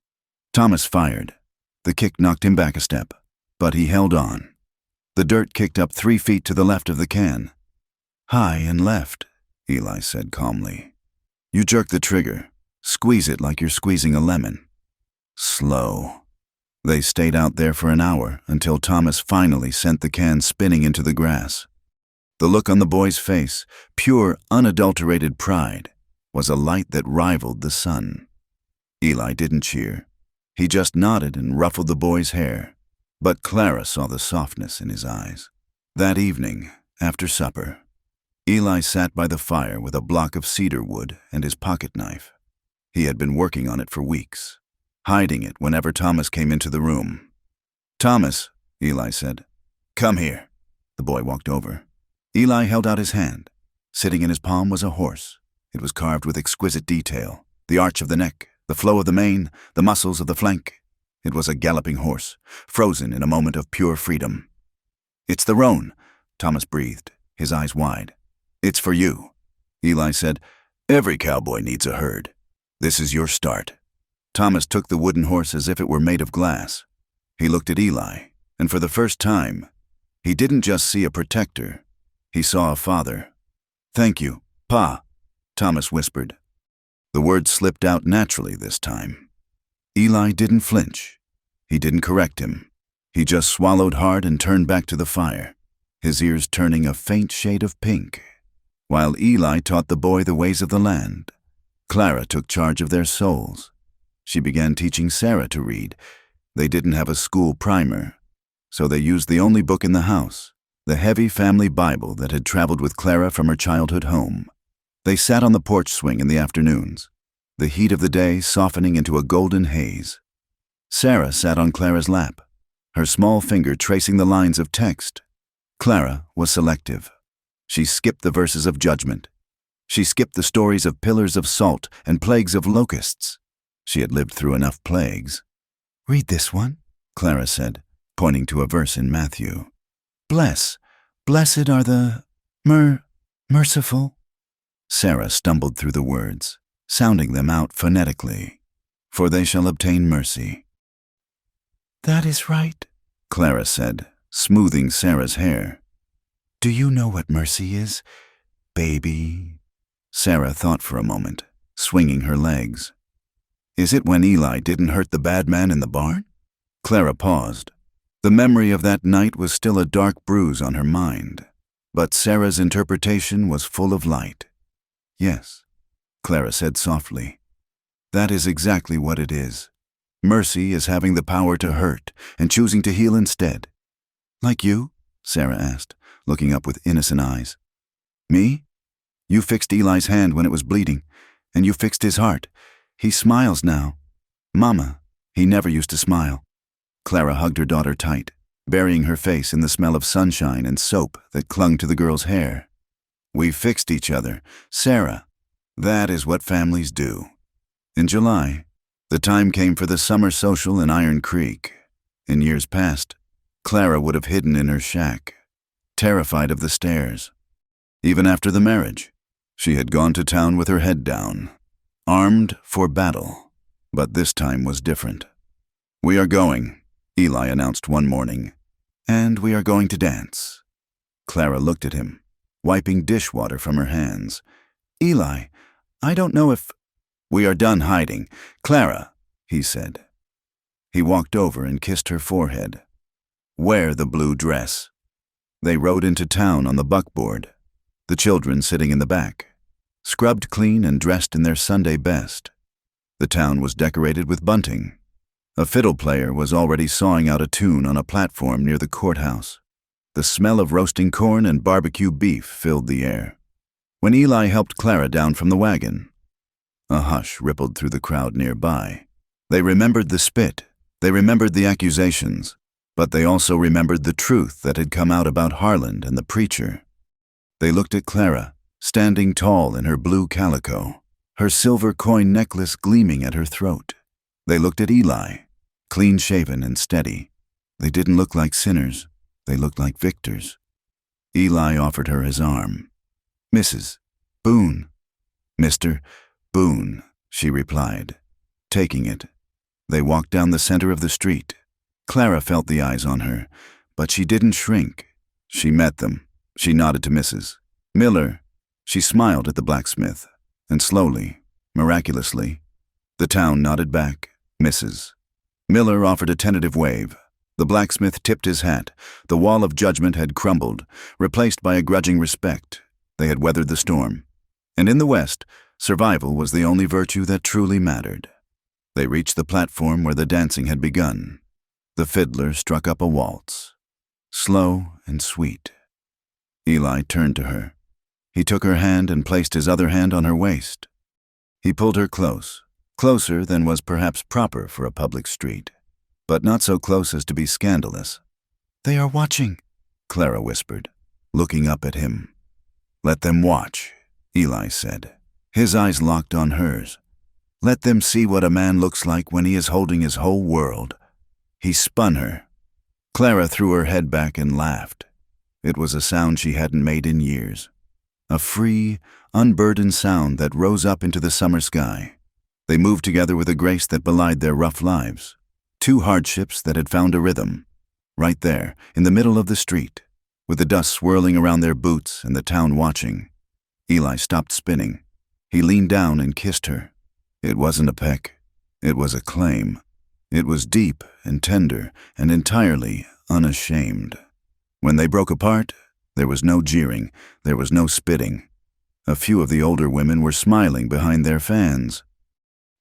Thomas fired. The kick knocked him back a step, but he held on. The dirt kicked up 3 feet to the left of the can. "High and left," Eli said calmly. "You jerk the trigger. Squeeze it like you're squeezing a lemon. Slow." They stayed out there for an hour until Thomas finally sent the can spinning into the grass. The look on the boy's face, pure, unadulterated pride, was a light that rivaled the sun. Eli didn't cheer. He just nodded and ruffled the boy's hair. But Clara saw the softness in his eyes. That evening, after supper, Eli sat by the fire with a block of cedar wood and his pocket knife. He had been working on it for weeks, hiding it whenever Thomas came into the room. "Thomas," Eli said, "come here." The boy walked over. Eli held out his hand. Sitting in his palm was a horse. It was carved with exquisite detail: the arch of the neck, the flow of the mane, the muscles of the flank. It was a galloping horse, frozen in a moment of pure freedom. "It's the roan," Thomas breathed, his eyes wide. "It's for you." Eli said, "Every cowboy needs a herd. This is your start." Thomas took the wooden horse as if it were made of glass. He looked at Eli, and for the first time, he didn't just see a protector. He saw a father. "Thank you, Pa," Thomas whispered. The words slipped out naturally this time. Eli didn't flinch. He didn't correct him. He just swallowed hard and turned back to the fire, his ears turning a faint shade of pink. While Eli taught the boy the ways of the land, Clara took charge of their souls. She began teaching Sarah to read. They didn't have a school primer, so they used the only book in the house, the heavy family Bible that had traveled with Clara from her childhood home. They sat on the porch swing in the afternoons, the heat of the day softening into a golden haze. Sarah sat on Clara's lap, her small finger tracing the lines of text. Clara was selective. She skipped the verses of judgment. She skipped the stories of pillars of salt and plagues of locusts. She had lived through enough plagues. "Read this one," Clara said, pointing to a verse in Matthew. Blessed are the merciful." Sarah stumbled through the words, sounding them out phonetically. "For they shall obtain mercy." "That is right," Clara said, smoothing Sarah's hair. "Do you know what mercy is, baby?" Sarah thought for a moment, swinging her legs. Is it when Eli didn't hurt the bad man in the barn? Clara paused. The memory of that night was still a dark bruise on her mind, but Sarah's interpretation was full of light. Yes, Clara said softly. That is exactly what it is. Mercy is having the power to hurt and choosing to heal instead. Like you? Sarah asked, looking up with innocent eyes. Me? You fixed Eli's hand when it was bleeding, and you fixed his heart. He smiles now. Mama, he never used to smile. Clara hugged her daughter tight, burying her face in the smell of sunshine and soap that clung to the girl's hair. We fixed each other. Sarah, that is what families do. In July, the time came for the summer social in Iron Creek. In years past, Clara would have hidden in her shack, terrified of the stairs. Even after the marriage, she had gone to town with her head down, armed for battle. But this time was different. We are going, Eli announced one morning, and we are going to dance. Clara looked at him, wiping dishwater from her hands. Eli, I don't know if... We are done hiding. Clara, he said. He walked over and kissed her forehead. Wear the blue dress. They rode into town on the buckboard, the children sitting in the back, scrubbed clean and dressed in their Sunday best. The town was decorated with bunting. A fiddle player was already sawing out a tune on a platform near the courthouse. The smell of roasting corn and barbecue beef filled the air. When Eli helped Clara down from the wagon, a hush rippled through the crowd nearby. They remembered the spit, they remembered the accusations, but they also remembered the truth that had come out about Harland and the preacher. They looked at Clara, standing tall in her blue calico, her silver coin necklace gleaming at her throat. They looked at Eli, clean-shaven and steady. They didn't look like sinners, they looked like victors. Eli offered her his arm. Mrs. Boone. Mr. Boone, she replied, taking it. They walked down the center of the street. Clara felt the eyes on her, but she didn't shrink. She met them. She nodded to Mrs. Miller. She smiled at the blacksmith, and slowly, miraculously, the town nodded back. Mrs. Miller offered a tentative wave. The blacksmith tipped his hat. The wall of judgment had crumbled, replaced by a grudging respect. They had weathered the storm. And in the West, survival was the only virtue that truly mattered. They reached the platform where the dancing had begun. The fiddler struck up a waltz, slow and sweet. Eli turned to her. He took her hand and placed his other hand on her waist. He pulled her close, closer than was perhaps proper for a public street, but not so close as to be scandalous. They are watching, Clara whispered, looking up at him. Let them watch, Eli said. His eyes locked on hers. Let them see what a man looks like when he is holding his whole world. He spun her. Clara threw her head back and laughed. It was a sound she hadn't made in years. A free, unburdened sound that rose up into the summer sky. They moved together with a grace that belied their rough lives. Two hardships that had found a rhythm. Right there, in the middle of the street, with the dust swirling around their boots and the town watching. Eli stopped spinning. He leaned down and kissed her. It wasn't a peck. It was a claim. It was deep and tender and entirely unashamed. When they broke apart, there was no jeering, there was no spitting. A few of the older women were smiling behind their fans.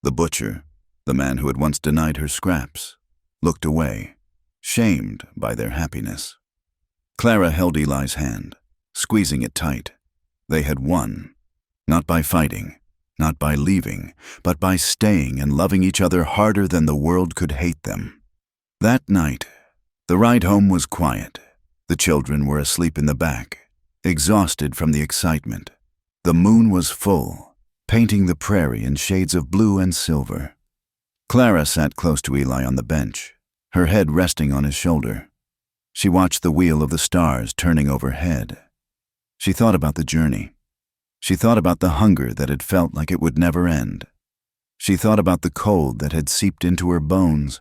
The butcher, the man who had once denied her scraps, looked away, shamed by their happiness. Clara held Eli's hand, squeezing it tight. They had won, not by fighting, not by leaving, but by staying and loving each other harder than the world could hate them. That night, the ride home was quiet. The children were asleep in the back, exhausted from the excitement. The moon was full, painting the prairie in shades of blue and silver. Clara sat close to Eli on the bench, her head resting on his shoulder. She watched the wheel of the stars turning overhead. She thought about the journey. She thought about the hunger that had felt like it would never end. She thought about the cold that had seeped into her bones.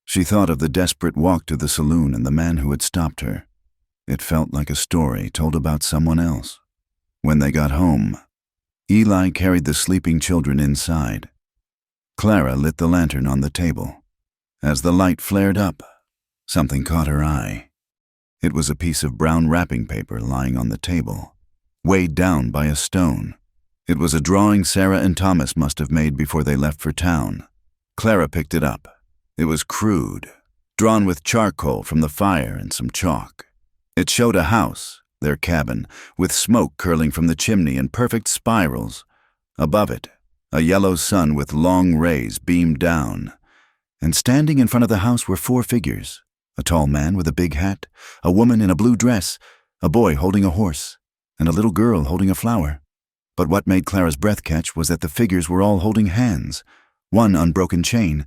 She thought of the desperate walk to the saloon and the man who had stopped her. It felt like a story told about someone else. When they got home, Eli carried the sleeping children inside. Clara lit the lantern on the table. As the light flared up, something caught her eye. It was a piece of brown wrapping paper lying on the table, weighed down by a stone. It was a drawing Sarah and Thomas must have made before they left for town. Clara picked it up. It was crude, drawn with charcoal from the fire and some chalk. It showed a house, their cabin, with smoke curling from the chimney in perfect spirals. Above it, a yellow sun with long rays beamed down. And standing in front of the house were 4 figures: a tall man with a big hat, a woman in a blue dress, a boy holding a horse, and a little girl holding a flower. But what made Clara's breath catch was that the figures were all holding hands, one unbroken chain.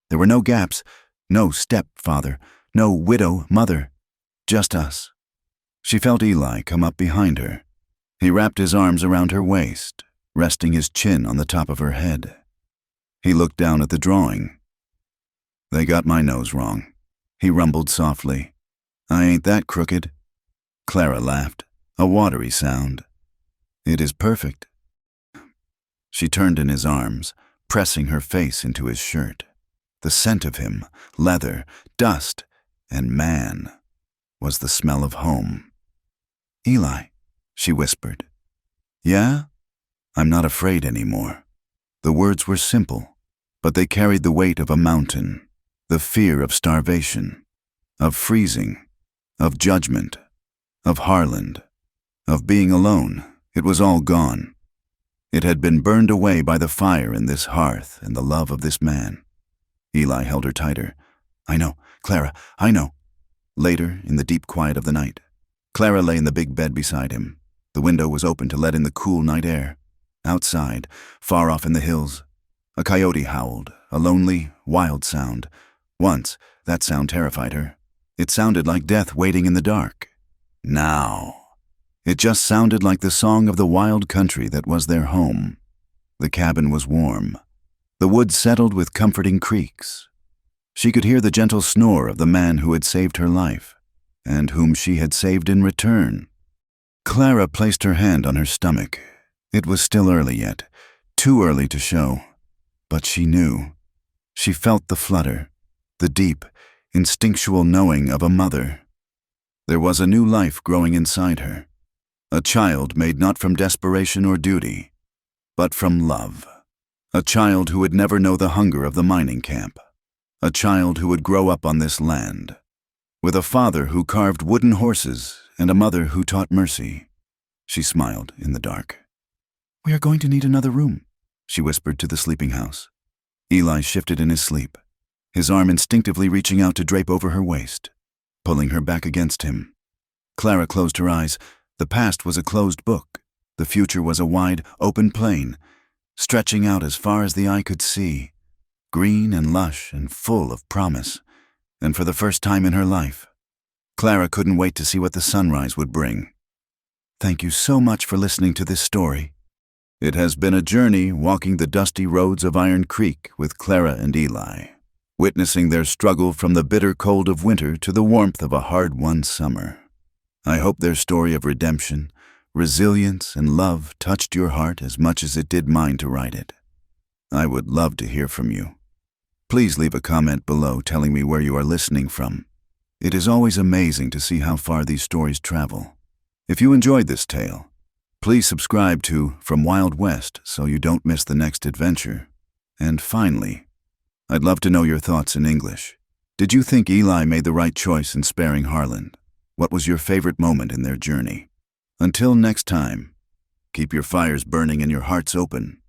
There were no gaps, no stepfather, no widow mother, just us. She felt Eli come up behind her. He wrapped his arms around her waist, resting his chin on the top of her head. He looked down at the drawing. "They got my nose wrong," he rumbled softly. "I ain't that crooked." Clara laughed, a watery sound. "It is perfect." She turned in his arms, pressing her face into his shirt. The scent of him, leather, dust, and man, was the smell of home. "Eli," she whispered. "Yeah? I'm not afraid anymore." The words were simple, but they carried the weight of a mountain, the fear of starvation, of freezing, of judgment, of Harland, of being alone. It was all gone. It had been burned away by the fire in this hearth and the love of this man. Eli held her tighter. "I know, Clara, I know." Later, in the deep quiet of the night, Clara lay in the big bed beside him. The window was open to let in the cool night air. Outside, far off in the hills, a coyote howled, a lonely, wild sound. Once, that sound terrified her. It sounded like death waiting in the dark. Now, it just sounded like the song of the wild country that was their home. The cabin was warm. The woods settled with comforting creaks. She could hear the gentle snore of the man who had saved her life, and whom she had saved in return. Clara placed her hand on her stomach. It was still early yet, too early to show, but she knew. She felt the flutter, the deep, instinctual knowing of a mother. There was a new life growing inside her, a child made not from desperation or duty, but from love. A child who would never know the hunger of the mining camp. A child who would grow up on this land, with a father who carved wooden horses and a mother who taught mercy. She smiled in the dark. "We are going to need another room," she whispered to the sleeping house. Eli shifted in his sleep, his arm instinctively reaching out to drape over her waist, pulling her back against him. Clara closed her eyes. The past was a closed book. The future was a wide, open plain, stretching out as far as the eye could see, green and lush and full of promise. And for the first time in her life, Clara couldn't wait to see what the sunrise would bring. Thank you so much for listening to this story. It has been a journey walking the dusty roads of Iron Creek with Clara and Eli, witnessing their struggle from the bitter cold of winter to the warmth of a hard-won summer. I hope their story of redemption, resilience, and love touched your heart as much as it did mine to write it. I would love to hear from you. Please leave a comment below telling me where you are listening from. It is always amazing to see how far these stories travel. If you enjoyed this tale, please subscribe to From Wild West so you don't miss the next adventure. And finally, I'd love to know your thoughts in English. Did you think Eli made the right choice in sparing Harland? What was your favorite moment in their journey? Until next time, keep your fires burning and your hearts open.